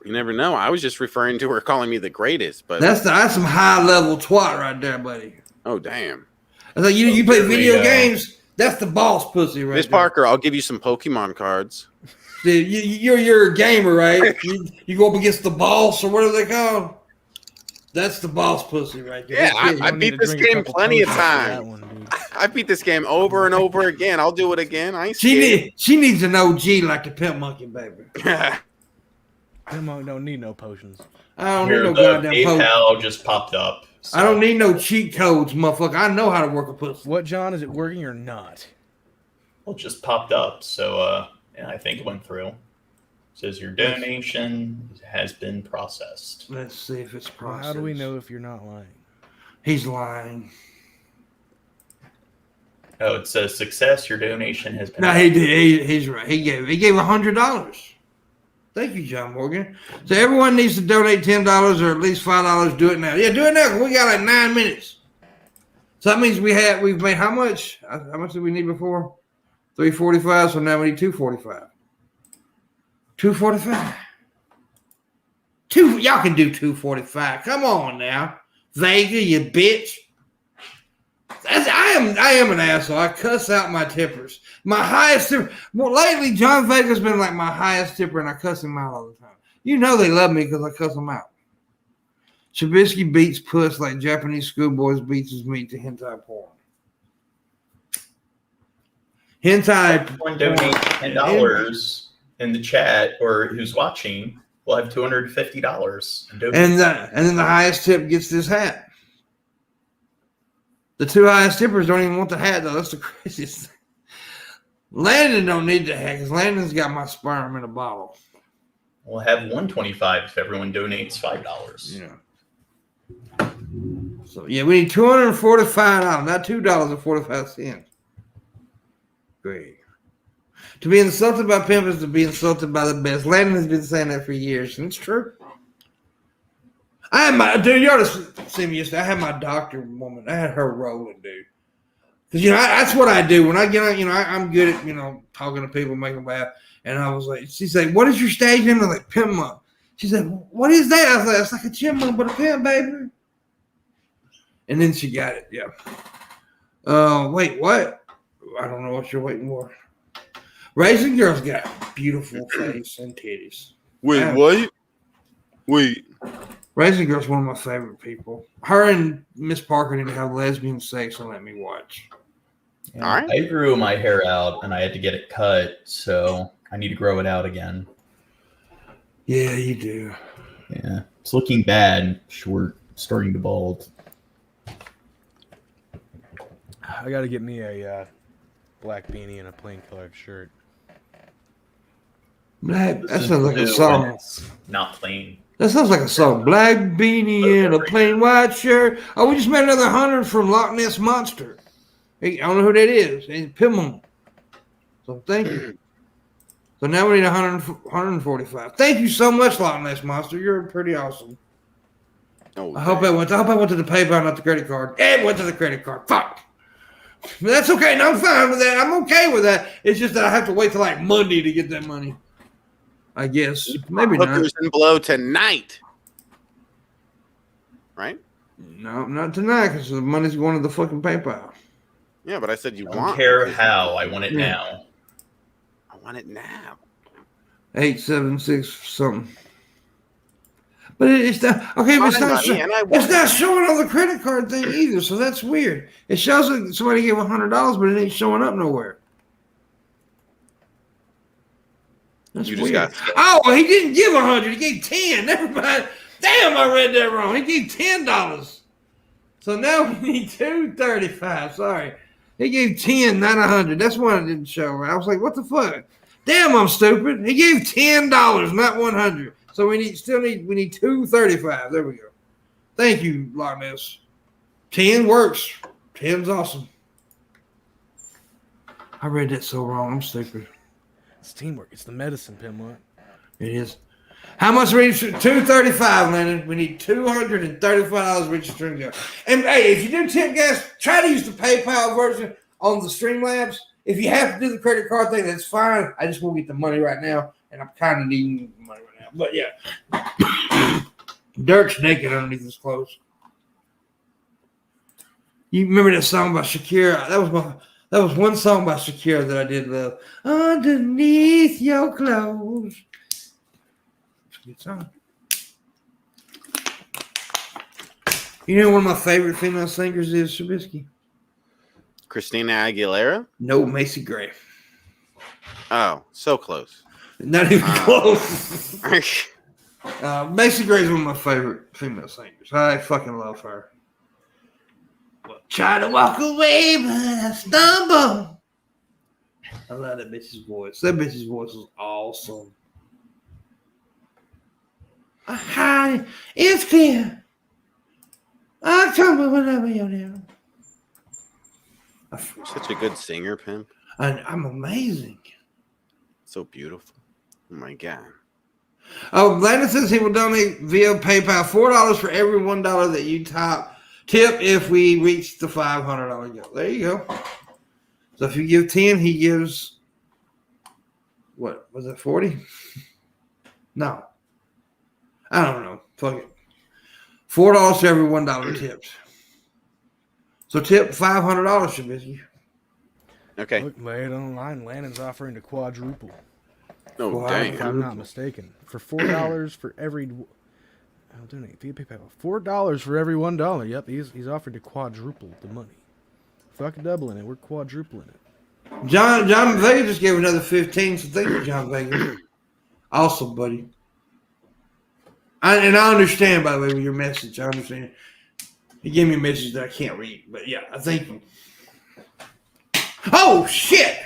You never know. I was just referring to her calling me the greatest, but That's some high level twat right there, buddy. oh damn. I was like, you play video games. That's the boss pussy right Miss there. Parker, I'll give you some Pokemon cards. Dude, you're a gamer, right? you go up against the boss or whatever they call. That's the boss pussy right there. Yeah, I beat this game plenty of times. I beat this game over and over again. I'll do it again. I ain't scared. She needs an OG like the Pimpmunk, baby. Pimpmunk don't need no potions. I don't Here, need no the goddamn potion. PayPal just popped up. So. I don't need no cheat codes, motherfucker. I know how to work a pussy. What, John? Is it working or not? Well, it just popped up, so yeah, I think it went through. It says your donation has been processed. Let's see if it's processed. How do we know if you're not lying? He's lying. Oh, it says success. Your donation has been. No, he did. He's right. He gave $100. Thank you, John Morgan. So everyone needs to donate $10 or at least $5. Do it now. Yeah, do it now. 'Cause we got like 9 minutes. So that means we've made how much? How much did we need before? 345. So now we need 245. 245. Y'all can do 245. Come on now, Vega, you bitch. I am an asshole. I cuss out my tippers. My highest tipper. Well, lately, John Vega's been like my highest tipper, and I cuss him out all the time. You know they love me because I cuss them out. Shabisky beats puss like Japanese schoolboys beats his meat to hentai porn. Hentai. Someone donate $10 in the chat, or who's watching, will have $250. And then the highest tip gets this hat. The two highest tippers don't even want the hat, though. That's the craziest thing. Landon don't need the hat because Landon's got my sperm in a bottle. We'll have $125 if everyone donates $5. Yeah. So, yeah, we need $245, not $2.45. Great. To be insulted by pimp is to be insulted by the best. Landon has been saying that for years, and it's true. I had my dude. You ought to see me yesterday. I had my doctor woman. I had her rolling, dude. Because that's what I do when I get on. I'm good at talking to people, making them laugh. And I was like, she said, "What is your stage name?" I was like, "Pimpmunk." She said, "What is that?" I was like, "It's like a chipmunk, but a pimp, baby." And then she got it. Yeah. Wait, what? I don't know what you're waiting for. Raisin Girl's got a beautiful face and titties. Wait, what? Wait. Raisin Girl's one of my favorite people. Her and Miss Parker need to have lesbian sex and let me watch. Yeah, all right. I grew my hair out and I had to get it cut, so I need to grow it out again. Yeah, you do. Yeah, it's looking bad. Short, starting to bald. I got to get me a black beanie and a plain colored shirt. That This sounds like a is song. when it's not plain. That sounds like a song. Black beanie and a plain white shirt. Oh, we just made another 100 from Loch Ness Monster. Hey, I don't know who that is. It's Pimpmunk. So thank you. So now we need 145. Thank you so much, Loch Ness Monster. You're pretty awesome. Oh, I hope I went to the PayPal, not the credit card. It went to the credit card. Fuck. But that's okay. No, I'm fine with that. I'm okay with that. It's just that I have to wait till like Monday to get that money. I guess. Maybe not. Hookers and blow tonight. Right? No, not tonight because the money's going to the fucking PayPal. Yeah, but I said you I want. don't care how. I want it Yeah. now. I want it now. 876 something. But it's not okay. But it's not showing on the credit card thing either. So that's weird. It shows that somebody gave $100, but it ain't showing up nowhere. That's You just weird. got. Oh, he didn't give 100. He gave 10. Never mind. Damn, I read that wrong. He gave $10. So now we need 235. Sorry, he gave 10, not 100. That's why it didn't show. I was like, what the fuck? Damn, I'm stupid. He gave $10, not 100. So we need 235. There we go. Thank you, Loudmouthed. 10 works. 10's awesome. I read that so wrong. I'm stupid. It's teamwork. It's the medicine, Pimpmunk. It is. How much we need? $235, Lennon. We need $235 with your stream go. And hey, if you do tip gas, try to use the PayPal version on the Streamlabs. If you have to do the credit card thing, that's fine. I just want to get the money right now, and I'm kind of needing the money right now. But yeah, Dirk's naked underneath his clothes. You remember that song by Shakira? That was one song by Shakira that I did love. Underneath your clothes. It's a good song. You know one of my favorite female singers is Shabisky. Christina Aguilera? No, Macy Gray. Oh, so close. Not even close. Macy Gray's one of my favorite female singers. I fucking love her. Try to walk away, but I stumble. I love that bitch's voice. That bitch's voice is awesome. Hi, it's clear. I'll come whenever you're there. Such a good singer, Pimp. I'm amazing. So beautiful. Oh my God. Oh, Landon says he will donate via PayPal $4 for every $1 that you tip if we reach the $500 goal. There you go. So if you give 10, he gives what was it, 40? No, I don't know. Fuck it. $4 for every $1 tips. So tip $500, Shabisky. Okay. Look, lay it online. Landon's offering to quadruple. Oh, If dang. I'm not mistaken, for $4 for every. I'll donate via PayPal. $4 for every $1. Yep, he's offered to quadruple the money. Fucking doubling it. We're quadrupling it. John Vega just gave another 15. So thank you, John Vega. Awesome, buddy. I understand, by the way, with your message. I understand. He gave me a message that I can't read, but yeah, I thank you. Oh shit!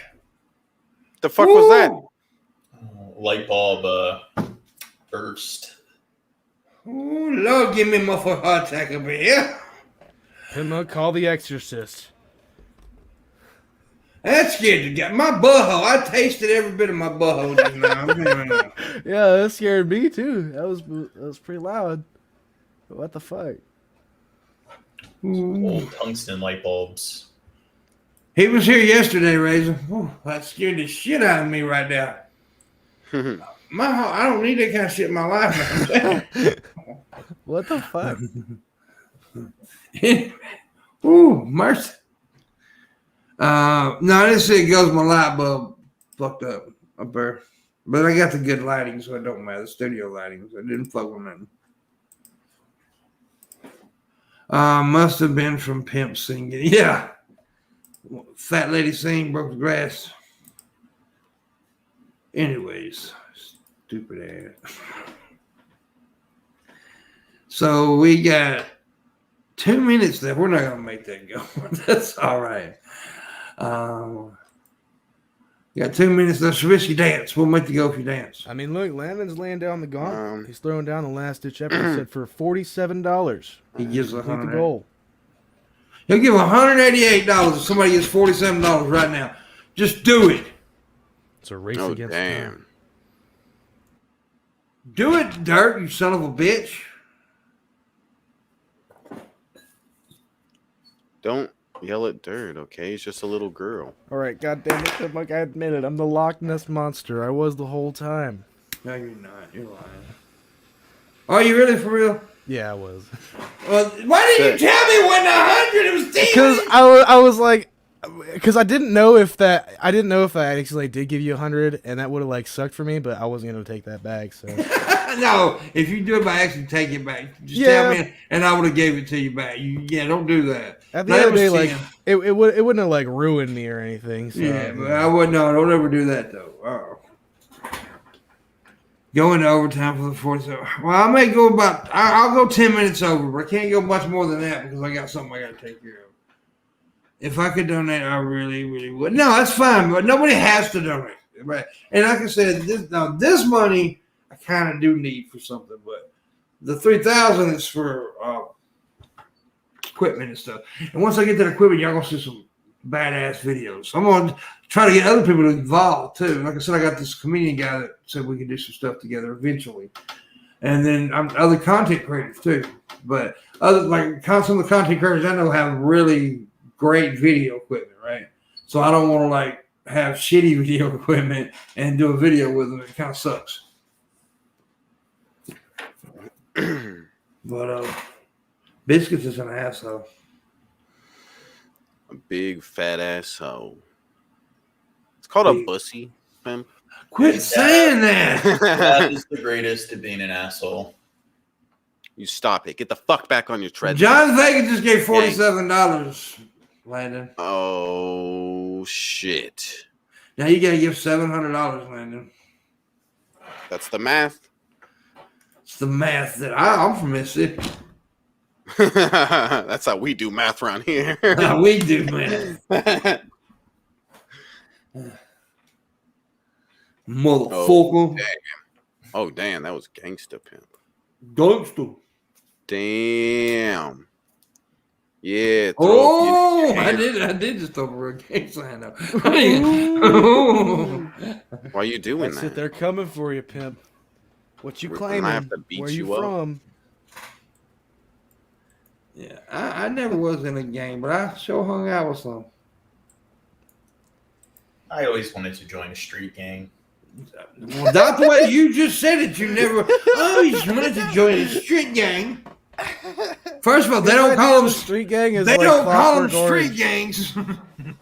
The fuck was that? Light bulb burst. Oh Lord, give me my heart attack over here. Pimpmunk, call the exorcist. That scared the guy. My butthole. I tasted every bit of my butthole just now. Yeah, that scared me too. That was pretty loud. What the fuck? Old tungsten light bulbs. He was here yesterday, Razor. Ooh, that scared the shit out of me right now. I don't need that kind of shit in my life. What the fuck? Ooh, mercy. No, this shit goes my light bulb fucked up there. But I got the good lighting, so it don't matter. The studio lighting, so it didn't fuck with nothing. Must have been from Pimp singing. Yeah. Fat lady sing, broke the glass. Anyways, stupid ass. So we got 2 minutes left. We're not gonna make that go. That's all right. You got 2 minutes left. Shabisky dance. We'll make the go if you dance. I mean, look, Landon's laying down the gauntlet. He's throwing down the last ditch effort. He said for $47. He gives Complete the $100. goal. He'll give $188 if somebody gets $47 right now. Just do it. It's a race Oh, against damn. time. Do it, Dirk, you son of a bitch. Don't yell at Dirt, okay? It's just a little girl. All right, goddamn it, Pimpmunk, I admit it. I'm the Loch Ness monster. I was the whole time. No, you're not. You're lying. Are you really for real? Yeah, I was. Well, why didn't you tell me when the 100 it was 10? Because I was like, because I didn't know if that I actually did give you 100, and that would have like sucked for me, but I wasn't gonna take that back. So No, if you do it by accident, take it back. Just Yeah. tell me, and I would have gave it to you back. Don't do that. at the No, end that of the day, was like 10. it wouldn't have like ruined me or anything. So, Yeah, but I wouldn't. No, don't ever do that though. Oh. Go into overtime for the 47. Well, I may go about. I'll go 10 minutes over, but I can't go much more than that because I got something I got to take care of. If I could donate, I really, really would. No, that's fine, but nobody has to donate. Right? And like I said, this money I kind of do need for something, but the $3,000 is for equipment and stuff. And once I get that equipment, y'all gonna see some badass videos. I'm gonna try to get other people to involve too. Like I said, I got this comedian guy that said we can do some stuff together eventually. And then other content creators too. But some of the content creators I know have really great video equipment, right? So I don't want to like have shitty video equipment and do a video with them. It kind of sucks. But Biscuits is an asshole. A big fat asshole. It's called a pussy, Pimp. Quit saying that. That is the greatest at being an asshole. You stop it. Get the fuck back on your treadmill. John Vegas just gave $47, Landon. Oh, shit. Now you gotta give $700, Landon. That's the math. It's the math that I'm from Mississippi. That's how we do math around here. How we do math. Motherfucker. Oh, damn. That was gangsta, Pimp. Gangster. Damn. Yeah. Oh, I did just throw a gang sign up. Why are you doing That's that? it. They're coming for you, Pimp. What you I claiming? have to beat Where you you up. from? Yeah, I never was in a gang, but I sure hung out with some. I always wanted to join a street gang. Well, that's the way you just said it. You never. Oh, you just wanted to join a street gang. First of all, they don't call them street gang. Is They like don't call them Clockwork street Orange. gangs.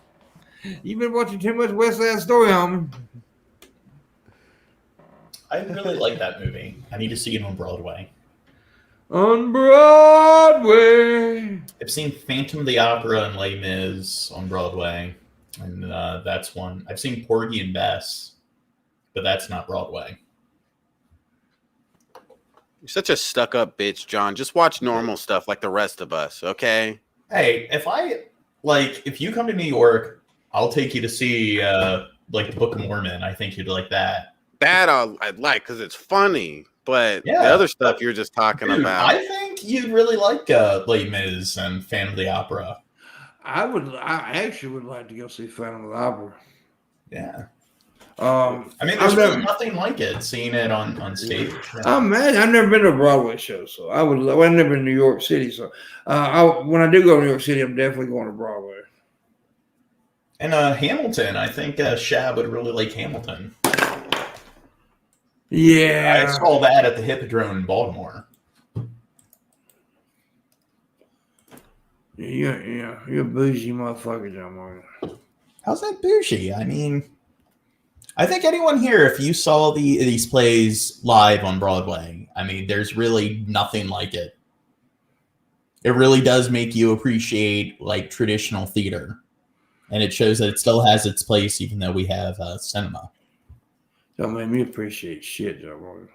You've been watching too much West Side Story, homie. I really like that movie. I need to see it on Broadway. On Broadway. I've seen Phantom of the Opera and Les Mis on Broadway, and that's one. I've seen Porgy and Bess, but that's not Broadway. You're such a stuck-up bitch, John. Just watch normal stuff like the rest of us, okay? Hey, if you come to New York, I'll take you to see the Book of Mormon. I think you'd like that. That I'd like because it's funny, but Yeah, the other stuff you're just talking Dude, about. I think you'd really like Les Mis and Phantom of the Opera. I actually would like to go see Phantom of the Opera. Yeah. I I mean, there's really nothing like it, seeing it on stage. I'm mad. I've never been to a Broadway show, so I've never been to New York City, so when I do go to New York City, I'm definitely going to Broadway. And Hamilton, I think Shab would really like Hamilton. Yeah, I saw that at the Hippodrome in Baltimore. You're a bougie motherfucker, John Morgan. How's that bougie? I mean, I think anyone here, if you saw these plays live on Broadway, I mean, there's really nothing like it. It really does make you appreciate like traditional theater, and it shows that it still has its place, even though we have cinema. Don't make me appreciate shit, John Morgan.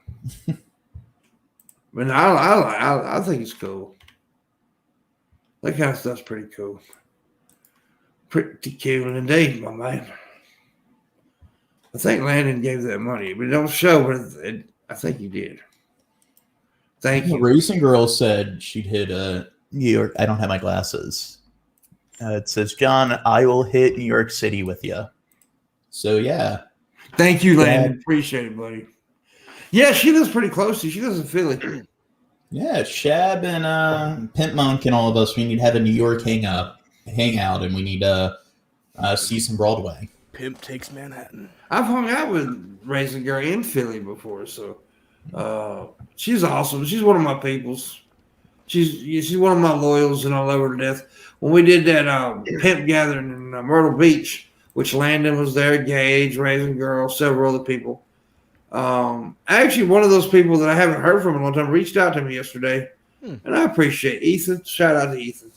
But I think it's cool. That kind of stuff's pretty cool. Pretty cool indeed, my man. I think Landon gave that money, but it don't show, but I think he did. Thank you. Racing Girl said she'd hit New York. I don't have my glasses. It says, John, I will hit New York City with you. So, yeah. Thank you, Landon. Appreciate it, buddy. Yeah, she lives pretty close to you. She lives in Philly. Yeah, Shab and Pimpmunk and all of us, we need to have a New York hangout, and we need to see some Broadway. Pimp takes Manhattan. I've hung out with Racing Girl in Philly before, so she's awesome. She's one of my peoples. She's one of my loyals, and I love her to death. When we did that pimp gathering in Myrtle Beach, which Landon was there, Gage, Racing Girl, several other people. Actually, one of those people that I haven't heard from in a long time reached out to me yesterday, and I appreciate Ethan. Shout out to Ethan.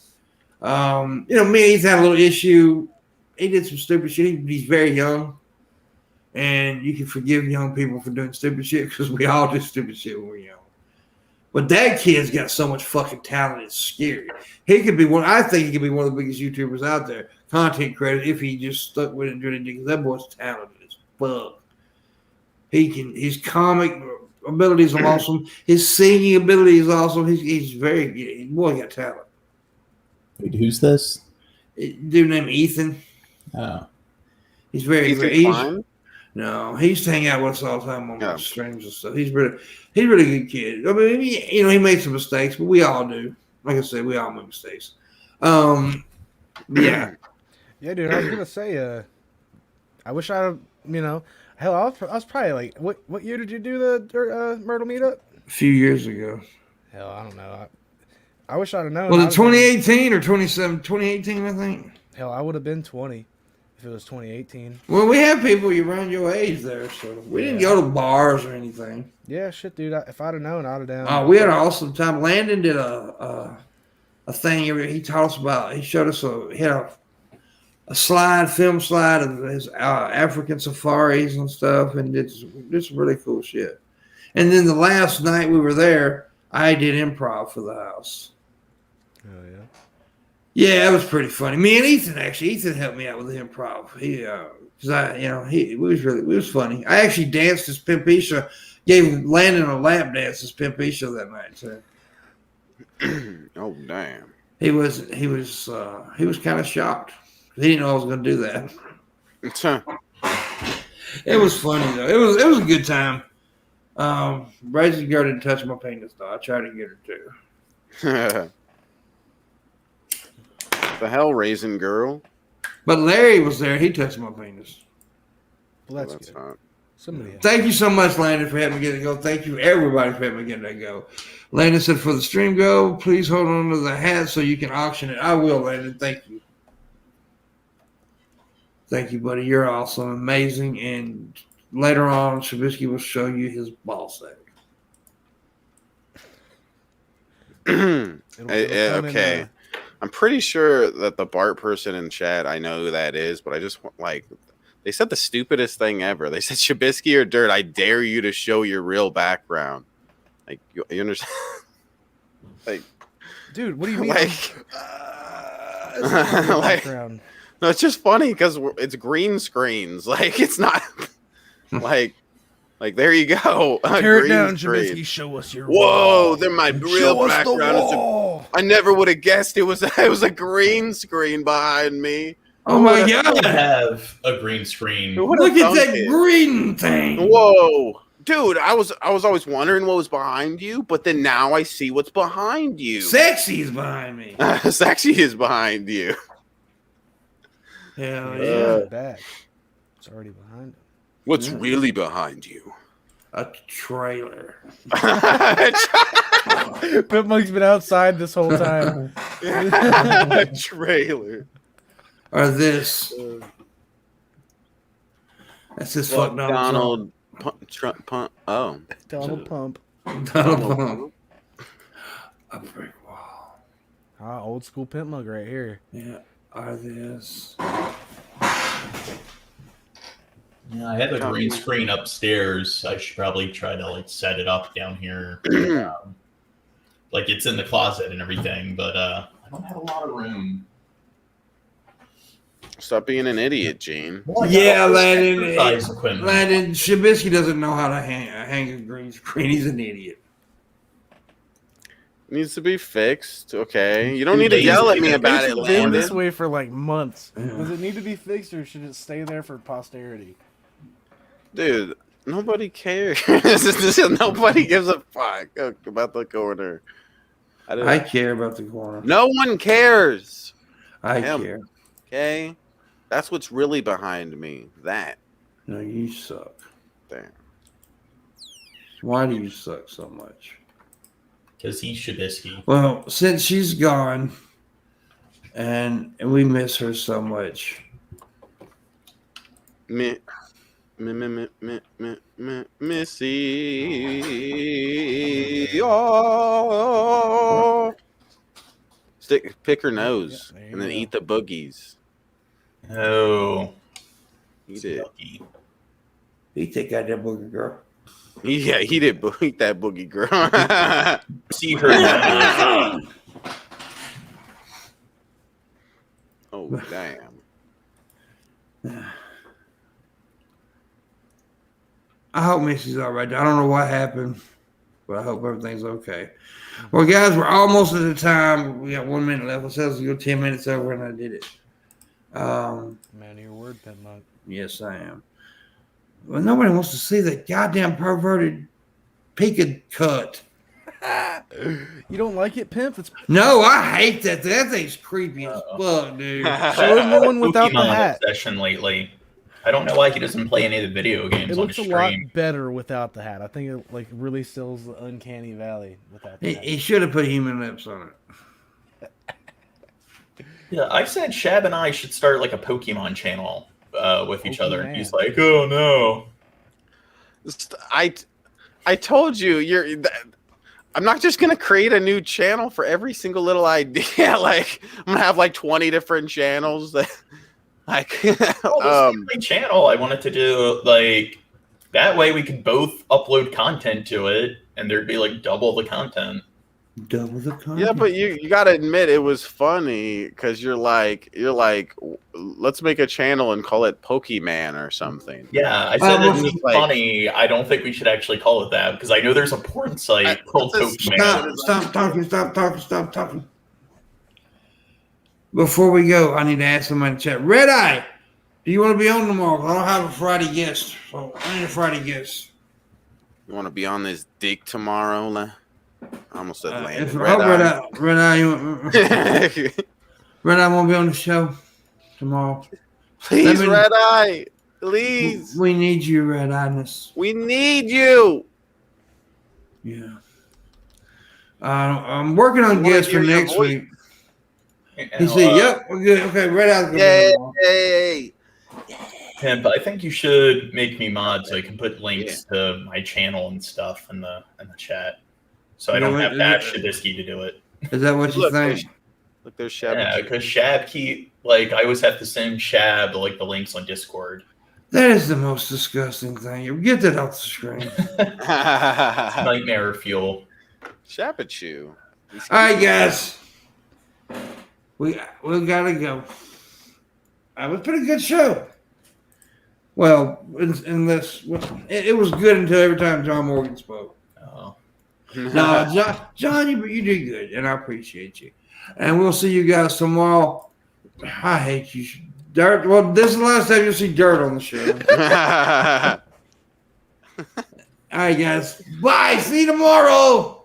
Me and Ethan had a little issue. He did some stupid shit. He's very young, and you can forgive young people for doing stupid shit because we all do stupid shit when we're young. But that kid's got so much fucking talent, it's scary. He could be one. I think he could be one of the biggest YouTubers out there, content creator, if he just stuck with it and did it. Because that boy's talented as fuck. His comic abilities are awesome. His singing ability is awesome. He's very good. Boy, got talent. Wait, who's this? Dude named Ethan. Oh. He's very Ethan he's, Klein? no, he used to hang out with us all the time on Yeah. my streams and stuff. He's really good kid. I mean, he made some mistakes, but we all do. Like I said, we all make mistakes. Yeah. Yeah, dude. I was gonna say, I wish I, hell, I was probably like, what year did you do the Myrtle meetup? A few years ago. Hell, I don't know. I wish I'd have known. Was I it 2018 or 2018, I think? Hell, I would have been 20 if it was 2018. Well, we have people around your age there, so we didn't go to bars or anything. Yeah, shit, dude. If I'd have known, I'd have done. We had an awesome time. Landon did a thing. He taught us about. He showed us he had a film slide of his African safaris and stuff, and did some really cool shit. And then the last night we were there, I did improv for the house. Oh yeah. Yeah, it was pretty funny. Me and Ethan helped me out with the improv. It was funny. I actually danced as Pimpisha, gave Landon a lap dance as Pimpisha that night too. Oh damn. He was kind of shocked. He didn't know I was going to do that. It was funny though. It was a good time. Brazy's girl didn't touch my penis though. I tried to get her to. The hell, raisin girl. But Larry was there. He touched my penis. Well, that's good. not. Somebody else. Thank you so much, Landon, for having me get it go. Thank you, everybody, for having me get that go. Landon said, for the stream go, please hold on to the hat so you can auction it. I will, Landon. Thank you. Thank you, buddy. You're awesome, amazing. And later on, Shabisky will show you his ball sack. Okay. I'm pretty sure that the Bart person in chat, I know who that is, but I just like, they said the stupidest thing ever. They said, Shabisky or Dirt, I dare you to show your real background. Like, you understand? Like, dude, what do you mean? like, Background. no, it's just funny because it's green screens. Like, it's not like there you go. Tear it down, Shabisky. Show us your Whoa, wall. they're my real background. I never would have guessed it was a green screen behind me. Oh my I God. have a green screen. Who would've Look at thunk that it? green thing. Whoa. Dude, I was always wondering what was behind you, but then now I see what's behind you. Sexy is behind me. Sexy is behind you. Hell Yeah, yeah. back. It's already behind him. What's really behind you? A trailer. Pimpmunk's been outside this whole time. A trailer. Or this. That's this fuck Donald Trump. Oh. Donald Pump. Donald Trump. A brick wall. Ah, old school Pimpmunk right here. Yeah. Or this. Yeah, I have a green screen upstairs. I should probably try to like set it up down here. Like it's in the closet and everything, but I don't have a lot of room. Stop being an idiot, Gene. Well, I got Yeah, all this Landon. exercise equipment. Landon Shabisky doesn't know how to hang a green screen. He's an idiot. Needs to be fixed. Okay. You don't need to yell at me about it, It's been this Landon. way for like months. Yeah. Does it need to be fixed or should it stay there for posterity? Dude, nobody cares. Nobody gives a fuck about the corner. I care about the corner. No one cares. I Him. care. Okay? That's what's really behind me. That. No, you suck. There. Why do you suck so much? Because he's Shabisky. Well, since she's gone, and we miss her so much. Missy. Oh. Pick her nose Yeah, there you and then go. eat the boogies. Oh, Eat it. lucky. You take out that booger girl. Yeah, eat it. Eat that boogie, girl. See her. Oh, damn. I hope Missy's all right. I don't know what happened, but I hope everything's okay. Well, guys, we're almost at the time. We got 1 minute left. It says we go 10 minutes over, and I did it. Man of your word, Pimpmunk. Yes, I am. Well, nobody wants to see that goddamn perverted peaked cut. You don't like it, Pimp? It's No, I hate that. That thing's creepy as fuck, dude. show him the one without the Pokemon hat. obsession lately. I don't know why he doesn't play any of the video games It on looks a stream. lot better without the hat. I think it like really sells the uncanny valley without the hat. He should have put human lips on it. Yeah, I said Shab and I should start like a Pokemon channel with each other. And he's Pokemon. like, oh no. I told you I'm not just gonna create a new channel for every single little idea. Like I'm gonna have like 20 different channels that like Oh, this channel I wanted to do like that way we could both upload content to it and there'd be like double the content. Double the content. yeah, but you gotta admit it was funny because you're like let's make a channel and call it Pokemon or something. Yeah, I said Well, it's like- funny. I don't think we should actually call it that because I know there's a porn site called Let's just Pokemon. Stop talking. Before we go, I need to ask somebody in the chat. Red Eye, do you want to be on tomorrow? I don't have a Friday guest, so I need a Friday guest. You want to be on this dick tomorrow? I almost said If Landon. Red Eye, Red Eye won't be on the show tomorrow. Please, Let me- Red Eye. Please. We need you, Red Eye-ness. We need you. Yeah. I'm working on I wanna guests for hear your next voice. week. He said, "Yep, we're good. Okay, Red Eye's gonna be on tomorrow." Yay. Pimp, I think you should make me mod so I can put links to my channel and stuff in the chat. So I don't have to ask Shabisky to do it. Is that what you Look, think? Look, there's Shabby. Yeah, because Shab I always have to send Shab like the links on Discord. That is the most disgusting thing. Get that off the screen. Nightmare fuel. Shabachu. All right, guys. We gotta go. It was a pretty good show. Well, unless it was good until every time John Morgan spoke. Oh. No, John, you do good, and I appreciate you. And we'll see you guys tomorrow. I hate you, Dirt. Well, this is the last time you'll see Dirt on the show. All right, guys. Bye. See you tomorrow.